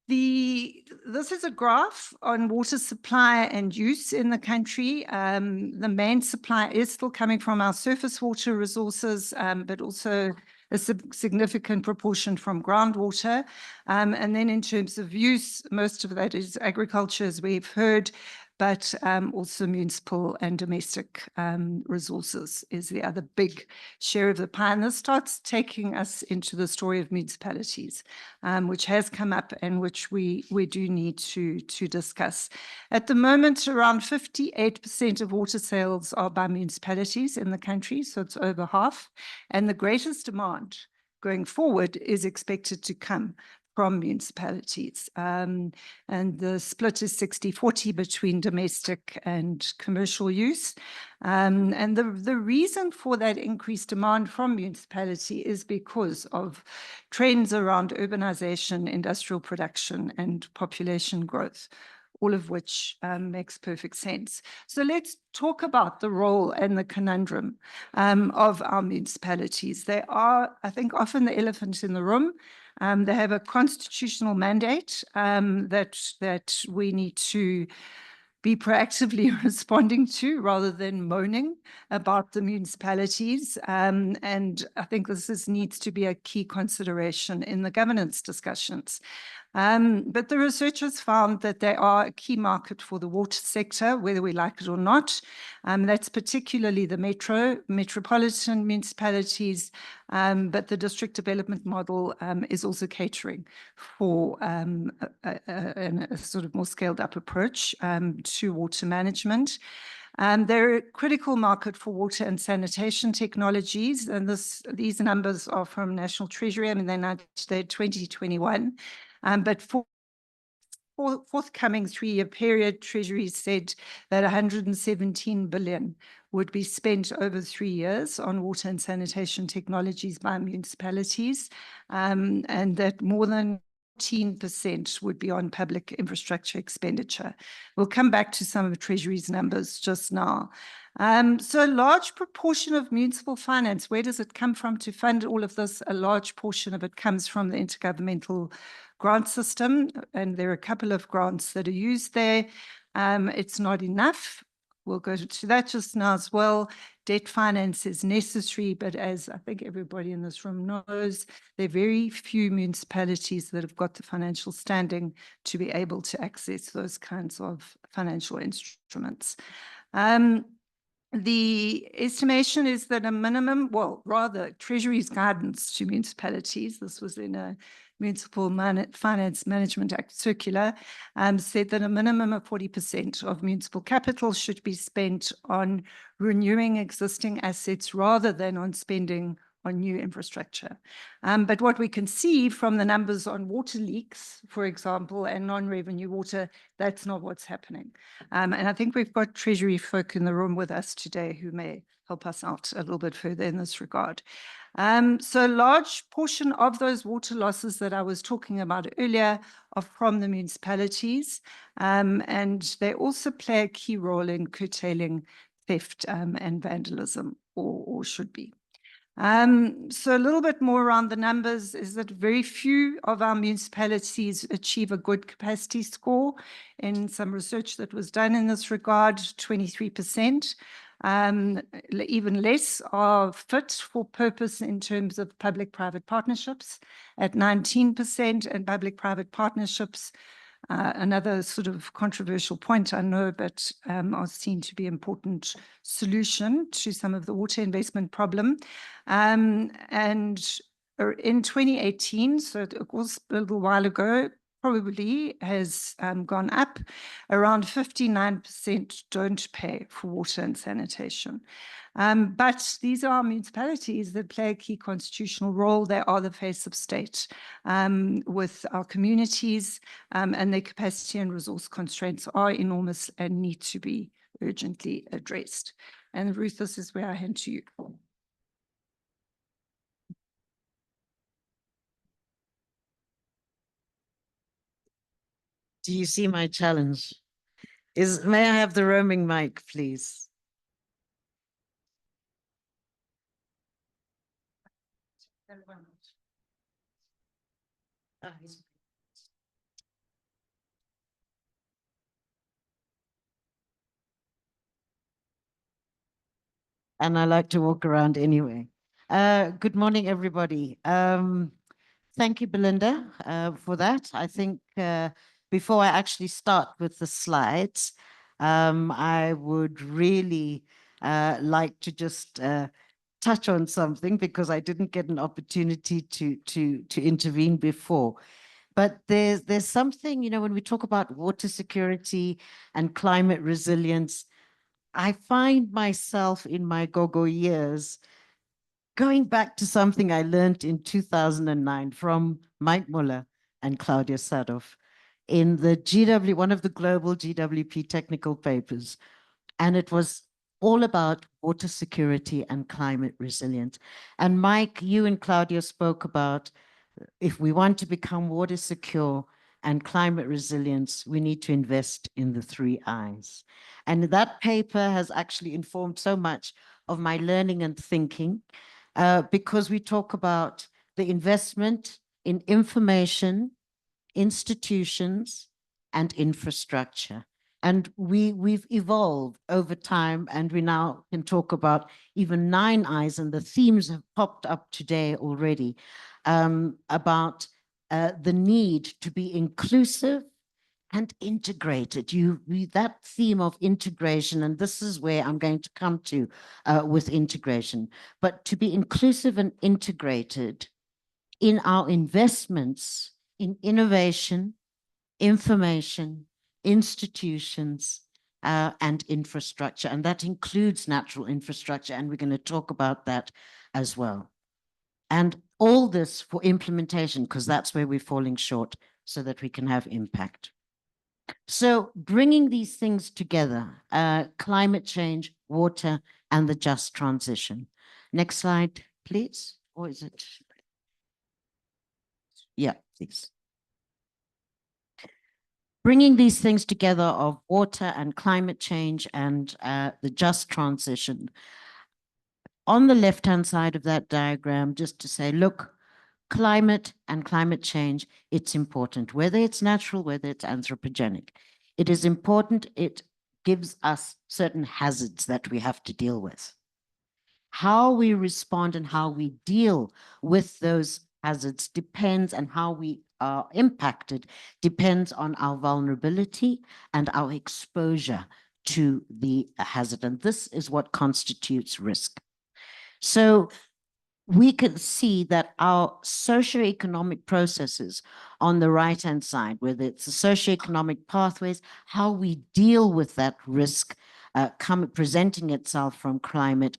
This is a graph on water supply and use in the country. The main supply is still coming from our surface water resources, but also a significant proportion from groundwater. And then in terms of use, most of that is agriculture, as we've heard, but also municipal and domestic resources is the other big share of the pie. And this starts taking us into the story of municipalities, which has come up and which we do need to discuss. At the moment, around 58% of water sales are by municipalities in the country, so it's over half. And the greatest demand going forward is expected to come from municipalities. And the split is 60-40 between domestic and commercial use. And the reason for that increased demand from municipality is because of trends around urbanization, industrial production, and population growth, all of which makes perfect sense. So let's talk about the role and the conundrum of our municipalities. They are, I think, often the elephant in the room. They have a constitutional mandate that we need to be proactively responding to rather than moaning about the municipalities. And I think this needs to be a key consideration in the governance discussions. But the researchers found that they are a key market for the water sector, whether we like it or not. That's particularly the metropolitan municipalities, but the district development model is also catering for a sort of more scaled up approach to water management. They're a critical market for water and sanitation technologies, and these numbers are from National Treasury. I mean, they're 2021, but for forthcoming 3-year period, Treasury said that 117 billion would be spent over 3 years on water and sanitation technologies by municipalities, and that more than 14% would be on public infrastructure expenditure. We'll come back to some of the Treasury's numbers just now. So a large proportion of municipal finance, where does it come from to fund all of this? A large portion of it comes from the intergovernmental grant system, and there are a couple of grants that are used there. It's not enough. We'll go to that just now as well. Debt finance is necessary, but as I think everybody in this room knows, there are very few municipalities that have got the financial standing to be able to access those kinds of financial instruments. The estimation is that a minimum, well, rather Treasury's guidance to municipalities, this was in a Municipal Finance Management Act circular, said that a minimum of 40% of municipal capital should be spent on renewing existing assets rather than on spending on new infrastructure. But what we can see from the numbers on water leaks, for example, and non-revenue water, that's not what's happening. And I think we've got Treasury folk in the room with us today who may help us out a little bit further in this regard. So a large portion of those water losses that I was talking about earlier are from the municipalities, and they also play a key role in curtailing theft and vandalism, or should be. So a little bit more around the numbers is that very few of our municipalities achieve a good capacity score. In some research that was done in this regard, 23%. Even less are fit for purpose in terms of public-private partnerships at 19%, and public-private partnerships, another sort of controversial point, I know, but are seen to be an important solution to some of the water investment problem. And in 2018, so it was a little while ago, probably has gone up. Around 59% don't pay for water and sanitation. But these are municipalities that play a key constitutional role. They are the face of state with our communities, and their capacity and resource constraints are enormous and need to be urgently addressed. And Ruth, this is where I hand to you. Do you see my challenge? May I have the roaming mic, please? And I like to walk around anyway. Good morning, everybody. Thank you, Belinda, for that. I think before I actually start with the slides, I would really like to just touch on something because I didn't get an opportunity to intervene before. But there's something, you know, when we talk about water security and climate resilience, I find myself in my go-go years going back to something I learned in 2009 from Mike Muller and Claudia Sadov in the GW, one of the global GWP technical papers. And it was all about water security and climate resilience. And Mike, you and Claudia spoke about if we want to become water secure and climate resilience, we need to invest in the 3 I's. And that paper has actually informed so much of my learning and thinking because we talk about the investment in information, institutions, and infrastructure. And we've evolved over time, and we now can talk about even 9 I's, and the themes have popped up today already about the need to be inclusive and integrated. That theme of integration, and this is where I'm going to come to with integration, but to be inclusive and integrated in our investments in innovation, information, institutions, and infrastructure. And that includes natural infrastructure, and we're going to talk about that as well. And all this for implementation, because that's where we're falling short, so that we can have impact. So bringing these things together, climate change, water, and the just transition. Next slide, please. Or is it? Yeah, please. Bringing these things together of water and climate change and the just transition. On the left-hand side of that diagram, just to say, look, climate and climate change, it's important, whether it's natural, whether it's anthropogenic. It is important. It gives us certain hazards that we have to deal with. How we respond and how we deal with those hazards depends, and how we are impacted depends on our vulnerability and our exposure to the hazard. And this is what constitutes risk. So we can see that our socioeconomic processes on the right-hand side, whether it's the socioeconomic pathways, how we deal with that risk presenting itself from climate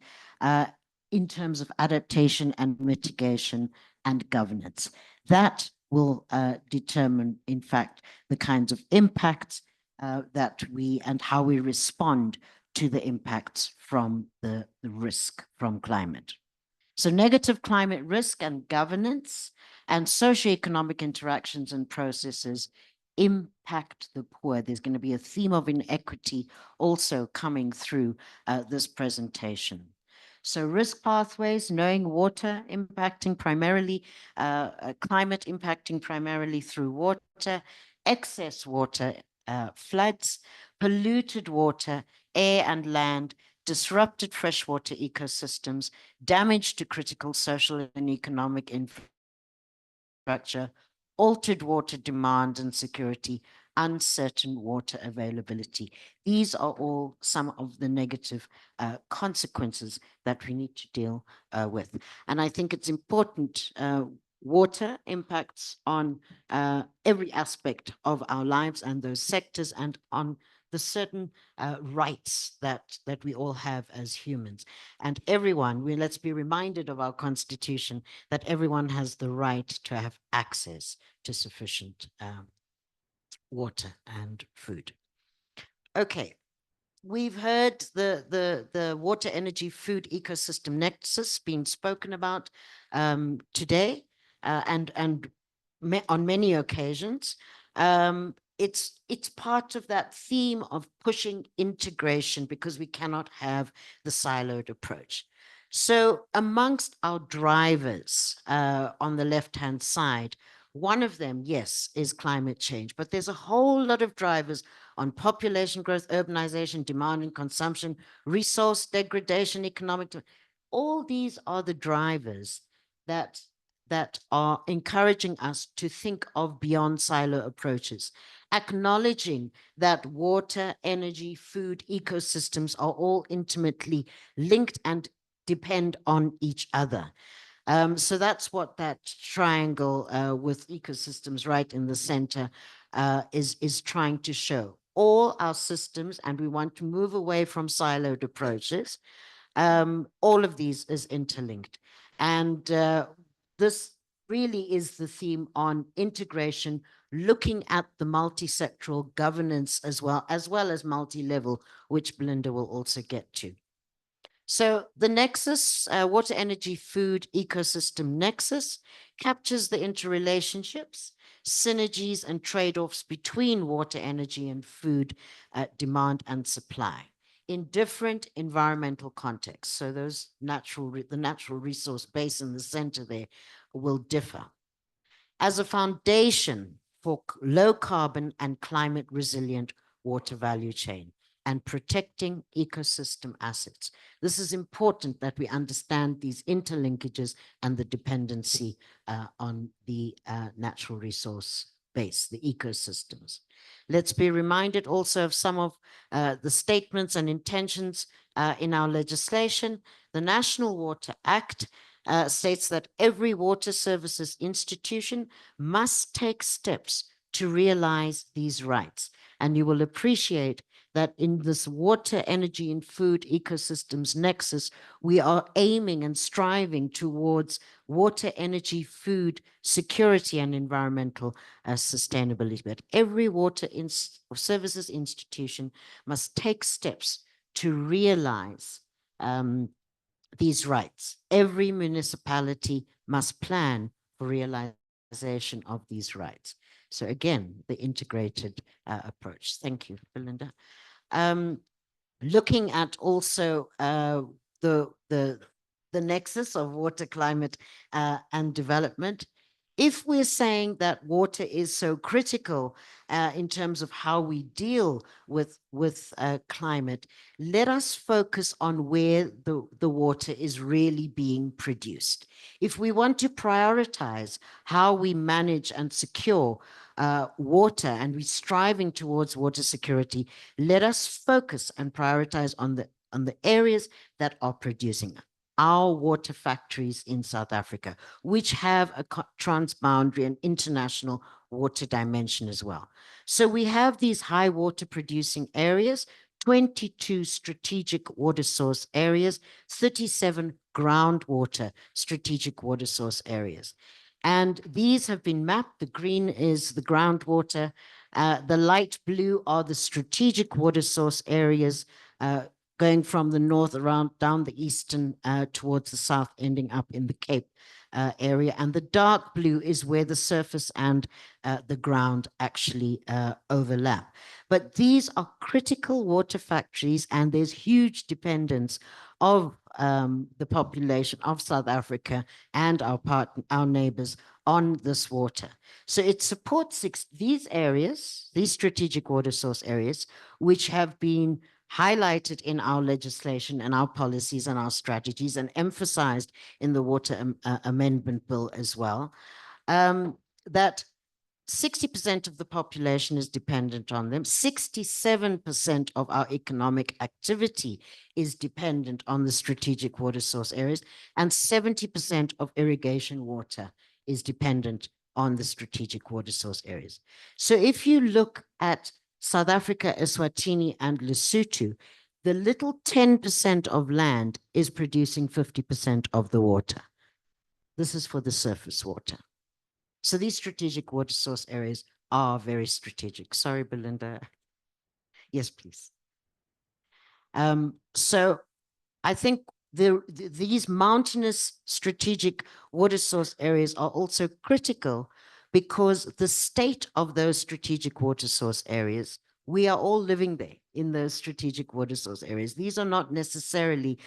in terms of adaptation and mitigation and governance. That will determine, in fact, the kinds of impacts that and how we respond to the impacts from the risk from climate. So negative climate risk and governance and socioeconomic interactions and processes impact the poor. There's going to be a theme of inequity also coming through this presentation. So risk pathways, knowing water impacting primarily, climate impacting primarily through water, excess water, floods, polluted water, air and land, disrupted freshwater ecosystems, damage to critical social and economic infrastructure, altered water demand and security, uncertain water availability. These are all some of the negative consequences that we need to deal with. And I think it's important. Water impacts on every aspect of our lives and those sectors, and on the certain rights that we all have as humans. And everyone, let's be reminded of our constitution that everyone has the right to have access to sufficient water and food. Okay, we've heard the water, energy, food ecosystem nexus being spoken about today and on many occasions. It's part of that theme of pushing integration, because we cannot have the siloed approach. So amongst our drivers on the left-hand side, one of them, yes, is climate change, but there's a whole lot of drivers on population growth, urbanization, demand and consumption, resource degradation, economic. All these are the drivers that are encouraging us to think of beyond silo approaches, acknowledging that water, energy, food, ecosystems are all intimately linked and depend on each other. So that's what that triangle with ecosystems right in the center is trying to show. All our systems, and we want to move away from siloed approaches. All of these is interlinked. And this really is the theme on integration, looking at the multi-sectoral governance as well as multi-level, which Belinda will also get to. So the nexus, water, energy, food, ecosystem nexus, captures the interrelationships, synergies and trade-offs between water, energy and food demand and supply in different environmental contexts. So those the natural resource base in the center there will differ. As a foundation for low carbon and climate resilient water value chain. and protecting ecosystem assets. This is important that we understand these interlinkages and the dependency on the natural resource base, the ecosystems. Let's be reminded also of some of the statements and intentions in our legislation. The National Water Act states that every water services institution must take steps to realize these rights. And you will appreciate that in this water, energy, and food ecosystems nexus, we are aiming and striving towards water, energy, food security, and environmental sustainability. But every water services institution must take steps to realize these rights. Every municipality must plan for realization of these rights. So again, the integrated approach. Thank you, Belinda. Looking at also the nexus of water, climate, and development. If we're saying that water is so critical in terms of how we deal with climate, let us focus on where the water is really being produced. If we want to prioritize how we manage and secure water, and we're striving towards water security, let us focus and prioritize on the areas that are producing our water factories in South Africa, which have a transboundary and international water dimension as well. So we have these high water producing areas, 22 strategic water source areas, 37 groundwater strategic water source areas. And these have been mapped. The green is the groundwater. The light blue are the strategic water source areas going from the north around down the eastern towards the south, ending up in the Cape area. And the dark blue is where the surface and the ground actually overlap. But these are critical water factories, and there's huge dependence of the population of South Africa and our neighbors on this water. So it supports these areas, these strategic water source areas, which have been highlighted in our legislation and our policies and our strategies, and emphasized in the Water Amendment Bill as well, that 60% of the population is dependent on them. 67% of our economic activity is dependent on the strategic water source areas, and 70% of irrigation water is dependent on the strategic water source areas. So if you look at South Africa, Eswatini, and Lesotho, the little 10% of land is producing 50% of the water. This is for the surface water. So these strategic water source areas are very strategic. Sorry, Belinda. Yes, please. So I think these mountainous strategic water source areas are also critical, because the state of those strategic water source areas, we are all living there in those strategic water source areas. These are not necessarily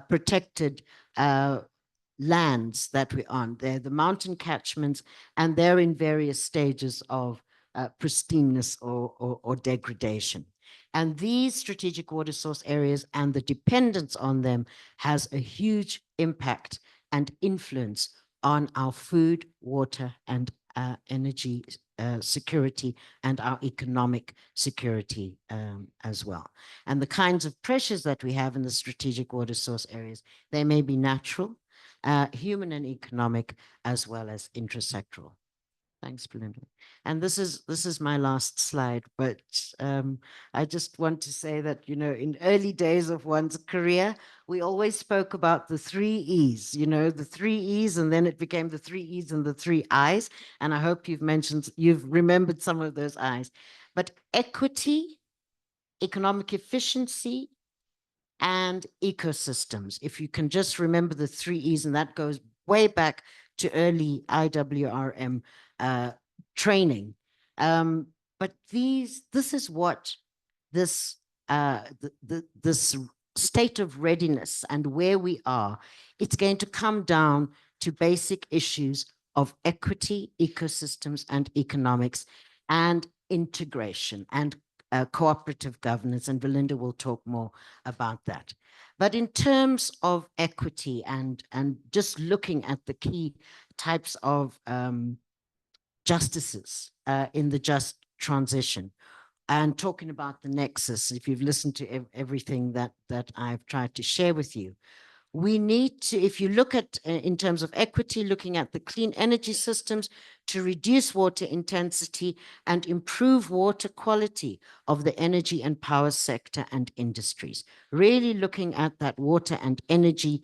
protected lands that we're on. They're the mountain catchments, and they're in various stages of pristineness or degradation. And these strategic water source areas and the dependence on them has a huge impact and influence on our food, water, and energy security, and our economic security as well. And the kinds of pressures that we have in the strategic water source areas, they may be natural, human and economic, as well as intersectoral. Thanks, Belinda. And this is my last slide, but I just want to say that, you know, in early days of one's career, we always spoke about the 3 E's, you know, the 3 E's, and then it became the 3 E's and the 3 I's. And I hope you've remembered some of those I's. But equity, economic efficiency, and ecosystems. If you can just remember the 3 E's, and that goes way back to early IWRM training. But this is what this state of readiness and where we are, it's going to come down to basic issues of equity, ecosystems, and economics, and integration, and cooperative governance, and Belinda will talk more about that. But in terms of equity and just looking at the key types of justices in the just transition, and talking about the nexus, if you've listened to everything that I've tried to share with you, we need to, if you look at, in terms of equity, looking at the clean energy systems to reduce water intensity and improve water quality of the energy and power sector and industries. Really looking at that water and energy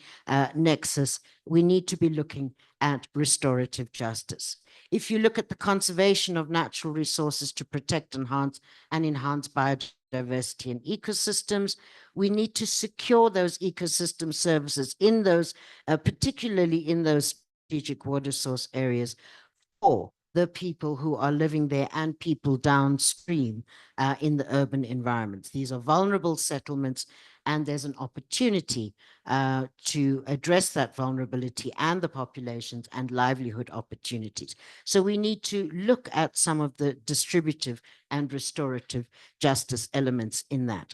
nexus, we need to be looking at restorative justice. If you look at the conservation of natural resources to protect, enhance biodiversity and ecosystems, we need to secure those ecosystem services in those, particularly in those strategic water source areas for the people who are living there and people downstream in the urban environments. These are vulnerable settlements, and there's an opportunity to address that vulnerability and the populations and livelihood opportunities. So we need to look at some of the distributive and restorative justice elements in that.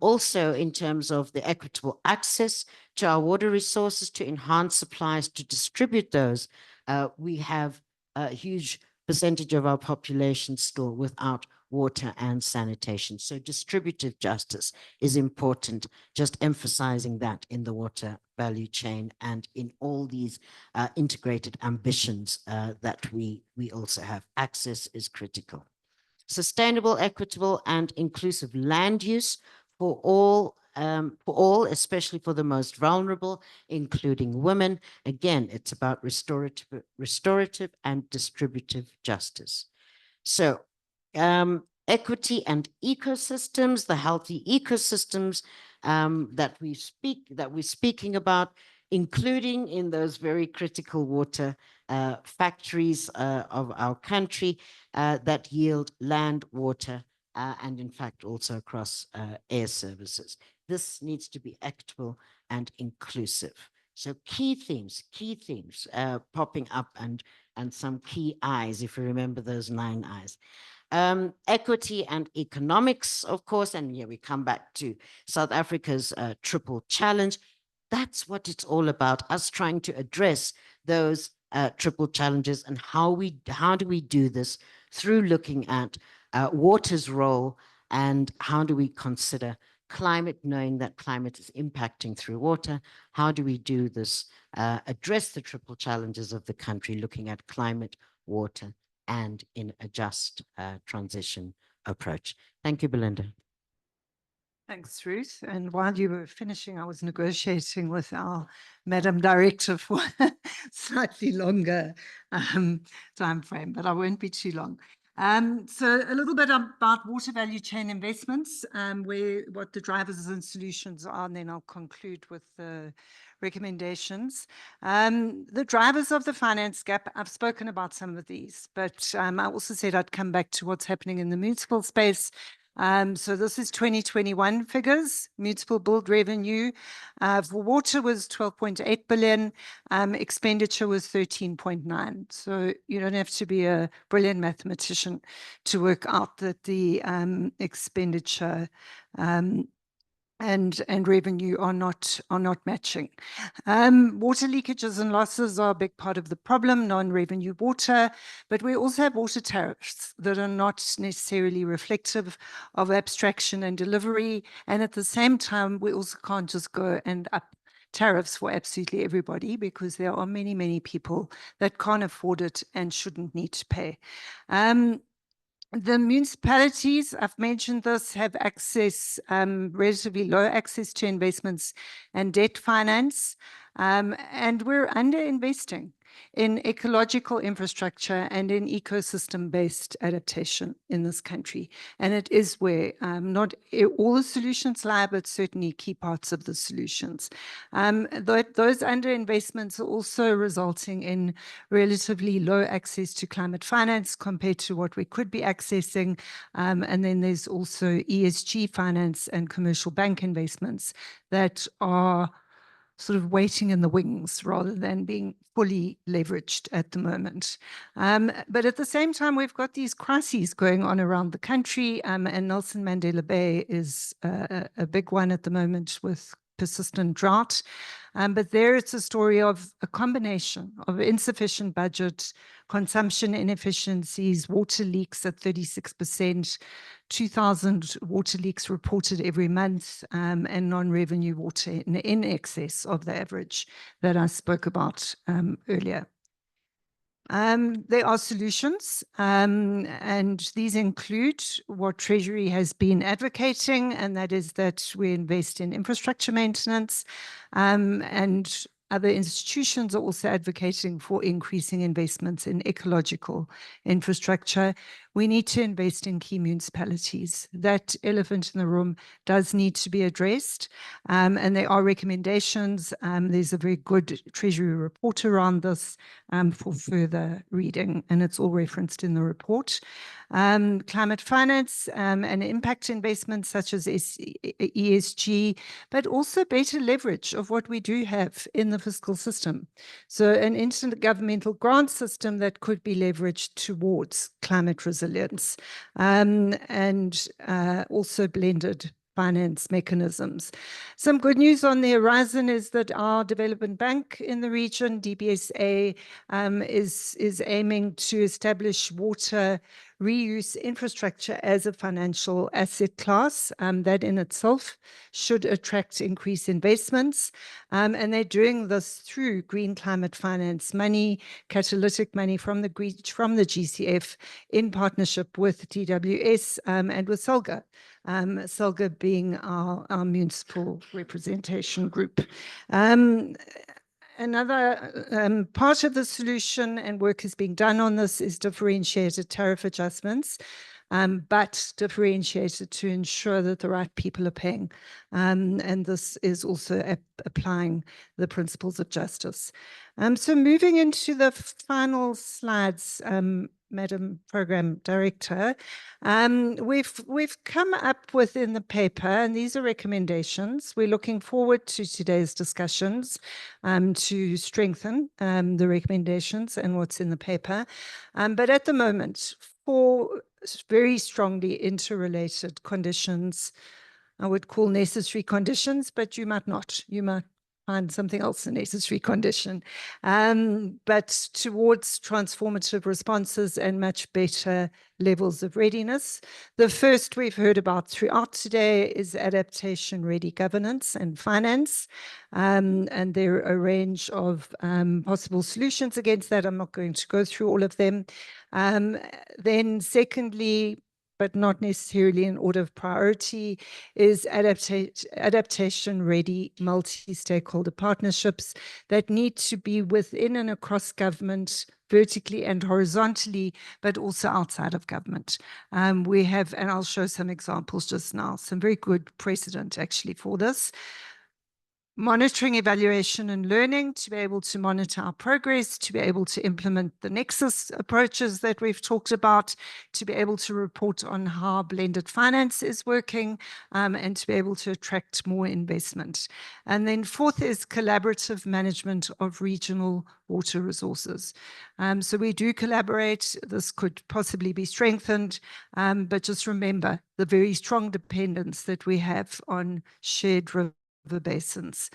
Also, in terms of the equitable access to our water resources, to enhance supplies, to distribute those, we have a huge percentage of our population still without water and sanitation. So distributive justice is important, just emphasizing that in the water value chain and in all these integrated ambitions that we also have. Access is critical. Sustainable, equitable, and inclusive land use for all, especially for the most vulnerable, including women. Again, it's about restorative and distributive justice. So, equity and ecosystems, the healthy ecosystems that we're speaking about, including in those very critical water factories of our country that yield land, water, and in fact also across air services. This needs to be equitable and inclusive. So key themes popping up, and some key eyes, if you remember those 9 eyes. Equity and economics, of course, and here we come back to South Africa's triple challenge. That's what it's all about, us trying to address those triple challenges, and how do we do this through looking at water's role, and how do we consider climate, knowing that climate is impacting through water. How do we do this, address the triple challenges of the country, looking at climate, water, and in a just transition approach. Thank you, Belinda. Thanks, Ruth. And while you were finishing, I was negotiating with our Madam Director for slightly longer time frame, but I won't be too long. So a little bit about water value chain investments, what the drivers and solutions are, and then I'll conclude with the recommendations. The drivers of the finance gap, I've spoken about some of these, but I also said I'd come back to what's happening in the municipal space. So this is 2021 figures. Municipal build revenue for water was 12.8 billion, expenditure was 13.9. So you don't have to be a brilliant mathematician to work out that the expenditure and revenue are not matching. Water leakages and losses are a big part of the problem, non-revenue water, but we also have water tariffs that are not necessarily reflective of abstraction and delivery. And at the same time, we also can't just go and up tariffs for absolutely everybody, because there are many, many people that can't afford it and shouldn't need to pay. The municipalities, I've mentioned this, have access, relatively low access to investments and debt finance, and we're under-investing in ecological infrastructure and in ecosystem-based adaptation in this country. And it is where not all the solutions lie, but certainly key parts of the solutions. Those underinvestments are also resulting in relatively low access to climate finance compared to what we could be accessing. And then there's also ESG finance and commercial bank investments that are sort of waiting in the wings rather than being fully leveraged at the moment. But at the same time, we've got these crises going on around the country, and Nelson Mandela Bay is a big one at the moment with persistent drought. But there it's a story of a combination of insufficient budget, consumption inefficiencies, water leaks at 36%, 2,000 water leaks reported every month, and non-revenue water in excess of the average that I spoke about earlier. There are solutions, and these include what Treasury has been advocating, and that is that we invest in infrastructure maintenance, and other institutions are also advocating for increasing investments in ecological infrastructure. We need to invest in key municipalities. That elephant in the room does need to be addressed, and there are recommendations. There's a very good Treasury report around this for further reading, and it's all referenced in the report. Climate finance and impact investments such as ESG, but also better leverage of what we do have in the fiscal system. So an intergovernmental grant system that could be leveraged towards climate resilience, and also blended finance mechanisms. Some good news on the horizon is that our development bank in the region, DBSA, is aiming to establish water reuse infrastructure as a financial asset class. That in itself should attract increased investments. And they're doing this through green climate finance money, catalytic money from the GCF in partnership with DWS and with SELGA. SELGA being our municipal representation group. Another part of the solution, and work is being done on this, is differentiated tariff adjustments, but differentiated to ensure that the right people are paying. And this is also applying the principles of justice. So moving into the final slides, Madam Program Director, we've come up with in the paper, and these are recommendations. We're looking forward to today's discussions to strengthen the recommendations and what's in the paper. But at the moment, for very strongly interrelated conditions, I would call necessary conditions, but you might not. You might find something else a necessary condition, but towards transformative responses and much better levels of readiness. The first we've heard about throughout today is adaptation ready governance and finance, and there are a range of possible solutions against that. I'm not going to go through all of them. Then secondly, but not necessarily in order of priority, is adaptation-ready multi-stakeholder partnerships that need to be within and across government, vertically and horizontally, but also outside of government. We have, and I'll show some examples just now, some very good precedent actually for this. Monitoring, evaluation, and learning to be able to monitor our progress, to be able to implement the nexus approaches that we've talked about, to be able to report on how blended finance is working, and to be able to attract more investment. And then fourth is collaborative management of regional water resources. So we do collaborate. This could possibly be strengthened, but just remember the very strong dependence that we have on shared river basins.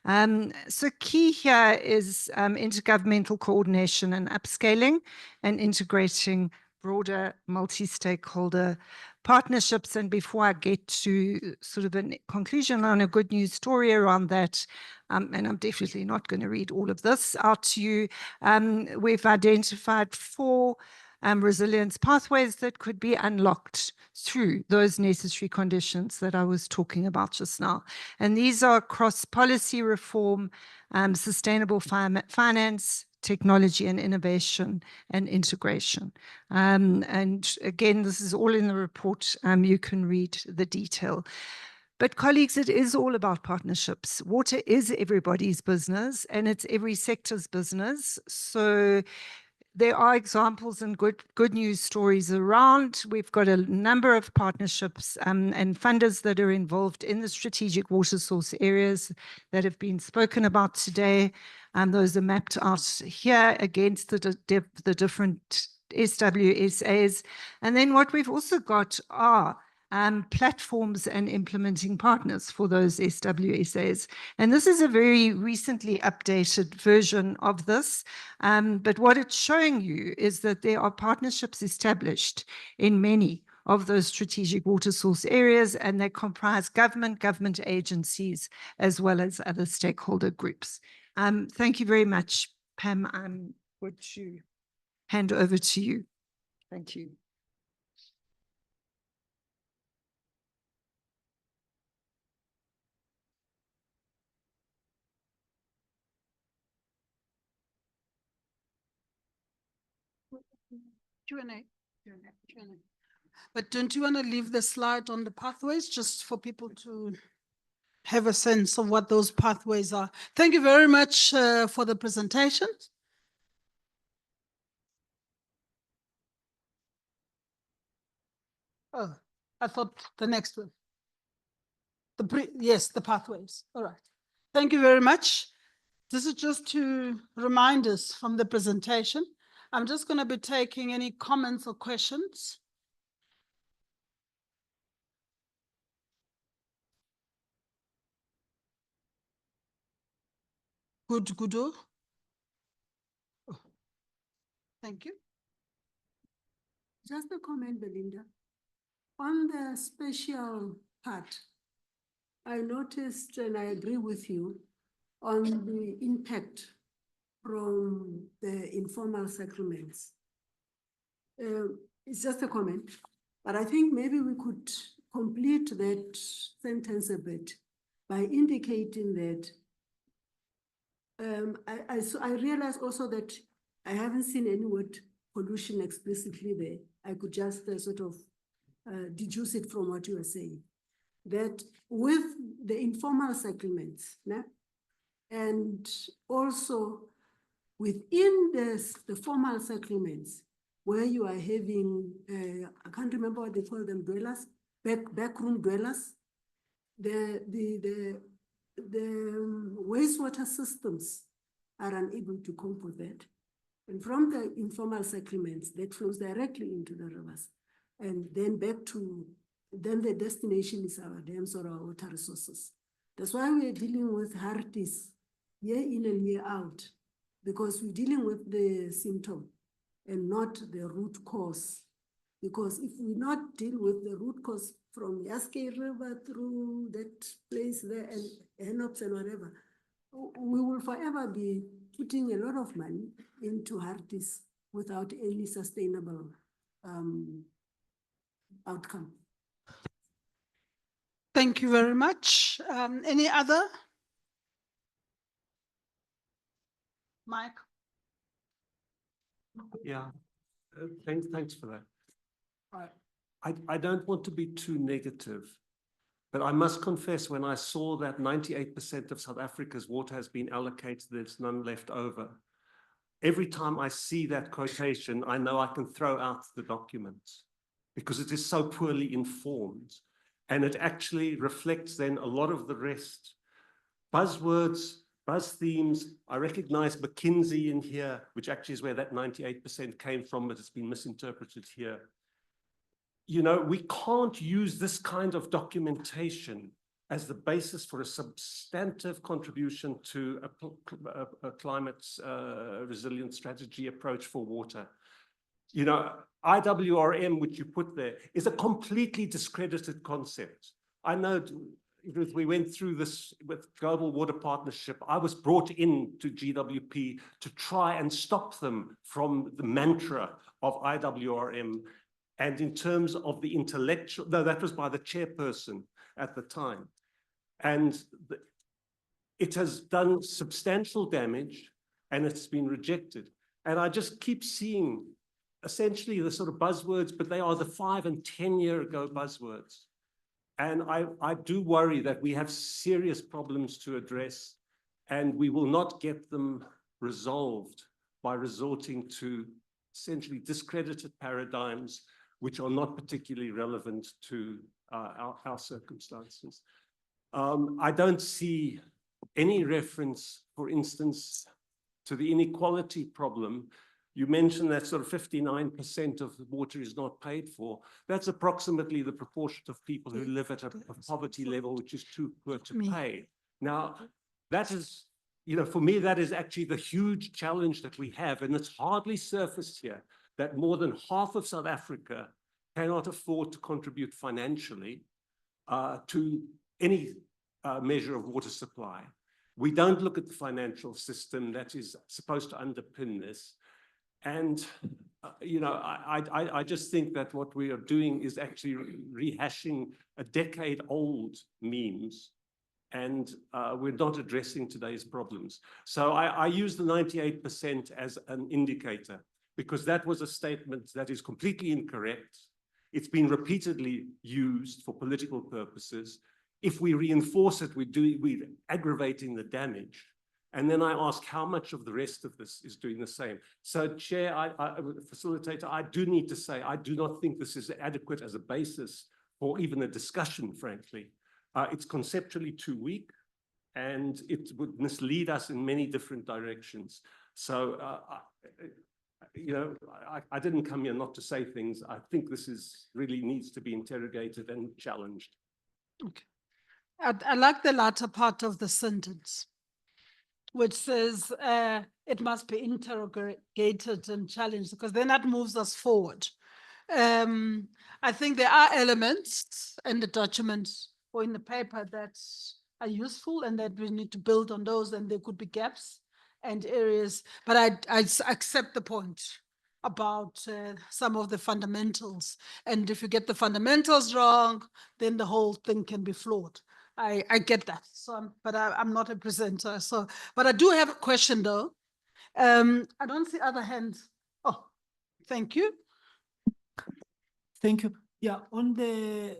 So key here is intergovernmental coordination and upscaling and integrating broader multi-stakeholder partnerships. And before I get to sort of a conclusion on a good news story around that, and I'm definitely not going to read all of this out to you, we've identified 4 resilience pathways that could be unlocked through those necessary conditions that I was talking about just now. And these are cross-policy reform, sustainable finance, technology and innovation, and integration. And again, this is all in the report. You can read the detail. But colleagues, it is all about partnerships. Water is everybody's business, and it's every sector's business. So there are examples and good news stories around. We've got a number of partnerships and funders that are involved in the strategic water source areas that have been spoken about today. Those are mapped out here against the different SWSAs. And then what we've also got are platforms and implementing partners for those SWSAs. And this is a very recently updated version of this. But what it's showing you is that there are partnerships established in many of those strategic water source areas, and they comprise government agencies, as well as other stakeholder groups. Thank you very much, Pam. I'm going to hand over to you. Thank you. Q&A. But don't you want to leave the slide on the pathways just for people to have a sense of what those pathways are? Thank you very much for the presentation. Oh, I thought the next one. Yes, the pathways. All right. Thank you very much. This is just to remind us from the presentation. I'm just going to be taking any comments or questions. Good. Oh. Thank you. Just a comment, Belinda. On the special part, I noticed, and I agree with you, on the impact from the informal settlements. It's just a comment, but I think maybe we could complete that sentence a bit by indicating that I realize also that I haven't seen any word pollution explicitly there. I could just sort of deduce it from what you are saying. That with the informal settlements, and also within the formal settlements, where you are having, I can't remember what they call them, dwellers, backroom dwellers, the wastewater systems are unable to cope with that. And from the informal settlements, that flows directly into the rivers. And then back to, then the destination is our dams or our water resources. That's why we're dealing with HARTIS year in and year out, because we're dealing with the symptom and not the root cause. Because if we not deal with the root cause from Yaskei River through that place there and Henops and whatever, we will forever be putting a lot of money into HARTIS without any sustainable outcome. Thank you very much. Any other? Mike? Yeah, thanks for that. I don't want to be too negative, but I must confess, when I saw that 98% of South Africa's water has been allocated, there's none left over. Every time I see that quotation, I know I can throw out the documents because it is so poorly informed. And it actually reflects then a lot of the rest. Buzzwords, buzz themes. I recognize McKinsey in here, which actually is where that 98% came from, but it's been misinterpreted here. You know, we can't use this kind of documentation as the basis for a substantive contribution to a climate resilient strategy approach for water. You know, IWRM, which you put there, is a completely discredited concept. I know we went through this with Global Water Partnership. I was brought in to GWP to try and stop them from the mantra of IWRM. And in terms of the intellectual, no, that was by the chairperson at the time. And it has done substantial damage and it's been rejected. And I just keep seeing essentially the sort of buzzwords, but they are the 5 and 10 year ago buzzwords. And I do worry that we have serious problems to address and we will not get them resolved by resorting to essentially discredited paradigms which are not particularly relevant to our circumstances. I don't see any reference, for instance, to the inequality problem. You mentioned that sort of 59% of the water is not paid for. That's approximately the proportion of people who live at a poverty level which is too poor to pay. Now, that is, for me, that is actually the huge challenge that we have, and it's hardly surfaced here, that more than half of South Africa cannot afford to contribute financially to any measure of water supply. We don't look at the financial system that is supposed to underpin this. And, I just think that what we are doing is actually rehashing a decade-old memes, and we're not addressing today's problems. So I use the 98% as an indicator, because that was a statement that is completely incorrect. It's been repeatedly used for political purposes. If we reinforce it, we're aggravating the damage. And then I ask how much of the rest of this is doing the same. So, Chair, Facilitator, I do need to say, I do not think this is adequate as a basis for even a discussion, frankly. It's conceptually too weak, and it would mislead us in many different directions. So, I didn't come here not to say things. I think this really needs to be interrogated and challenged. Okay. I like the latter part of the sentence, which says it must be interrogated and challenged, because then that moves us forward. I think there are elements in the document or in the paper that are useful and that we need to build on those, and there could be gaps and areas, but I accept the point about some of the fundamentals. And if you get the fundamentals wrong, then the whole thing can be flawed. I get that. So, but I'm not a presenter. So, but I do have a question though. I don't see other hands. Oh, thank you. Thank you. Yeah, on the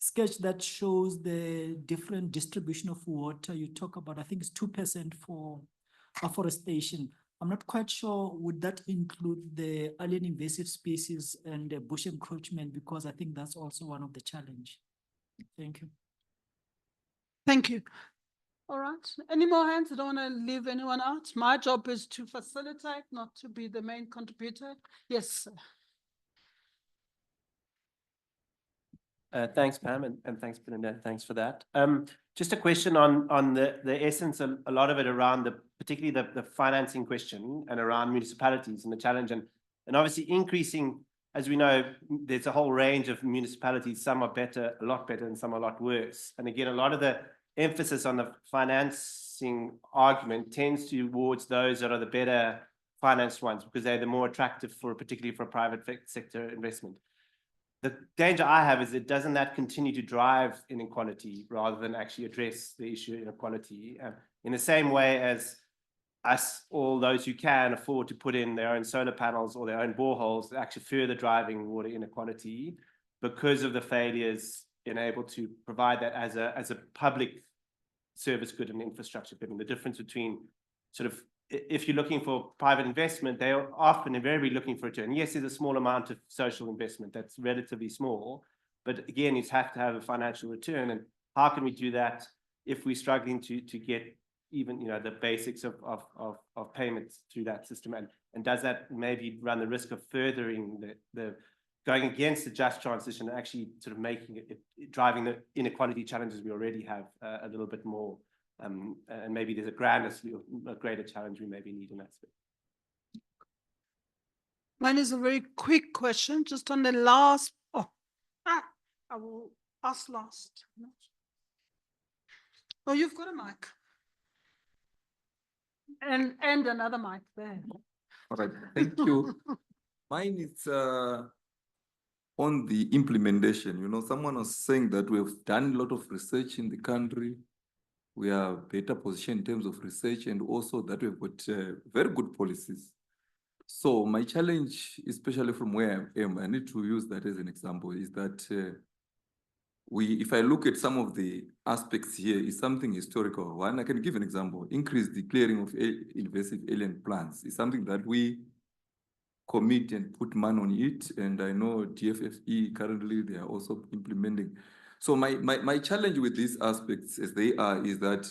sketch that shows the different distribution of water, you talk about, I think it's 2% for afforestation. I'm not quite sure, would that include the alien invasive species and the bush encroachment? Because I think that's also one of the challenge. Thank you. Thank you. All right. Any more hands? I don't want to leave anyone out. My job is to facilitate, not to be the main contributor. Yes. Thanks, Pam, and thanks, Belinda. Thanks for that. Just a question on the essence, a lot of it around particularly the financing question and around municipalities and the challenge, and obviously increasing, as we know, there's a whole range of municipalities. Some are better, a lot better, and some are a lot worse. And again, a lot of the emphasis on the financing argument tends towards those that are the better financed ones, because they're the more attractive particularly for private sector investment. The danger I have is doesn't that continue to drive inequality rather than actually address the issue of inequality? In the same way as us, all those who can afford to put in their own solar panels or their own boreholes, actually further driving water inequality because of the failures in able to provide that as a public service good and infrastructure good. And the difference between sort of, if you're looking for private investment, they are often invariably looking for a return. Yes, there's a small amount of social investment that's relatively small, but again, you have to have a financial return. And how can we do that if we're struggling to get even the basics of payments through that system? And does that maybe run the risk of furthering the going against the just transition and actually sort of making it driving the inequality challenges we already have a little bit more? And maybe there's a greater challenge we maybe need in that space. Mine is a very quick question, just on the last. I will ask last. Oh, you've got a mic. And another mic there. All right, thank you. Mine is on the implementation. Someone was saying that we have done a lot of research in the country. We are better positioned in terms of research, and also that we've got very good policies. So my challenge, especially from where I am, I need to use that as an example, is that if I look at some of the aspects here, is something historical. One, I can give an example. Increase the clearing of invasive alien plants is something that we commit and put money on it. And I know TFFE currently, they are also implementing. So my challenge with these aspects as they are is that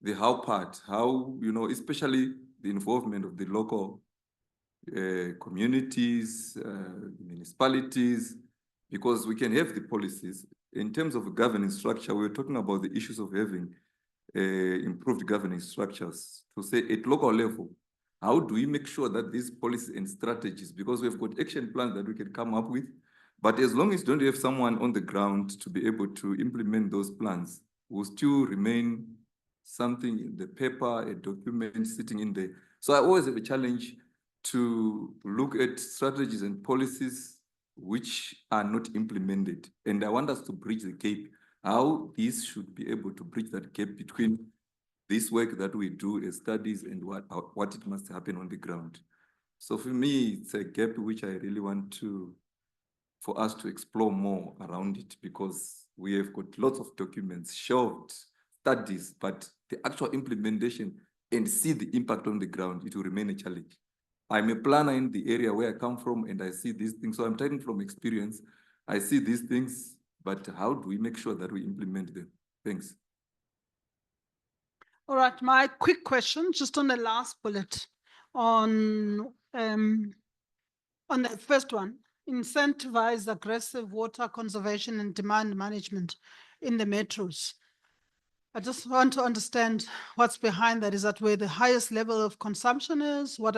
the how part, how, you know, especially the involvement of the local communities, municipalities, because we can have the policies. In terms of governance structure, we're talking about the issues of having improved governance structures. To say at local level, how do we make sure that these policies and strategies, because we've got action plans that we can come up with, but as long as you don't have someone on the ground to be able to implement those plans, will still remain something in the paper, a document sitting in there. So I always have a challenge to look at strategies and policies which are not implemented. And I want us to bridge the gap, how these should be able to bridge that gap between this work that we do as studies and what it must happen on the ground. So for me, it's a gap which I really want for us to explore more around it, because we have got lots of documents, shelved studies, but the actual implementation and see the impact on the ground, it will remain a challenge. I'm a planner in the area where I come from and I see these things. So I'm talking from experience. I see these things, but how do we make sure that we implement them? Thanks. All right, my quick question, just on the last bullet, on the first one, incentivize aggressive water conservation and demand management in the metros. I just want to understand what's behind that. Is that where the highest level of consumption is? What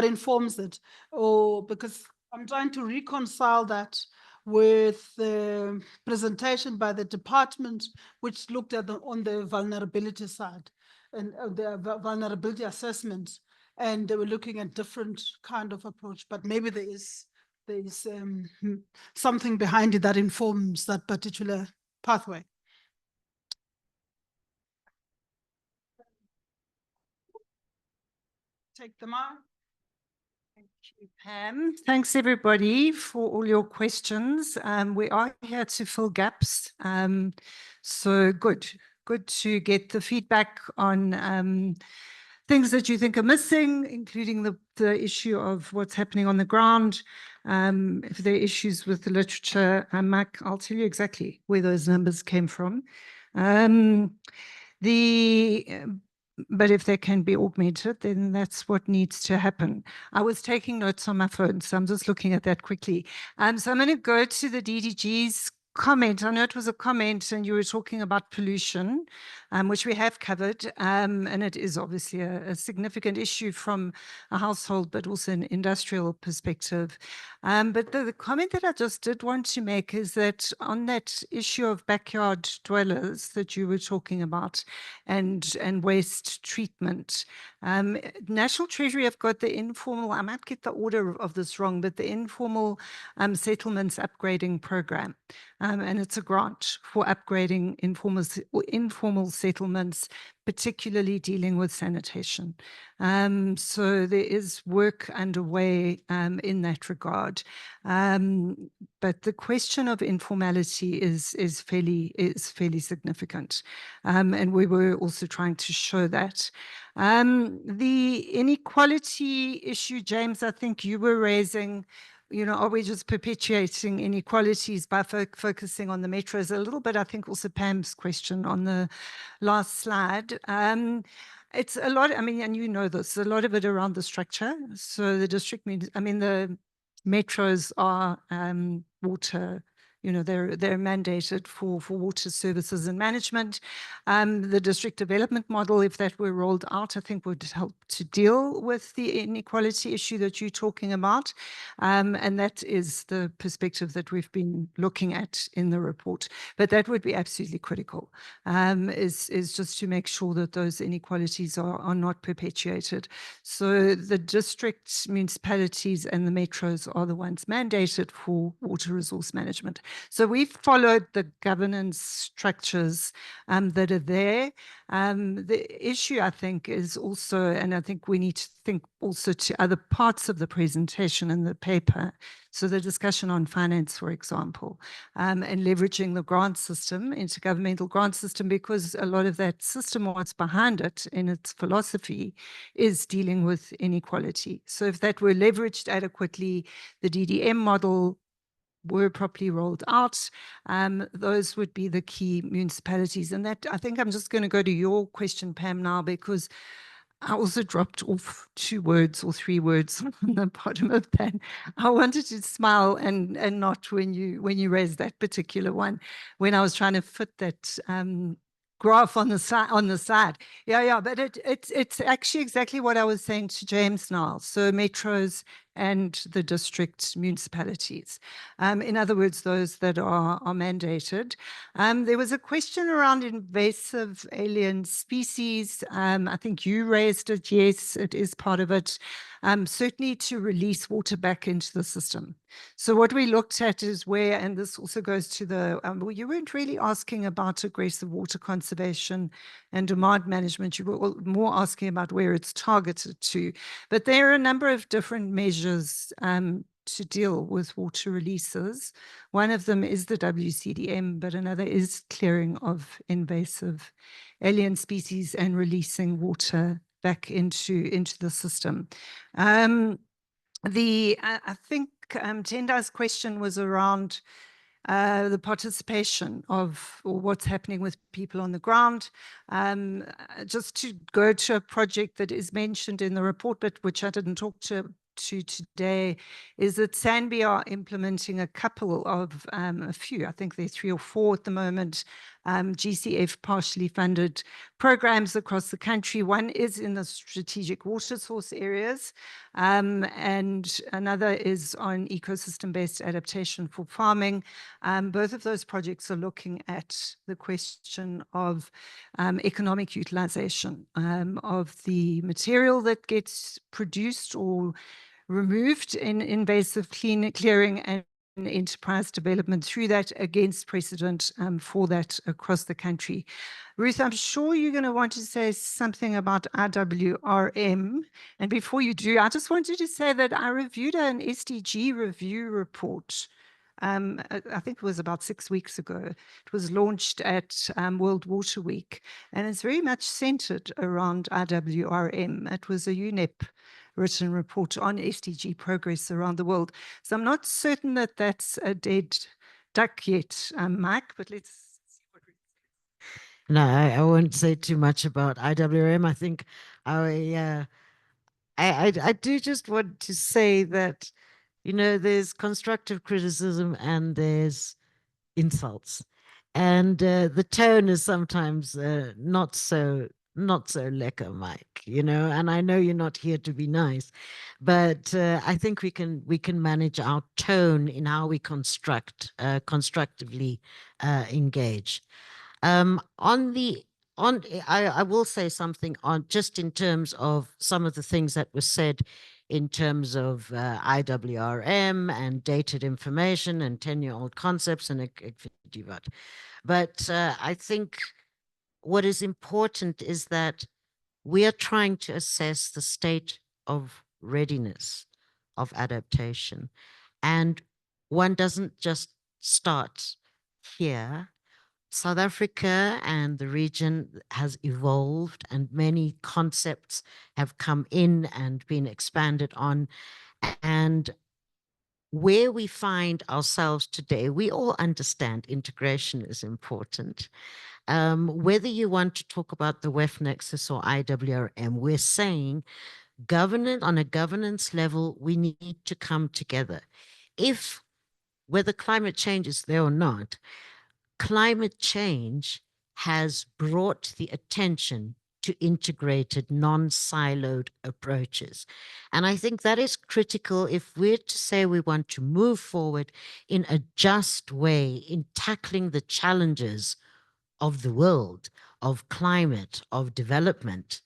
informs it? Or because I'm trying to reconcile that with the presentation by the department, which looked at on the vulnerability side and the vulnerability assessment, and they were looking at different kind of approach. But maybe there is something behind it that informs that particular pathway. Take them out. Thank you, Pam. Thanks, everybody, for all your questions. We are here to fill gaps. So good to get the feedback on things that you think are missing, including the issue of what's happening on the ground. If there are issues with the literature, Mike, I'll tell you exactly where those numbers came from. But if they can be augmented, then that's what needs to happen. I was taking notes on my phone, so I'm just looking at that quickly. So I'm going to go to the DDG's comment. I know it was a comment and you were talking about pollution, which we have covered. And it is obviously a significant issue from a household, but also an industrial perspective. But the comment that I just did want to make is that on that issue of backyard dwellers that you were talking about and waste treatment, National Treasury have got the informal, I might get the order of this wrong, but the informal settlements upgrading program. And it's a grant for upgrading informal settlements, particularly dealing with sanitation. So there is work underway in that regard. But the question of informality is fairly significant. And we were also trying to show that. The inequality issue, James, I think you were raising, you know, are we just perpetuating inequalities by focusing on the metros a little bit? I think also Pam's question on the last slide. It's a lot, I mean, and you know this, a lot of it around the structure. So the district, the metros are water, you know, they're mandated for water services and management. The district development model, if that were rolled out, I think would help to deal with the inequality issue that you're talking about. And that is the perspective that we've been looking at in the report. But that would be absolutely critical, is just to make sure that those inequalities are not perpetuated. So the district, municipalities and the metros are the ones mandated for water resource management. So we've followed the governance structures that are there. The issue, I think, is also, and I think we need to think also to other parts of the presentation in the paper. So the discussion on finance, for example, and leveraging the grant system, intergovernmental grant system, because a lot of that system, what's behind it in its philosophy, is dealing with inequality. So if that were leveraged adequately, the DDM model were properly rolled out, those would be the key municipalities. And that, I think I'm just going to go to your question, Pam, now, because I also dropped off 2 words or 3 words on the bottom of that. I wanted to smile and not when you raised that particular one, when I was trying to fit that graph on the side. Yeah, but it's actually exactly what I was saying to James now. So metros and the district municipalities. In other words, those that are mandated. There was a question around invasive alien species. I think you raised it. Yes, it is part of it. Certainly to release water back into the system. So what we looked at is where, and this also goes to the, well, you weren't really asking about aggressive water conservation and demand management. You were more asking about where it's targeted to. But there are a number of different measures to deal with water releases. One of them is the WCDM, but another is clearing of invasive alien species and releasing water back into the system. I think Tenda's question was around the participation of, or what's happening with people on the ground. Just to go to a project that is mentioned in the report, but which I didn't talk to today, is that SANBI are implementing a couple of, a few, I think there are 3 or 4 at the moment, GCF partially funded programs across the country. One is in the strategic water source areas, and another is on ecosystem-based adaptation for farming. Both of those projects are looking at the question of economic utilization of the material that gets produced or removed in invasive clearing and enterprise development through that, against precedent for that across the country. Ruth, I'm sure you're going to want to say something about IWRM. And before you do, I just wanted to say that I reviewed an SDG review report. I think it was about 6 weeks ago. It was launched at World Water Week, and it's very much centered around IWRM. It was a UNEP written report on SDG progress around the world. So I'm not certain that that's a dead duck yet, Mike, but let's see what we No, I won't say too much about IWRM. I think I do just want to say that, you know, there's constructive criticism and there's insults, and the tone is sometimes not so lekker, Mike, you know, and I know you're not here to be nice, but I think we can manage our tone in how we constructively engage. I will say something on just in terms of some of the things that were said in terms of IWRM and dated information and 10-year-old concepts and but I think what is important is that we are trying to assess the state of readiness of adaptation, and one doesn't just start here. South Africa and the region has evolved, and many concepts have come in and been expanded on. And where we find ourselves today, we all understand integration is important. Whether you want to talk about the WEF Nexus or IWRM, we're saying on a governance level, we need to come together. Whether climate change is there or not, climate change has brought the attention to integrated, non-siloed approaches. And I think that is critical if we're to say we want to move forward in a just way in tackling the challenges of the world, of climate, of development.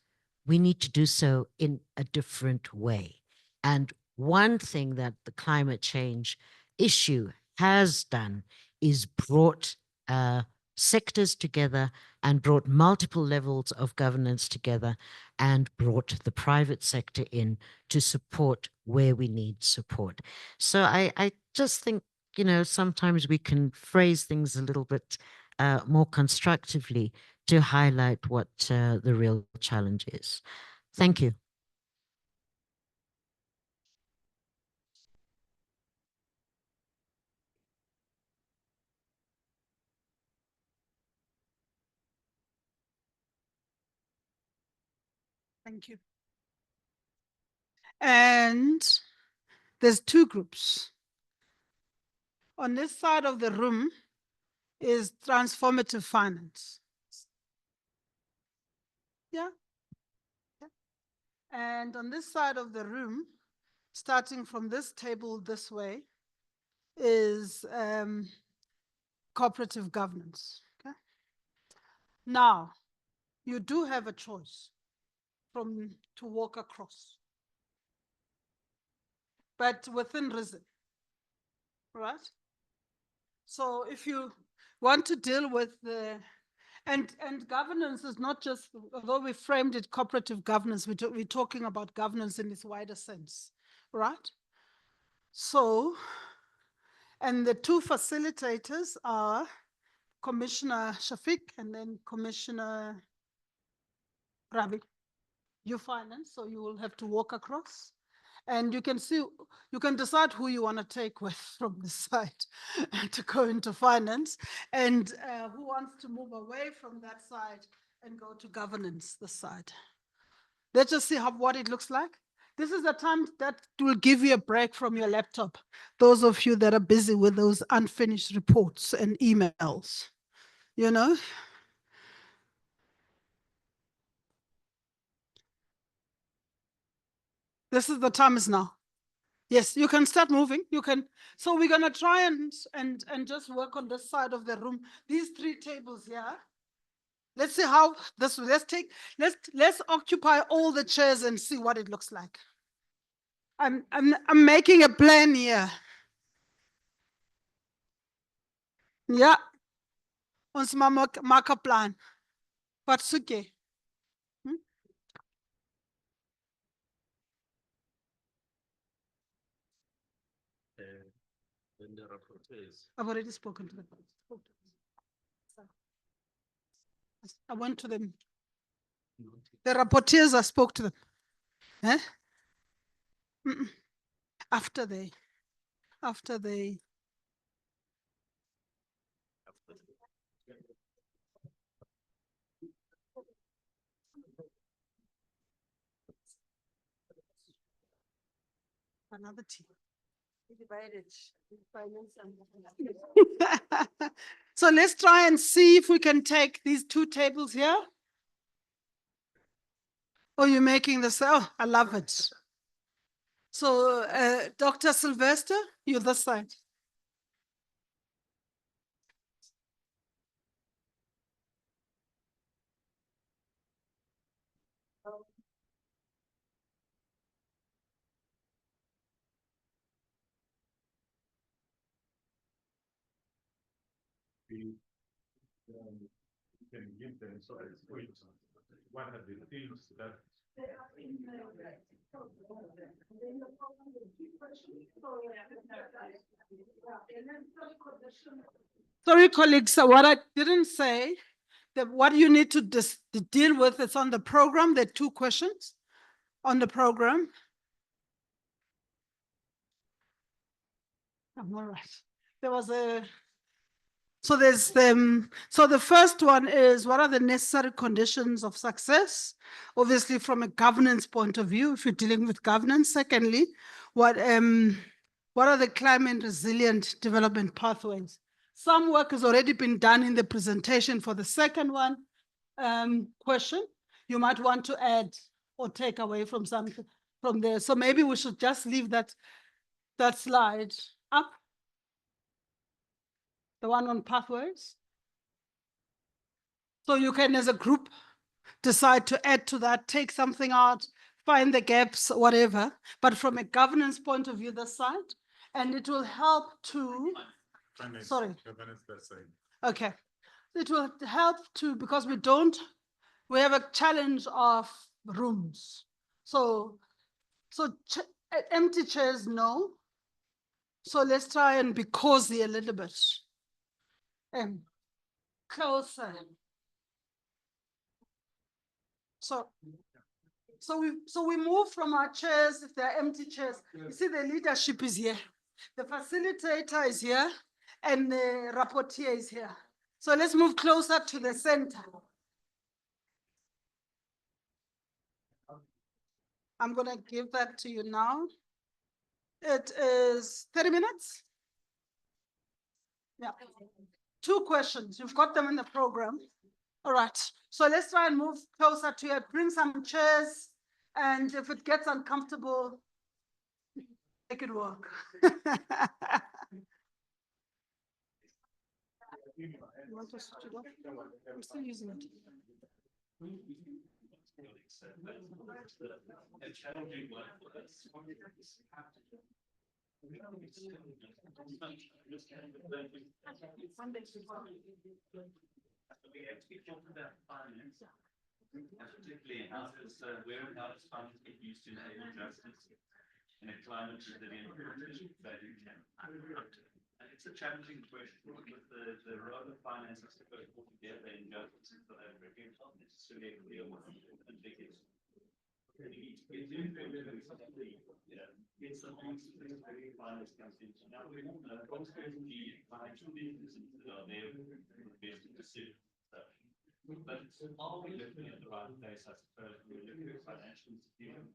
We need to do so in a different way. And one thing that the climate change issue has done is brought sectors together and brought multiple levels of governance together and brought the private sector in to support where we need support. So I just think, you know, sometimes we can phrase things a little bit more constructively to highlight what the real challenge is. Thank you. Thank you. And there's two groups. On this side of the room is transformative finance. Yeah. And on this side of the room, starting from this table this way, is cooperative governance. Okay. Now, you do have a choice to walk across, but within reason, right? So if you want to deal with the and governance is not just, although we framed it cooperative governance, we're talking about governance in its wider sense, right? So, and the two facilitators are Commissioner Shafiq and then Commissioner Ravi. You finance, so you will have to walk across. And you can see, you can decide who you want to take with from this side to go into finance, and who wants to move away from that side and go to governance this side. Let's just see what it looks like. This is the time that will give you a break from your laptop. Those of you that are busy with those unfinished reports and emails, you know. This is the time is now. Yes, you can start moving. You can. So we're gonna try and just work on this side of the room. These three tables here. Let's see how this. Let's occupy all the chairs and see what it looks like. I'm making a plan here. Yeah. Ons maak 'n plan. Wat soek jy? I've already spoken to them. I went to them. The rapporteurs, I spoke to them. Eh? After they. Another team. Divided. So let's try and see if we can take these two tables here. Oh, you're making this. Oh, I love it. So, Dr. Sylvester, you're this side. You can give them so it's what are the things that Sorry, colleagues, so what I didn't say, that what you need to deal with is on the program. There are two questions on the program. I'm all right. There was so there's so the first one is, what are the necessary conditions of success? Obviously from a governance point of view, if you're dealing with governance. Secondly, what are the climate resilient development pathways? Some work has already been done in the presentation for the second one question. You might want to add or take away from something from there. So maybe we should just leave that slide up. The one on pathways. So you can, as a group, decide to add to that, take something out, find the gaps, whatever. But from a governance point of view, this side, and it will help to Sorry. Okay. It will help to, because we have a challenge of rooms. So empty chairs, no. So let's try and be cozy a little bit. Closer. So we move from our chairs, if they're empty chairs. You see, the leadership is here. The facilitator is here, and the rapporteur is here. So let's move closer to the center. I'm gonna give that to you now. It is 30 minutes. Yeah. 2 questions. You've got them in the program. All right. So let's try and move closer to it. Bring some chairs. And if it gets uncomfortable, make it work. You want to switch it off? I'm still using it. We have to be careful about finance, and particularly how does funds get used to enable justice in a climate resilient value chain. And it's a challenging question because the role of finance is to put all together in justice for that review, not necessarily clear what the big is. You need to get it's the answer that finance comes into. Now we know consequently financial businesses that are there with best decisions. But are we looking at the right place? I suppose we're looking at financial institutions.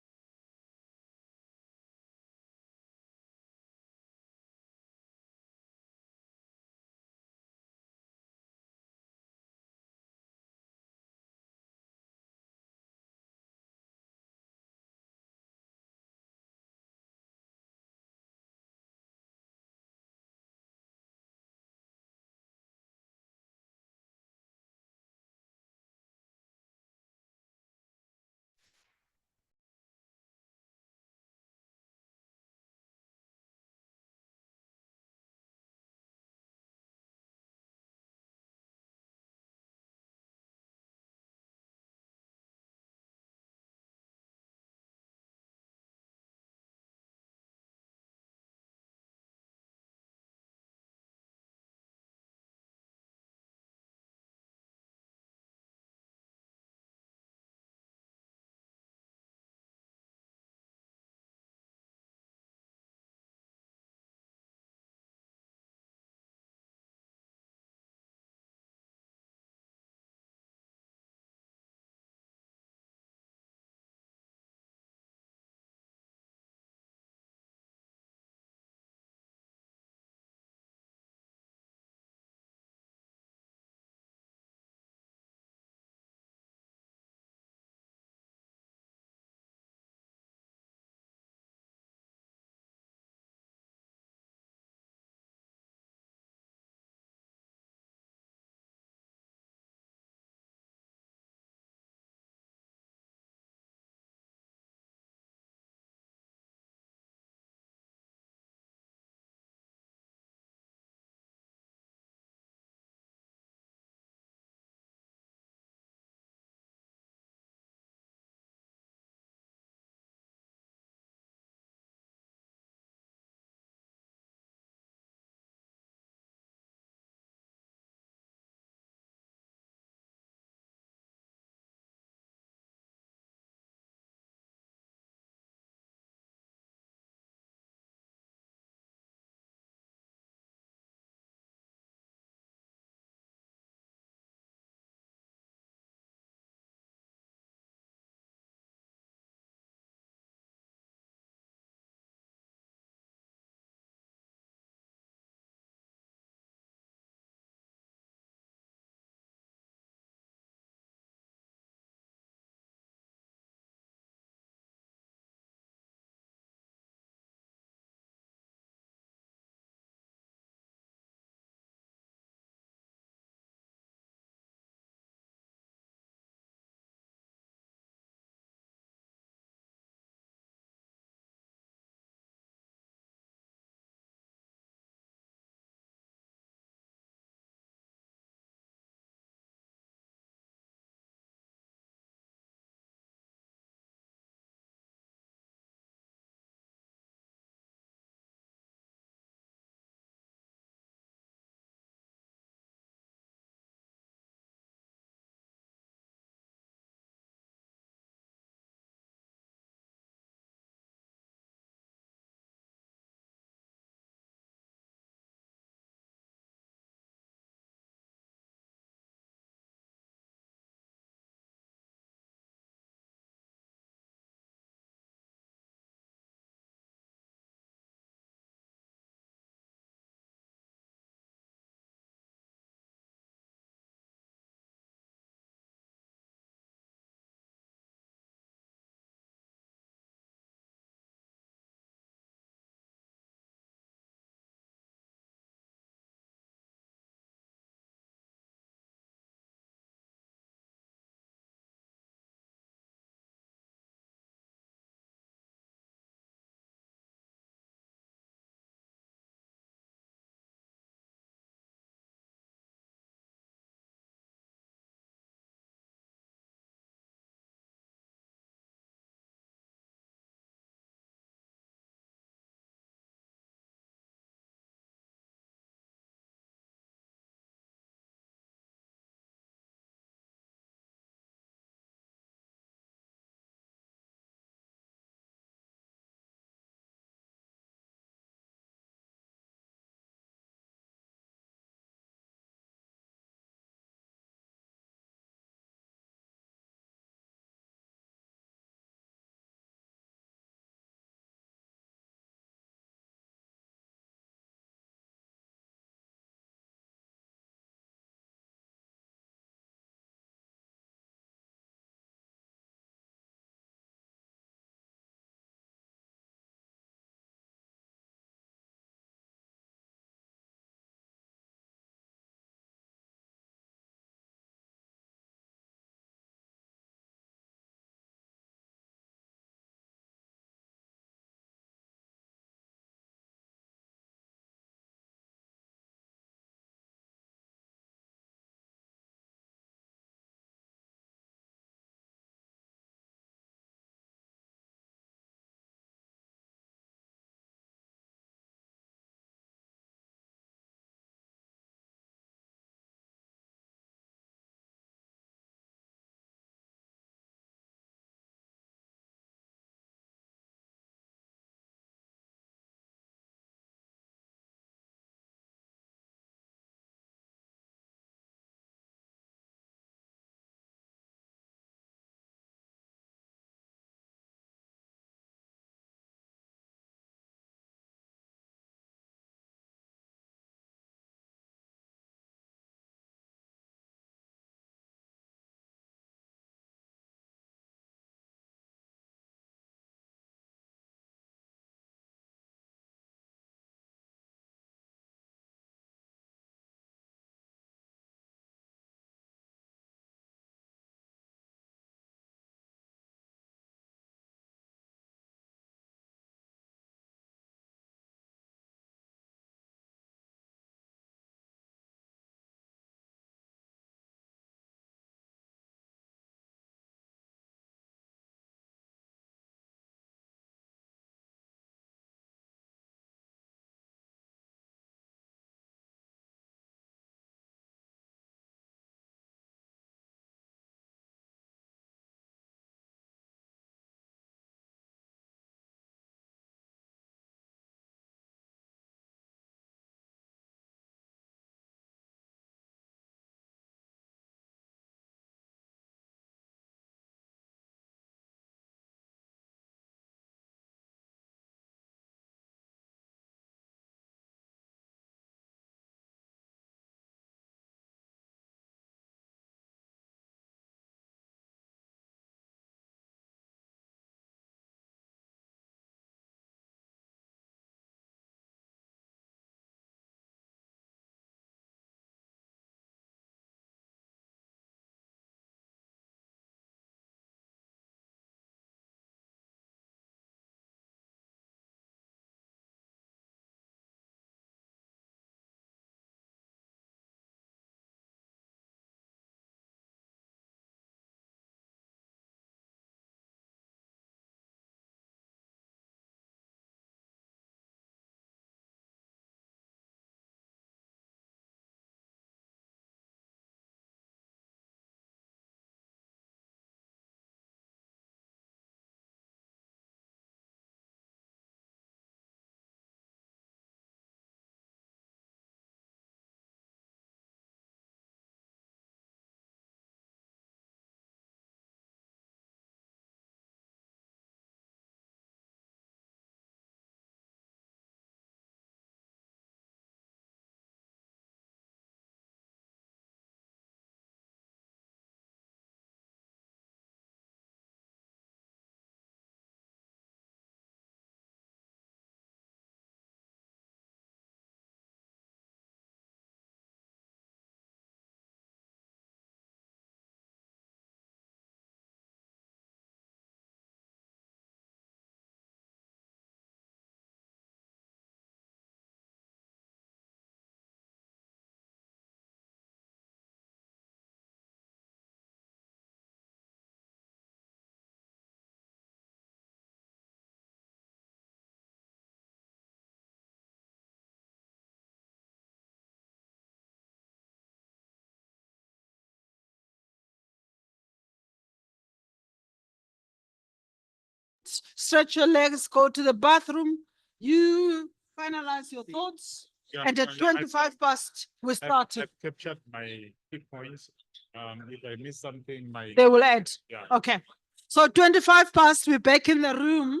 rest, stretch your legs, go to the bathroom. You finalize your thoughts. Yeah, And at I've- 25 past, we're starting. I've captured my key points. If I miss something, They will add. Yeah. Okay. So 25 past, we're back in the room.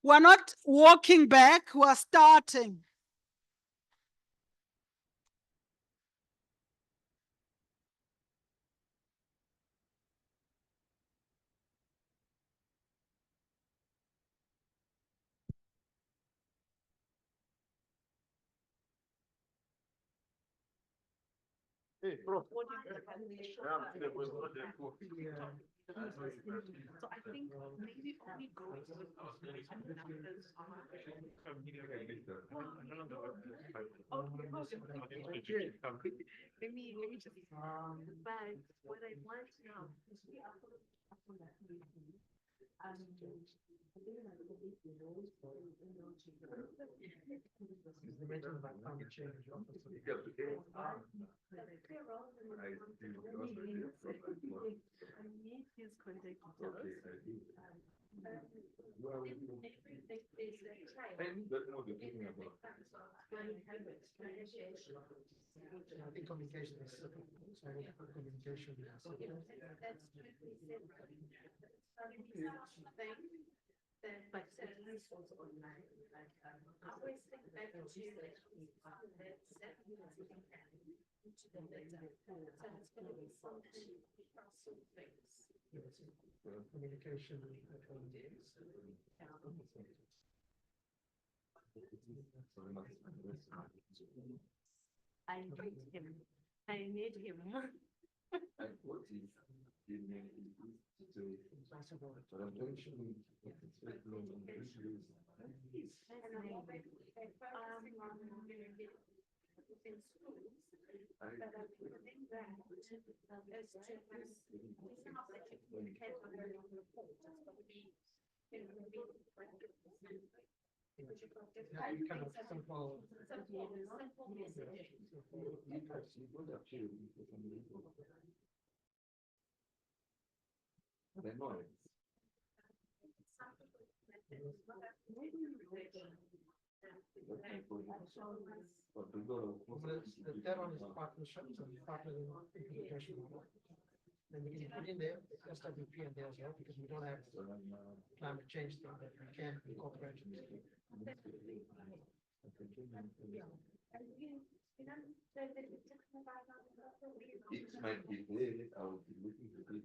We're not walking back, we're starting. Hey, bro. So I think maybe only go to the numbers are. Let me just, but what I want now. Communication is communication. But at least also online, like, I always think back to that into the letter. So it's gonna be something across things. Communication. I need him. I need him. The third one is partnerships and partnering implementation model. Then we can put in there SWP and there as well, because we don't have climate change thing that we can incorporate. It might be there, I will be looking for it.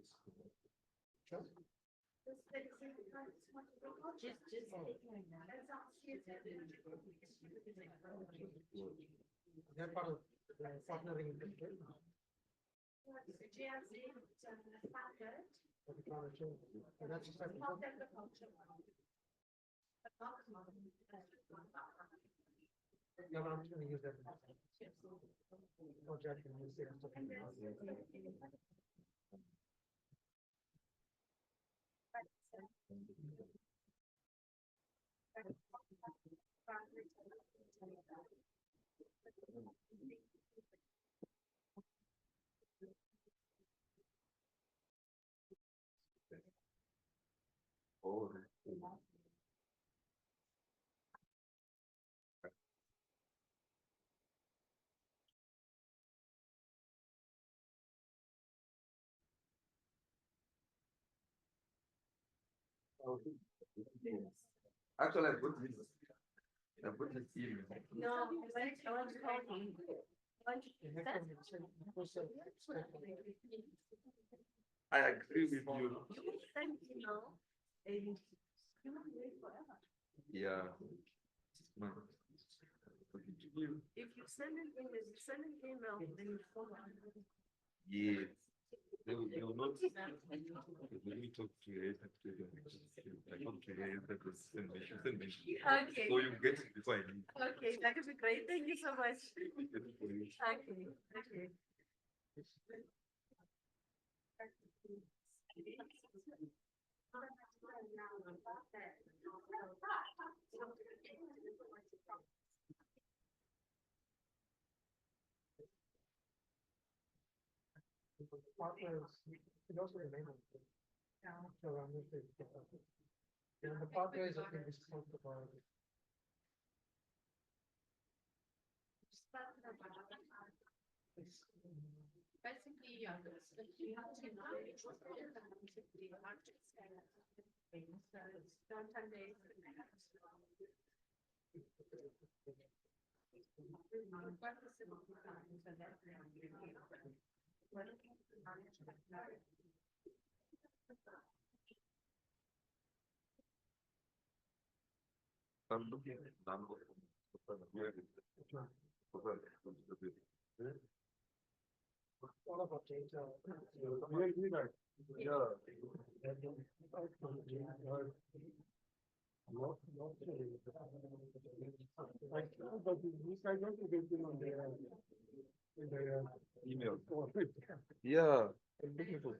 They're part of the partnering. That's exactly. Yeah, but I'm just gonna use that. Project and use it. Actually, I put this. I put this in. No, I want to call him. I agree with you. You send email and you don't wait forever. Yeah. If you send an email, then you forward. Yes. They will not. Let me talk to you. I talk to you. Send me. Okay. So you get it before I leave. Okay, that would be great. Thank you so much. Okay, okay. Partners, it also remain on. So I'm going to The pathways, I think we spoke about. Basically, yeah, you have to know which was basically hard to say things, so it's downtown days. All about data. Email. Yeah. Beautiful.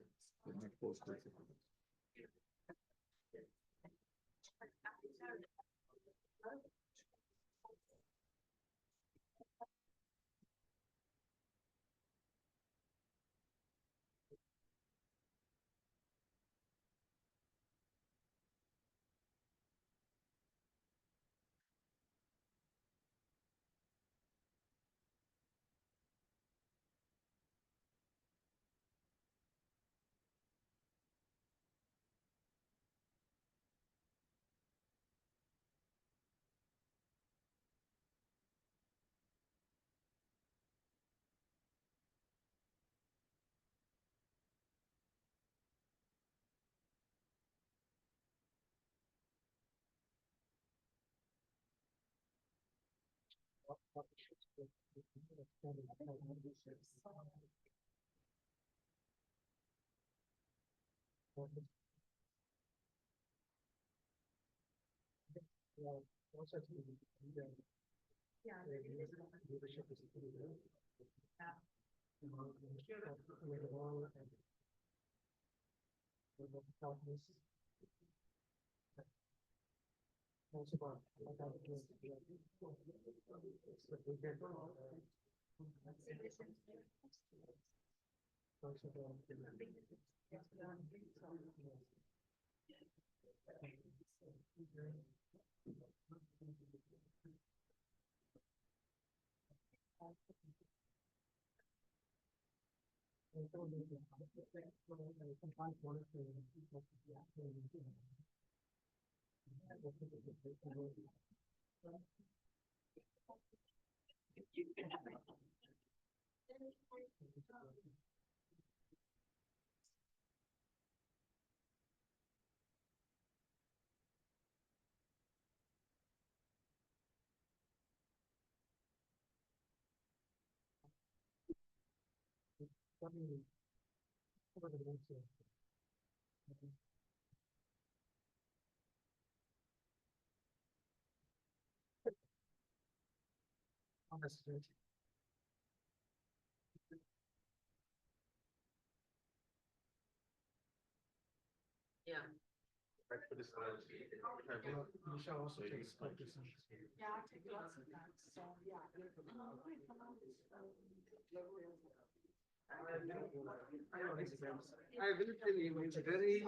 Yeah. Michelle also takes copies. Yeah, I take lots of that, so yeah. I will tell you, it's very.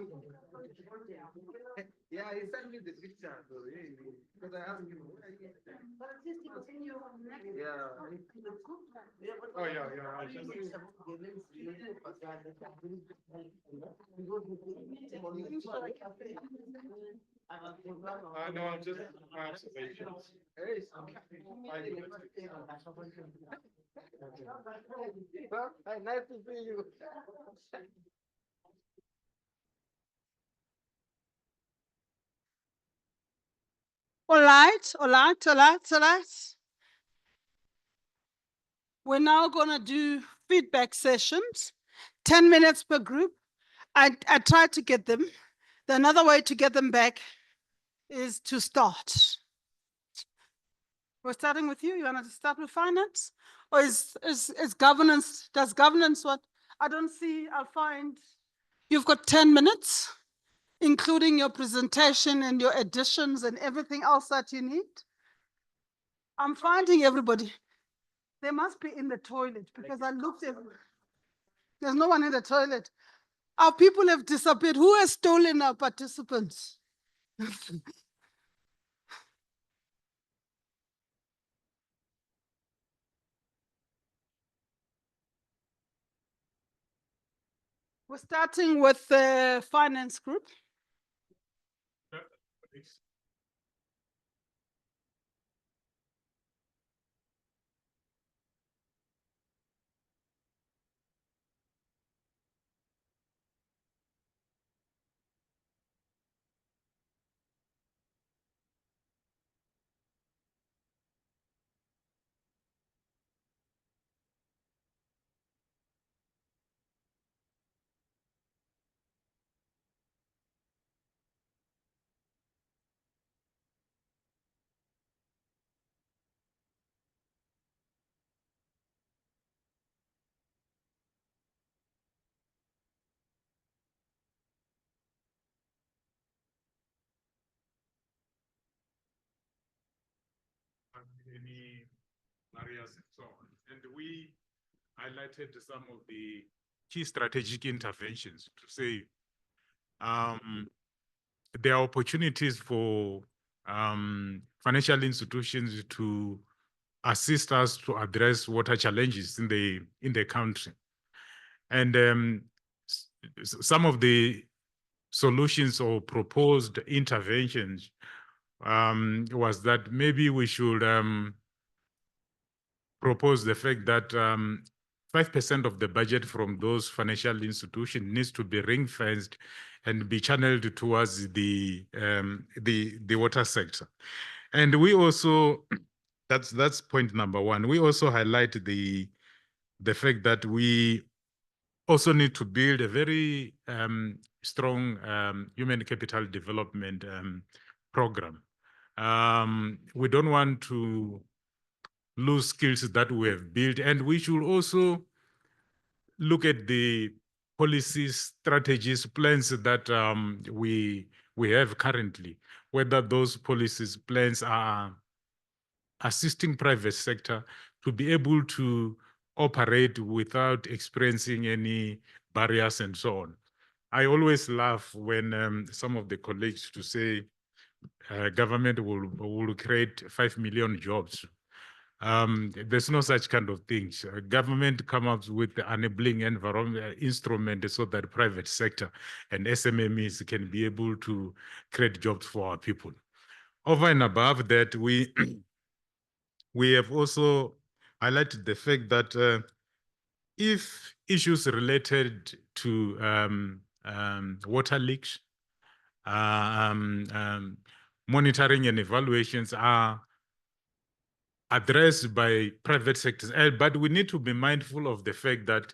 Yeah, he sent me the picture, so because I asked him. Yeah. Oh, yeah, I just. No, I'm just my observations. Nice to see you. All right, all right, all right, all right. We're now going to do feedback sessions, 10 minutes per group. I tried to get them. Another way to get them back is to start. We're starting with you. You want to start with finance? Or is governance, does governance what? I don't see, I'll find. You've got 10 minutes, including your presentation and your additions and everything else that you need. I'm finding everybody. They must be in the toilet because I looked everywhere. There's no one in the toilet. Our people have disappeared. Who has stolen our participants? We're starting with the finance group. Any barriers and so on. And we highlighted some of the key strategic interventions to say there are opportunities for financial institutions to assist us to address water challenges in the country. And some of the solutions or proposed interventions was that maybe we should propose the fact that 5% of the budget from those financial institutions needs to be ring-fenced and be channeled towards the water sector. And we also, that's point number one. We also highlight the fact that we also need to build a very strong human capital development program. We don't want to lose skills that we have built, and we should also look at the policies, strategies, plans that we have currently, whether those policies, plans are assisting private sector to be able to operate without experiencing any barriers and so on. I always laugh when some of the colleagues to say government will create 5 million jobs. There's no such kind of things. Government comes up with the enabling environment instrument so that private sector and SMMEs can be able to create jobs for our people. Over and above that, we have also highlighted the fact that if issues related to water leaks, monitoring and evaluations are addressed by private sectors, but we need to be mindful of the fact that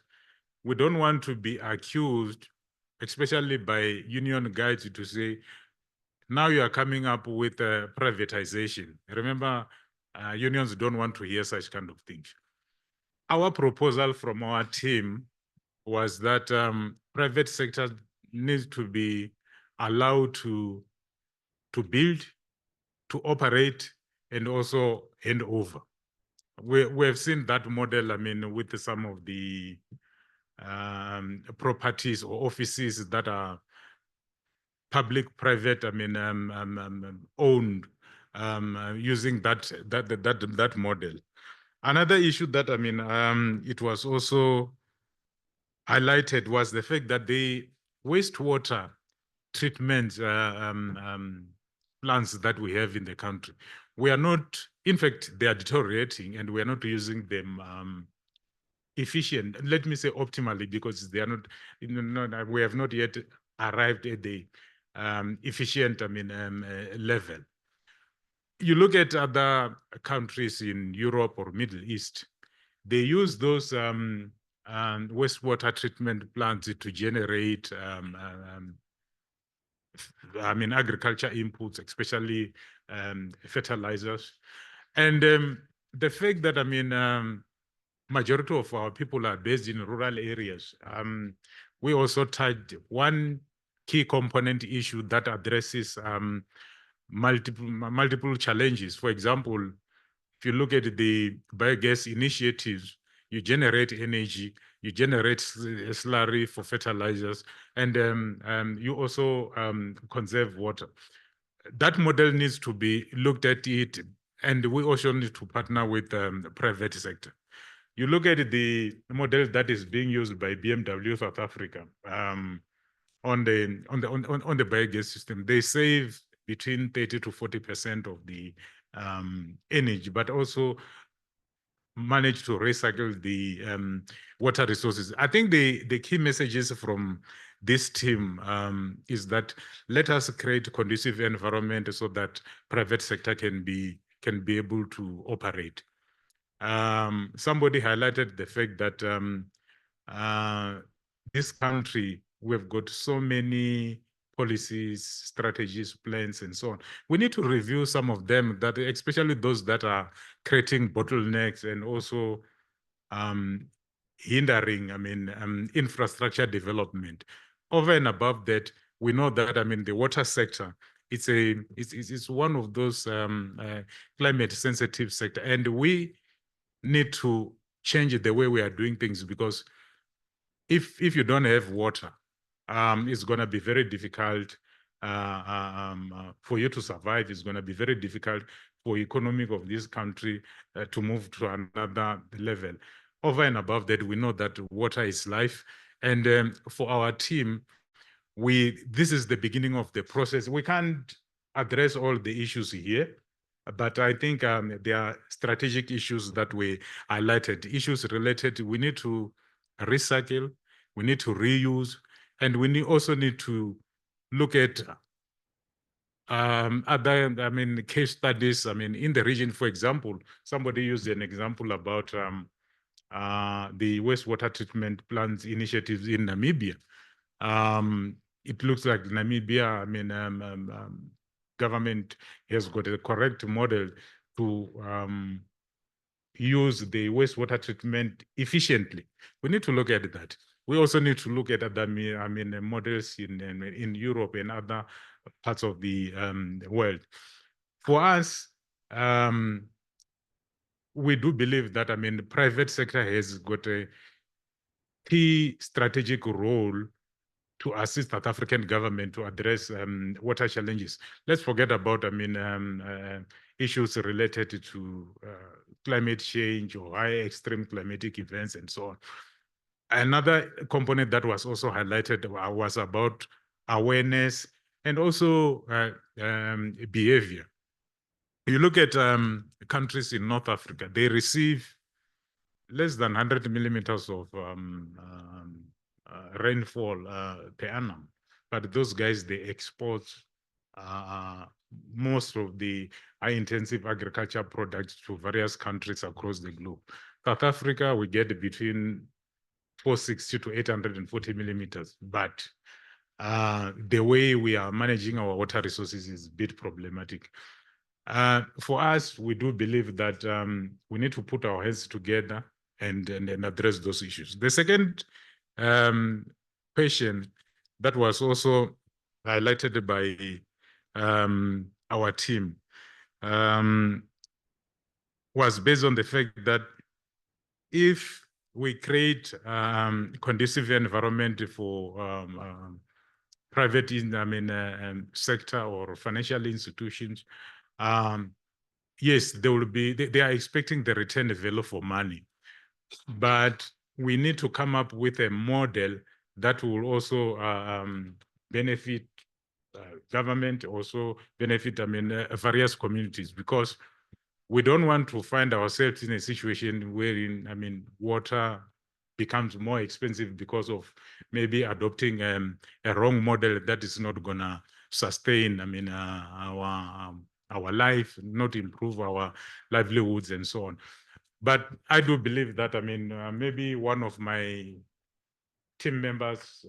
we don't want to be accused, especially by union guides, to say, now you are coming up with privatization. Remember, unions don't want to hear such kind of things. Our proposal from our team was that private sector needs to be allowed to build, to operate, and also hand over. We have seen that model, I mean, with some of the properties or offices that are public-private, I mean, owned, using that model. Another issue that, I mean, it was also highlighted was the fact that the wastewater treatment plants that we have in the country, we are not, in fact, they are deteriorating and we are not using them efficient, let me say optimally, because they are not, we have not yet arrived at the efficient, I mean, level. You look at other countries in Europe or Middle East, they use those wastewater treatment plants to generate I mean, agriculture inputs, especially fertilizers. And the fact that, I mean, majority of our people are based in rural areas, we also touched one key component issue that addresses multiple challenges. For example, if you look at the biogas initiatives, you generate energy, you generate slurry for fertilizers, and you also conserve water. that model needs to be looked at it, and we also need to partner with the private sector. You look at the model that is being used by BMW South Africa on the biogas system. They save between 30 to 40% of the energy, but also manage to recycle the water resources. I think the key messages from this team is that let us create a conducive environment so that private sector can be able to operate. Somebody highlighted the fact that this country, we've got so many policies, strategies, plans, and so on. We need to review some of them, that especially those that are creating bottlenecks and also hindering, infrastructure development. Over and above that, we know that, the water sector, it's one of those climate sensitive sector, and we need to change the way we are doing things, because if you don't have water, it's going to be very difficult for you to survive. It's going to be very difficult for economic of this country to move to another level. Over and above that, we know that water is life. And for our team, this is the beginning of the process. We can't address all the issues here, but I think there are strategic issues that we highlighted, issues related. We need to recycle, we need to reuse, and we also need to look at other, case studies. In the region, for example, somebody used an example about the wastewater treatment plants initiatives in Namibia. It looks like Namibia, government has got a correct model to use the wastewater treatment efficiently. We need to look at that. We also need to look at other, models in Europe and other parts of the world. For us, we do believe that, the private sector has got a key strategic role to assist South African government to address water challenges. Let's forget about, issues related to climate change or high extreme climatic events and so on. Another component that was also highlighted was about awareness and also behavior. You look at countries in North Africa, they receive less than 100 millimeters of rainfall per annum, but those guys, they export most of the high-intensive agriculture products to various countries across the globe. South Africa, we get between 460 to 840 millimeters, but the way we are managing our water resources is a bit problematic. For us, we do believe that we need to put our heads together and address those issues. The second question that was also highlighted by our team was based on the fact that if we create conducive environment for private sector or financial institutions, yes, they are expecting the return value for money, but we need to come up with a model that will also benefit government, also benefit various communities, because we don't want to find ourselves in a situation wherein water becomes more expensive because of maybe adopting a wrong model that is not gonna sustain our life, not improve our livelihoods and so on. But I do believe that maybe one of my team members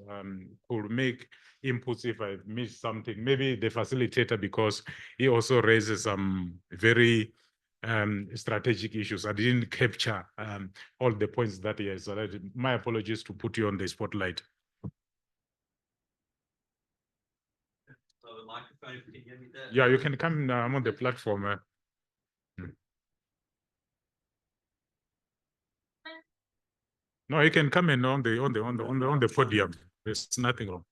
could make inputs if I missed something, maybe the facilitator, because he also raises some very strategic issues. I didn't capture all the points that he has. My apologies to put you on the spotlight. So the microphone, if you can hear me there. Yeah, you can come. I'm on the platform. No, you can come in on the podium. There's nothing wrong.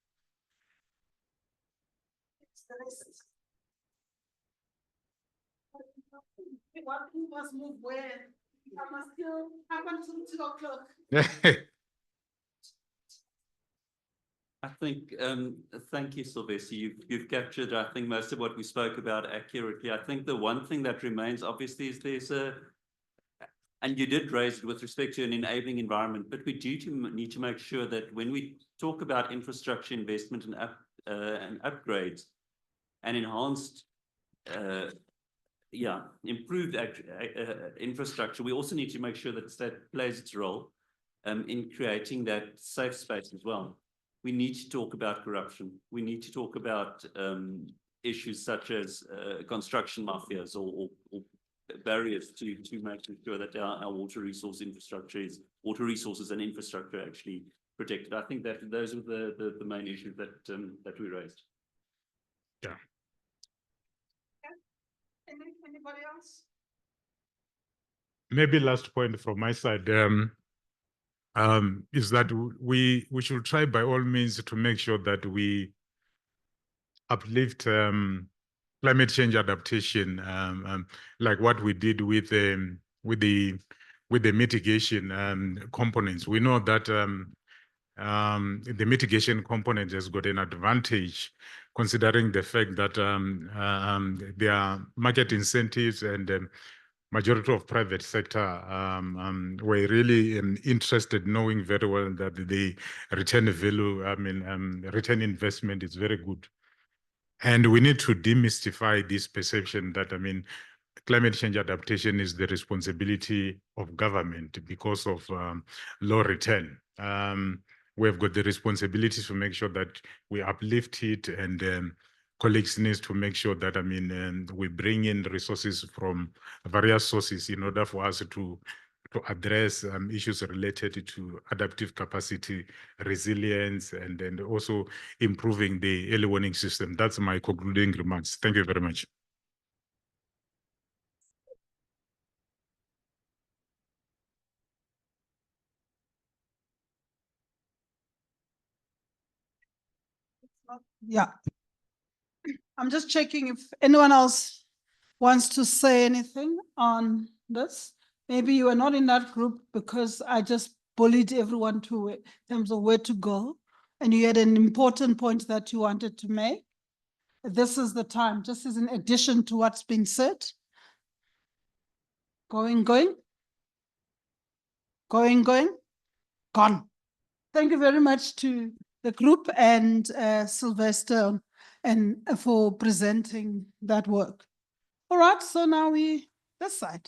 what who must move where? I must still up until 2 o'clock. I think, thank you, Sylvester. You've captured, I think, most of what we spoke about accurately. I think the one thing that remains, obviously, is there's and you did raise it with respect to an enabling environment, but we need to make sure that when we talk about infrastructure investment and upgrades and enhanced, improved infrastructure, we also need to make sure that state plays its role in creating that safe space as well. We need to talk about corruption. We need to talk about issues such as construction mafias or barriers to making sure that our water resources and infrastructure actually protected. I think that those are the main issues that we raised. Yeah. Anybody else? Maybe last point from my side is that we should try by all means to make sure that we uplift climate change adaptation, like what we did with the mitigation components. We know that the mitigation component has got an advantage, considering the fact that there are market incentives and majority of private sector were really interested, knowing very well that the return value, return investment is very good. And we need to demystify this perception that, climate change adaptation is the responsibility of government because of low return. We've got the responsibility to make sure that we uplift it, and colleagues need to make sure that, we bring in resources from various sources in order for us to address issues related to adaptive capacity, resilience, and then also improving the early warning system. That's my concluding remarks. Thank you very much. Yeah. I'm just checking if anyone else wants to say anything on this. Maybe you are not in that group because I just bullied everyone in terms of where to go, and you had an important point that you wanted to make. This is the time, just as an addition to what's been said. Going, gone. Thank you very much to the group and Sylvester and for presenting that work. All right, so now this side.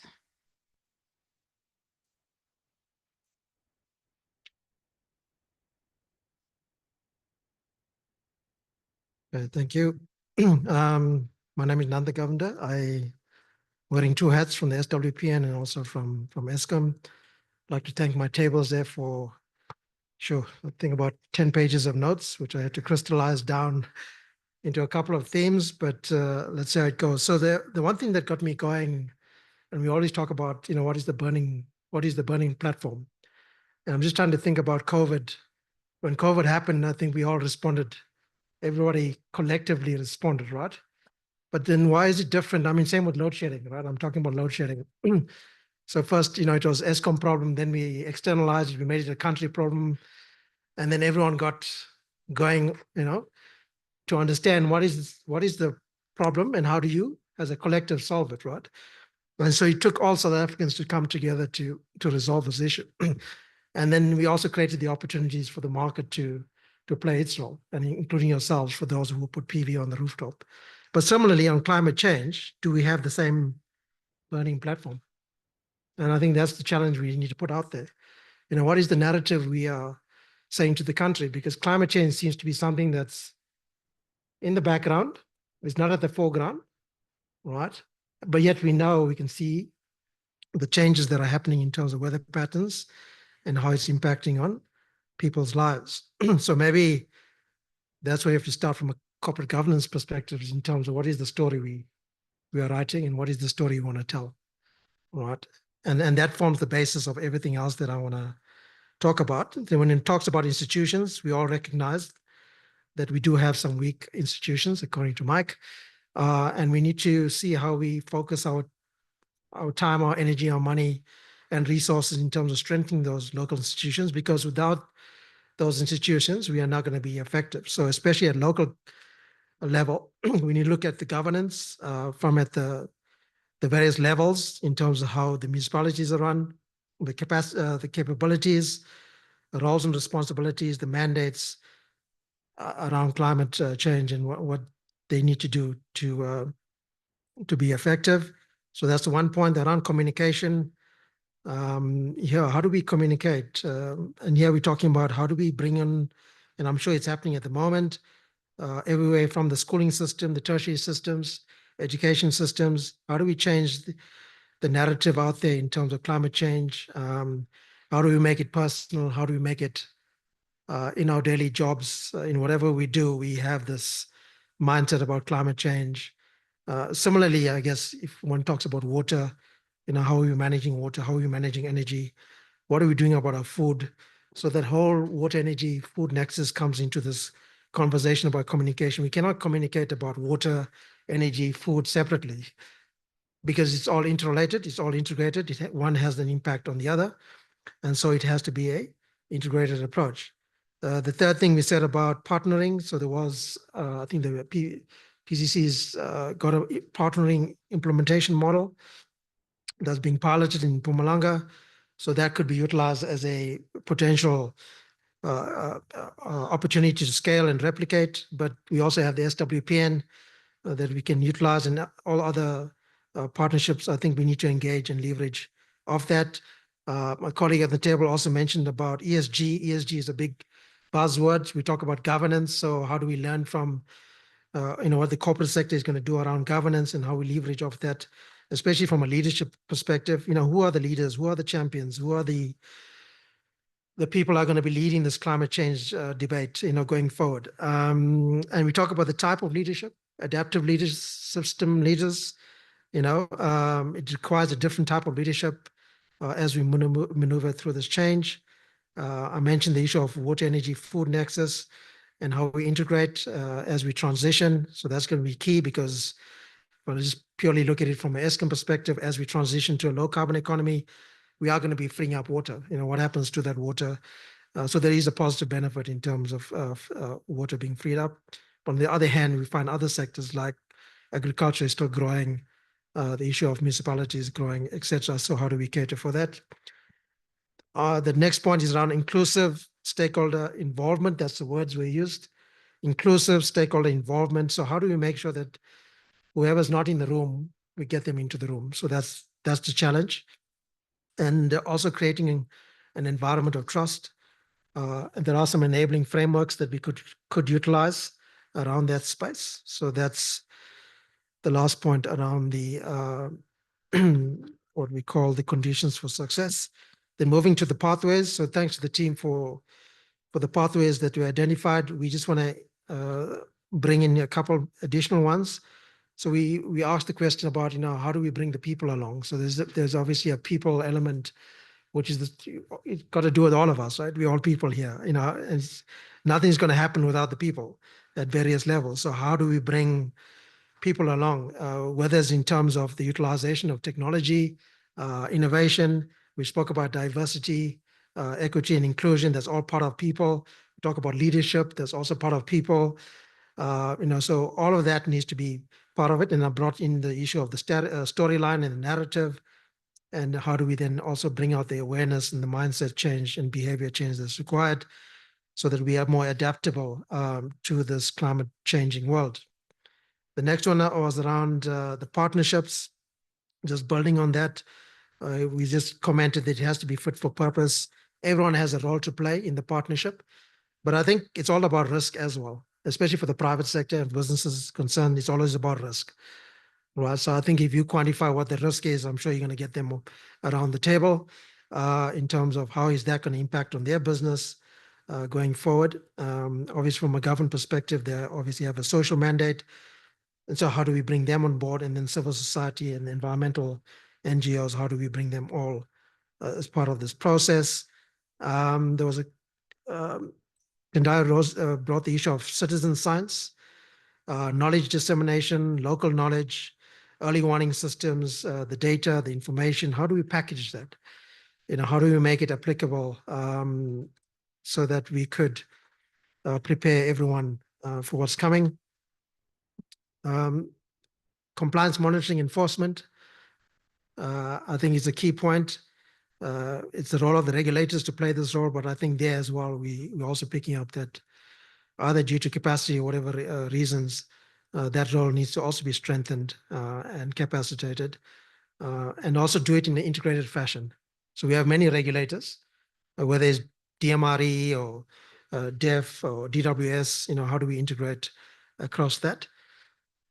Thank you. My name is Nanda Govender. I wearing two hats from the SWPN and also from Eskom. I'd like to thank my tables there for, I think about 10 pages of notes, which I had to crystallize down into a couple of themes, but let's see how it goes. So the one thing that got me going, and we always talk about, what is the burning platform? And I'm just trying to think about COVID. When COVID happened, I think we all responded. Everybody collectively responded, right? But then why is it different? Same with load shedding, right? I'm talking about load shedding. So first, it was Eskom problem, then we externalized it, we made it a country problem, and then everyone got going, to understand what is the problem and how do you, as a collective, solve it, right? And so it took all South Africans to come together to resolve this issue. And then we also created the opportunities for the market to play its role, and including yourselves for those who put PV on the rooftop. But similarly, on climate change, do we have the same burning platform? And I think that's the challenge we need to put out there. What is the narrative we are saying to the country? Because climate change seems to be something that's in the background. It's not at the foreground, right? But yet we can see the changes that are happening in terms of weather patterns and how it's impacting on people's lives. So maybe that's where you have to start from a corporate governance perspective, in terms of what is the story we are writing and what is the story you want to tell, right? And that forms the basis of everything else that I want to talk about. Then when it talks about institutions, we all recognize that we do have some weak institutions, according to Mike, and we need to see how we focus our our time, our energy, our money, and resources in terms of strengthening those local institutions, because without those institutions, we are not going to be effective. So especially at local level, we need to look at the governance from at the various levels in terms of how the municipalities are run, the capacity, the capabilities, the roles and responsibilities, the mandates around climate change, and what they need to do to be effective. So that's the one point. Around communication. Here, how do we communicate? And here we're talking about how do we bring in, and I'm sure it's happening at the moment, everywhere from the schooling system, the tertiary systems, education systems. How do we change the narrative out there in terms of climate change? How do we make it personal? How do we make it in our daily jobs? In whatever we do, we have this mindset about climate change. Similarly, I guess if one talks about water, how are we managing water? How are we managing energy? What are we doing about our food? So that whole water, energy, food nexus comes into this conversation about communication. We cannot communicate about water, energy, food separately because it's all interrelated, it's all integrated. One has an impact on the other. And so it has to be a integrated approach. The third thing we said about partnering, so there was, I think the PCC's got a partnering implementation model that's being piloted in Mpumalanga. So that could be utilized as a potential opportunity to scale and replicate. But we also have the SWPN that we can utilize, and all other partnerships. I think we need to engage and leverage of that. My colleague at the table also mentioned about ESG. ESG is a big buzzword. We talk about governance. So how do we learn from what the corporate sector is going to do around governance and how we leverage off that, especially from a leadership perspective? Who are the leaders? Who are the champions? Who are the people who are going to be leading this climate change debate, going forward? And we talk about the type of leadership, adaptive leaders, system leaders. It requires a different type of leadership as we maneuver through this change. I mentioned the issue of water, energy, food nexus, and how we integrate as we transition. So that's going to be key, because when I just purely look at it from an Eskom perspective, as we transition to a low carbon economy, we are going to be freeing up water. What happens to that water? So there is a positive benefit in terms of water being freed up. But on the other hand, we find other sectors like agriculture is still growing, the issue of municipalities growing, etc. So how do we cater for that? The next point is around inclusive stakeholder involvement. That's the words we used. Inclusive stakeholder involvement. So how do we make sure that whoever's not in the room, we get them into the room? So that's the challenge. And also creating an environment of trust. And there are some enabling frameworks that we could utilize around that space. So that's the last point around the what we call the conditions for success. Then moving to the pathways. So thanks to the team for the pathways that we identified. We just want to bring in a couple additional ones. So we asked the question about, how do we bring the people along? So there's obviously a people element, which is it's got to do with all of us, right? We're all people here, and nothing's going to happen without the people at various levels. So how do we bring people along, whether it's in terms of the utilization of technology, innovation? We spoke about diversity, equity, and inclusion. That's all part of people. We talk about leadership. That's also part of people. So all of that needs to be part of it. And I brought in the issue of the storyline and the narrative, and how do we then also bring out the awareness and the mindset change and behavior change that's required, so that we are more adaptable to this climate changing world. The next one was around the partnerships. Just building on that, we just commented that it has to be fit for purpose. Everyone has a role to play in the partnership, but I think it's all about risk as well, especially for the private sector and businesses concerned. It's always about risk, right? So I think if you quantify what the risk is, I'm sure you're going to get them around the table in terms of how is that going to impact on their business going forward. Obviously, from a government perspective, they obviously have a social mandate. And so how do we bring them on board? And then civil society and environmental NGOs, how do we bring them all as part of this process? There was Tendai Rose brought the issue of citizen science, knowledge dissemination, local knowledge, early warning systems, the data, the information, how do we package that? How do we make it applicable so that we could prepare everyone for what's coming? Compliance monitoring enforcement, I think is a key point. It's the role of the regulators to play this role, but I think there as well, we're also picking up that either due to capacity or whatever reasons, that role needs to also be strengthened and capacitated, and also do it in an integrated fashion. So we have many regulators, whether it's DMRE or DEF or DWS, how do we integrate across that?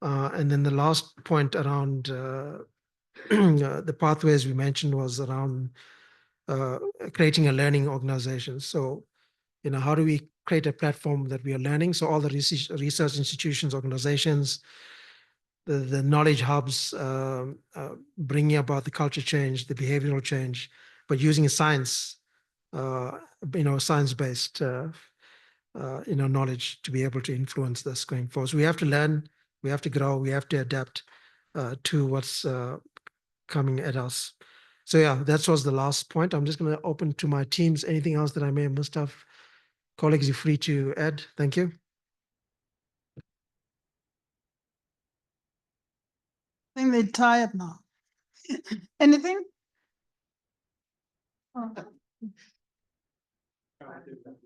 And then the last point around the pathways we mentioned was around creating a learning organization. So, how do we create a platform that we are learning? So all the research institutions, organizations, the knowledge hubs, bringing about the culture change, the behavioral change, but using science, science-based, knowledge to be able to influence this going forward. So we have to learn, we have to grow, we have to adapt to what's coming at us. So yeah, that was the last point. I'm just going to open to my teams. Anything else that I may have missed off? Colleagues, you're free to add. Thank you. I think they're tired now. Anything? Oh.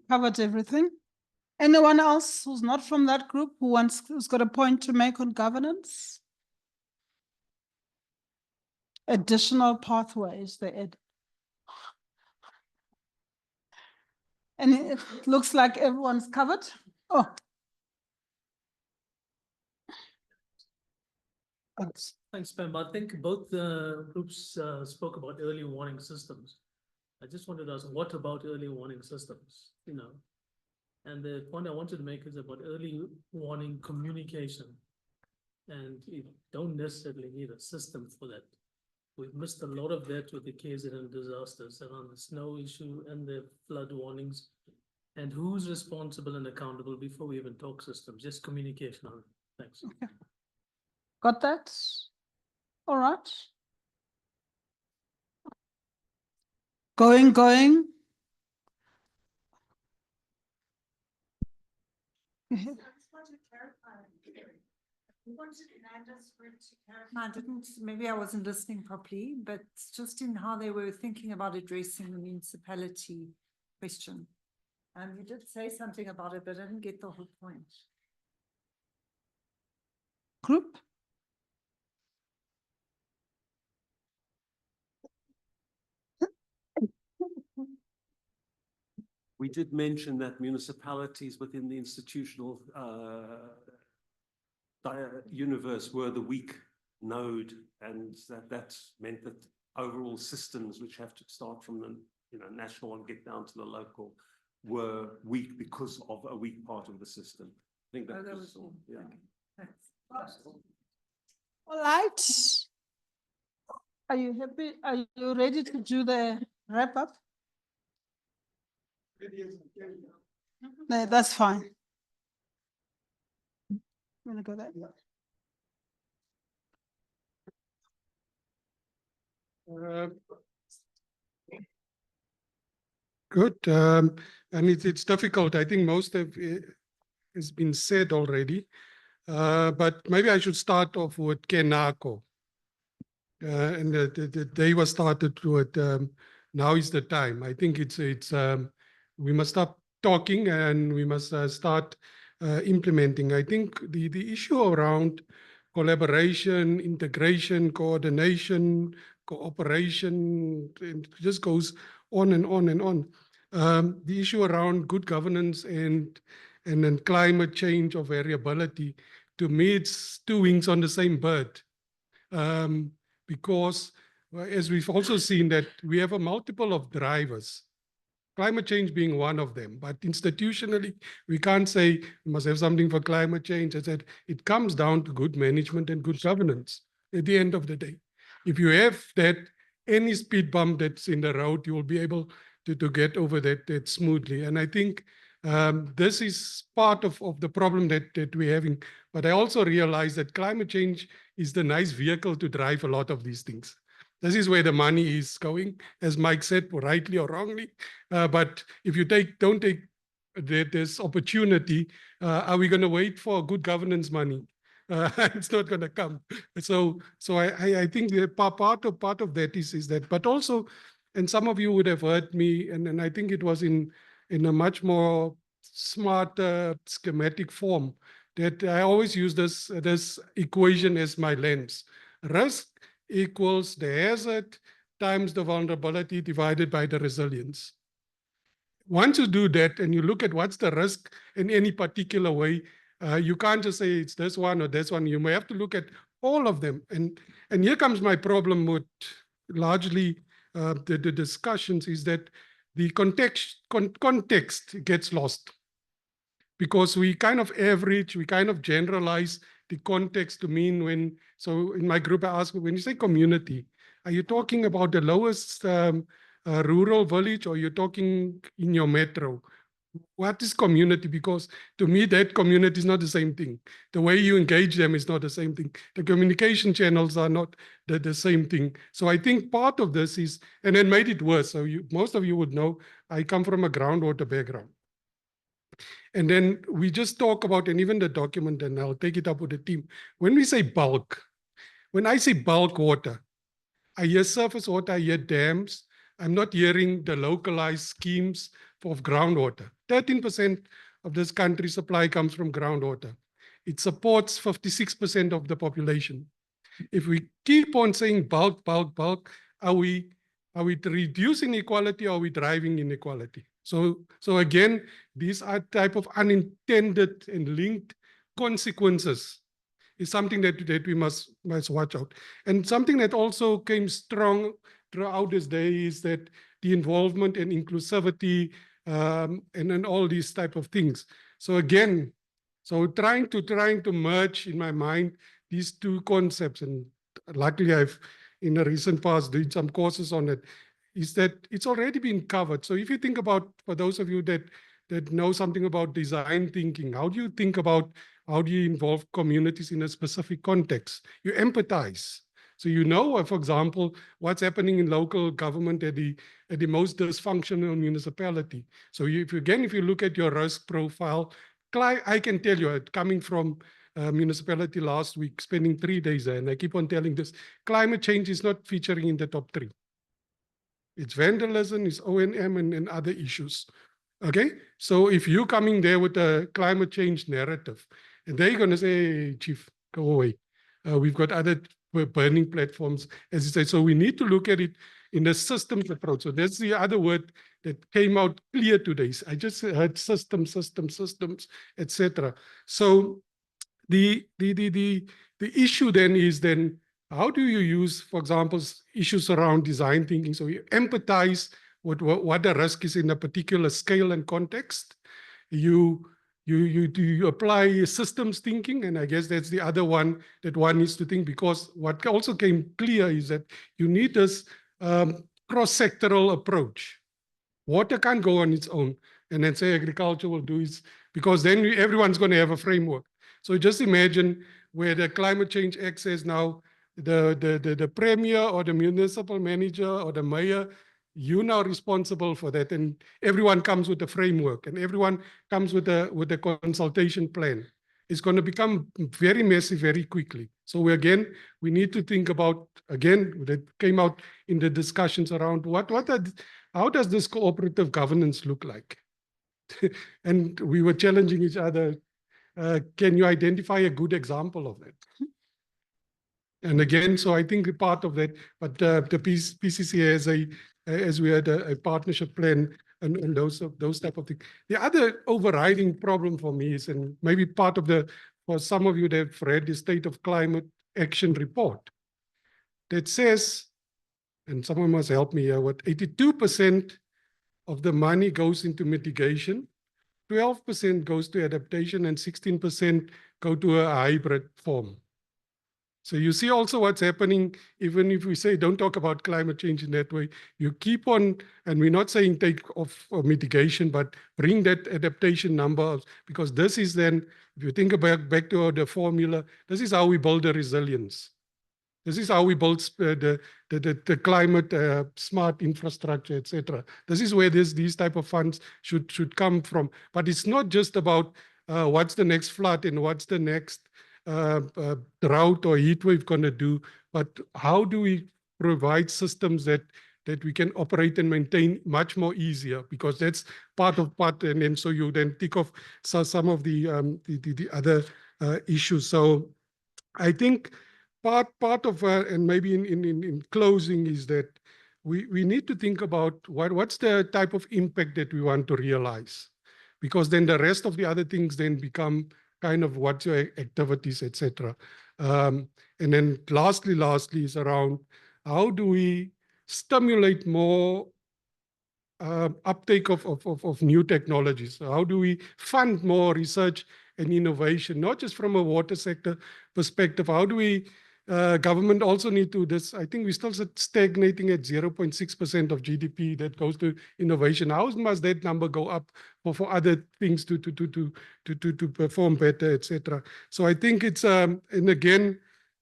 Covered everything. Anyone else who's not from that group who's got a point to make on governance? Additional pathways they add. And it looks like everyone's covered. Oh. Thanks, Pam. I think both groups spoke about early warning systems. I just wanted to ask, what about early warning systems? And the point I wanted to make is about early warning communication. And you don't necessarily need a system for that. We've missed a lot of that with the KZN disasters around the snow issue and the flood warnings. And who's responsible and accountable before we even talk systems, just communication on it. Thanks. Okay. Got that? All right. Going. I didn't, maybe I wasn't listening properly, but just in how they were thinking about addressing the municipality question. You did say something about it, but I didn't get the whole point. Group? We did mention that municipalities within the institutional universe were the weak node, and that meant that overall systems, which have to start from the national and get down to the local, were weak because of a weak part of the system. I think that was all. Yeah. All right. Are you happy? Are you ready to do the wrap up? No, that's fine. I'm gonna go there. Good. And it's difficult. I think most of it has been said already. But maybe I should start off with Kenako. And the day was started with now is the time. I think it's we must stop talking and we must start implementing. I think the issue around collaboration, integration, coordination, cooperation, it just goes on and on and on. The issue around good governance and then climate change or variability, to me, it's two wings on the same bird. Because as we've also seen that we have a multiple of drivers, climate change being one of them, but institutionally, we can't say we must have something for climate change. I said, it comes down to good management and good governance at the end of the day. If you have that, any speed bump that's in the road, you will be able to get over that smoothly. And I think This is part of the problem that we're having. But I also realize that climate change is the nice vehicle to drive a lot of these things. This is where the money is going, as Mike said, rightly or wrongly. But if you don't take this opportunity, are we going to wait for good governance money? It's not going to come. So I think that part of that is that, but also, and some of you would have heard me, and I think it was in a much more smart schematic form, that I always use this equation as my lens. Risk equals the hazard times the vulnerability divided by the resilience. Once you do that and you look at what's the risk in any particular way, you can't just say it's this one or this one. You may have to look at all of them. And here comes my problem with largely the discussions, is that the context gets lost, because we kind of average, we kind of generalize the context to mean when, so in my group I ask, when you say community, are you talking about the lowest rural village, or you're talking in your metro? What is community? Because to me, that community is not the same thing. The way you engage them is not the same thing. The communication channels are not the same thing. So I think part of this is, and it made it worse. So most of you would know, I come from a groundwater background. And then we just talk about, and even the document, and I'll take it up with the team. When we say bulk, when I say bulk water, I hear surface water, I hear dams. I'm not hearing the localized schemes of groundwater. 13% of this country's supply comes from groundwater. It supports 56% of the population. If we keep on saying bulk, bulk, bulk, are we reducing inequality, or are we driving inequality? So again, these are type of unintended and linked consequences is something that we must watch out. And something that also came strong throughout this day is that the involvement and inclusivity and all these type of things. So again, so trying to merge in my mind these two concepts, and luckily I've in the recent past did some courses on it, is that it's already been covered. So if you think about, for those of you that know something about design thinking, how do you think about, how do you involve communities in a specific context? You empathize. So you know, for example, what's happening in local government at the most dysfunctional municipality. So if you look at your risk profile, I can tell you, coming from a municipality last week, spending 3 days there, and I keep on telling this, climate change is not featuring in the top 3. It's vandalism, it's O&M and other issues. Okay, so if you're coming there with a climate change narrative, and they're going to say, hey, Chief, go away. We've got other burning platforms, as you say. So we need to look at it in a systems approach. So that's the other word that came out clear today. I just heard systems, etc. So the issue then is how do you use, for example, issues around design thinking? So you empathize what the risk is in a particular scale and context. You apply systems thinking, and I guess that's the other one that one needs to think, because what also came clear is that you need this cross-sectoral approach. Water can't go on its own, and then say agriculture will do it, because then everyone's going to have a framework. So just imagine where the climate change act says now, the premier or the municipal manager or the mayor, you're now responsible for that, and everyone comes with a framework, and everyone comes with a consultation plan. It's going to become very messy very quickly. So we need to think about, again, that came out in the discussions around how does this cooperative governance look like? And we were challenging each other. Can you identify a good example of that? And again, so I think part of that, but the PCC has as we had a partnership plan and those type of things. The other overriding problem for me is, and maybe part of for some of you that have read the State of Climate Action Report, that says, and someone must help me here, what 82% of the money goes into mitigation, 12% goes to adaptation, and 16% go to a hybrid form. So you see also what's happening, even if we say don't talk about climate change in that way, you keep on, and we're not saying take off mitigation, but bring that adaptation number up, because this is then, if you think about back to the formula, this is how we build the resilience. This is how we build the climate smart infrastructure, etc. This is where these type of funds should come from. But it's not just about what's the next flood and what's the next drought or heat wave going to do, but how do we provide systems that we can operate and maintain much more easier, because that's part, and then so you then tick off some of the other issues. So I think part of and maybe in closing is that we need to think about what's the type of impact that we want to realize, because then the rest of the other things then become kind of what's your activities, etc. And then lastly is around how do we stimulate more uptake of new technologies? How do we fund more research and innovation, not just from a water sector perspective? How do we, government also need to this, I think we're still stagnating at 0.6% of GDP that goes to innovation. How must that number go up for other things to perform better, etc.? So I think it's, and again,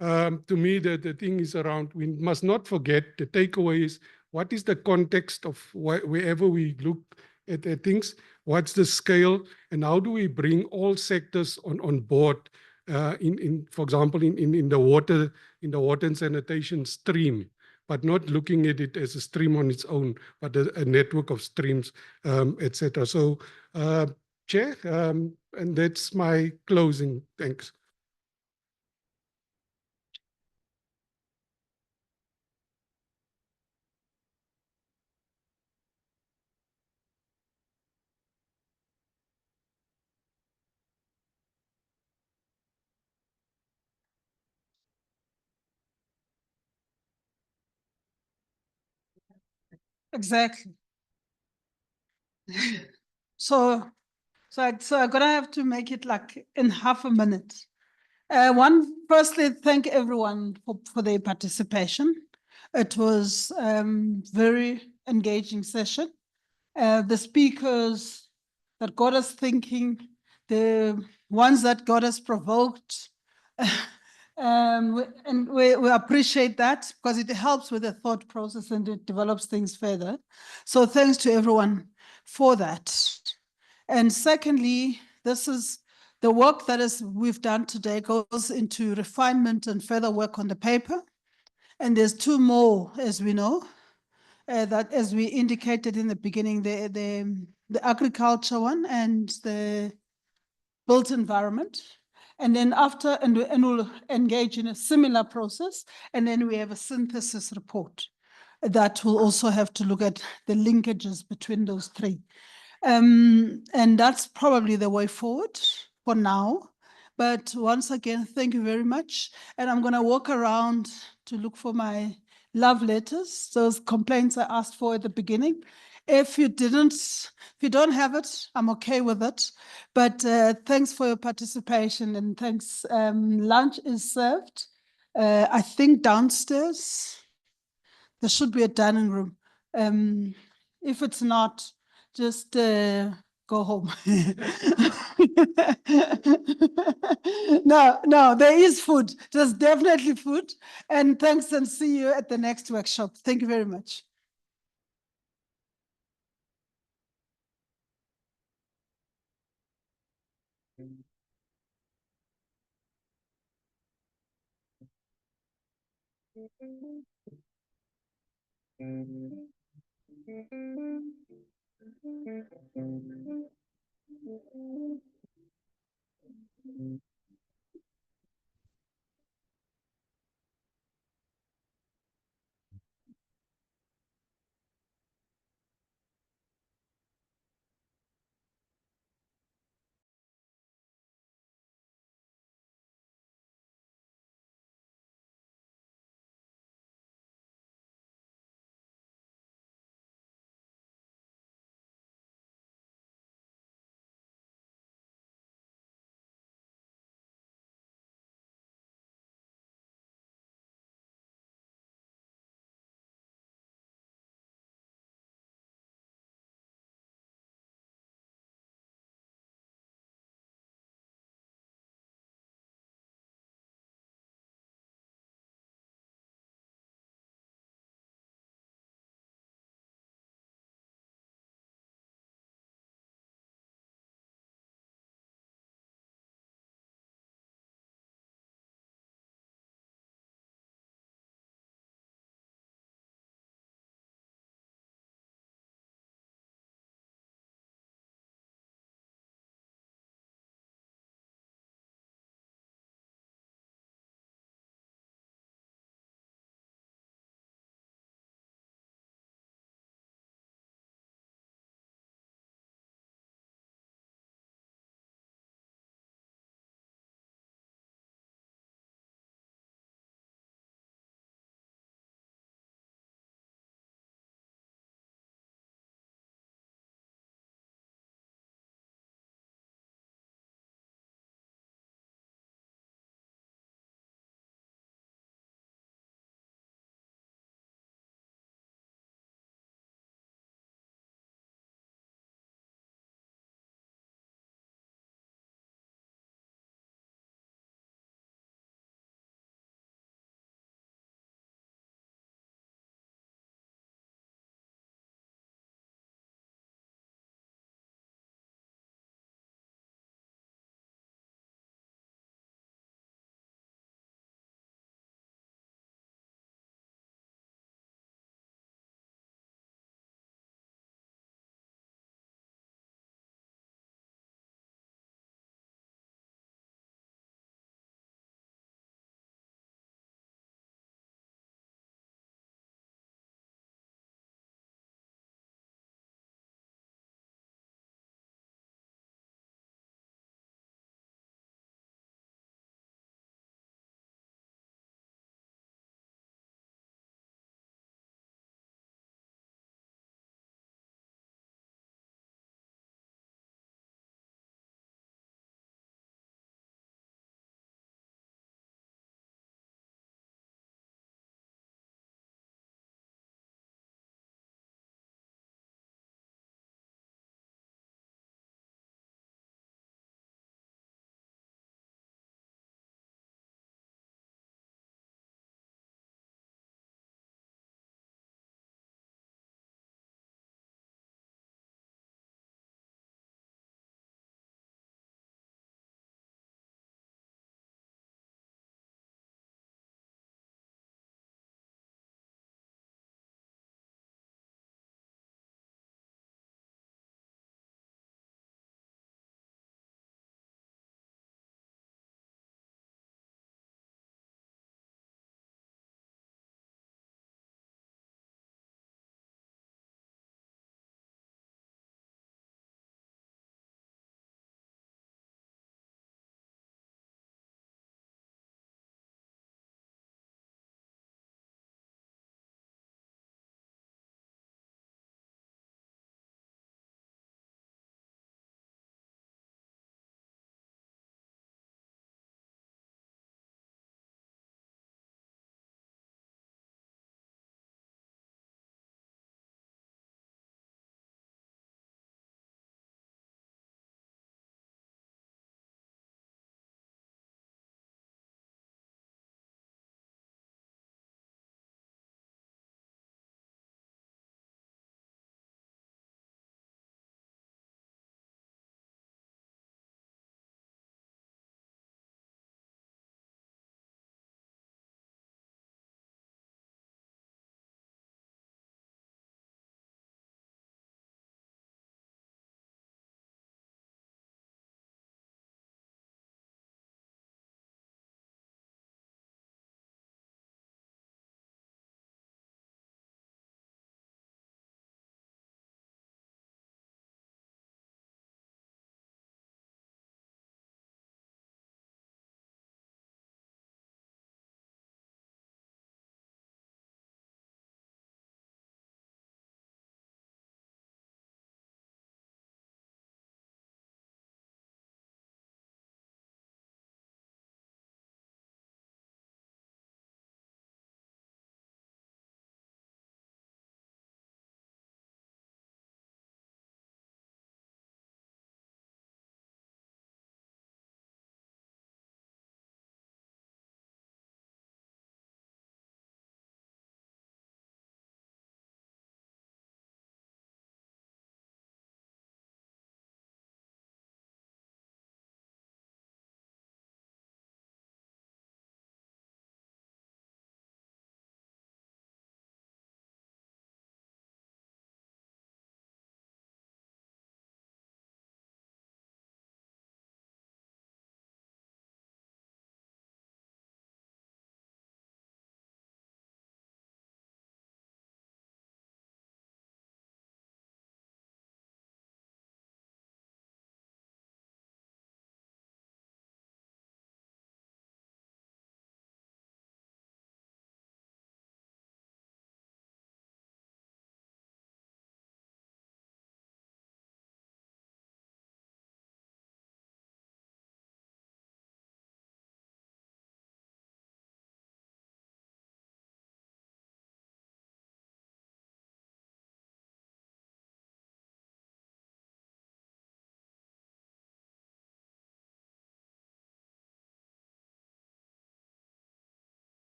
to me, the thing is around, we must not forget, the takeaway is, what is the context of wherever we look at things? What's the scale? And how do we bring all sectors on board? For example, in the water and sanitation stream, but not looking at it as a stream on its own, but a network of streams, etc. So, Chair, and that's my closing. Thanks. Exactly. So I'm gonna have to make it like in half a minute. Firstly, thank everyone for their participation. It was very engaging session. The speakers that got us thinking, the ones that got us provoked, and we appreciate that, because it helps with the thought process and it develops things further. So thanks to everyone for that. And secondly, this is the work that we've done today goes into refinement and further work on the paper. And there's two more, as we know, that as we indicated in the beginning, the agriculture one and the built environment. And then after, and we'll engage in a similar process. And then we have a synthesis report that will also have to look at the linkages between those three. And that's probably the way forward for now. But once again, thank you very much. And I'm going to walk around to look for my love letters, those complaints I asked for at the beginning. If you don't have it, I'm okay with it. But thanks for your participation and thanks. Lunch is served, I think downstairs. There should be a dining room. If it's not, just go home. No, there is food. There's definitely food. And thanks, and see you at the next workshop. Thank you very much.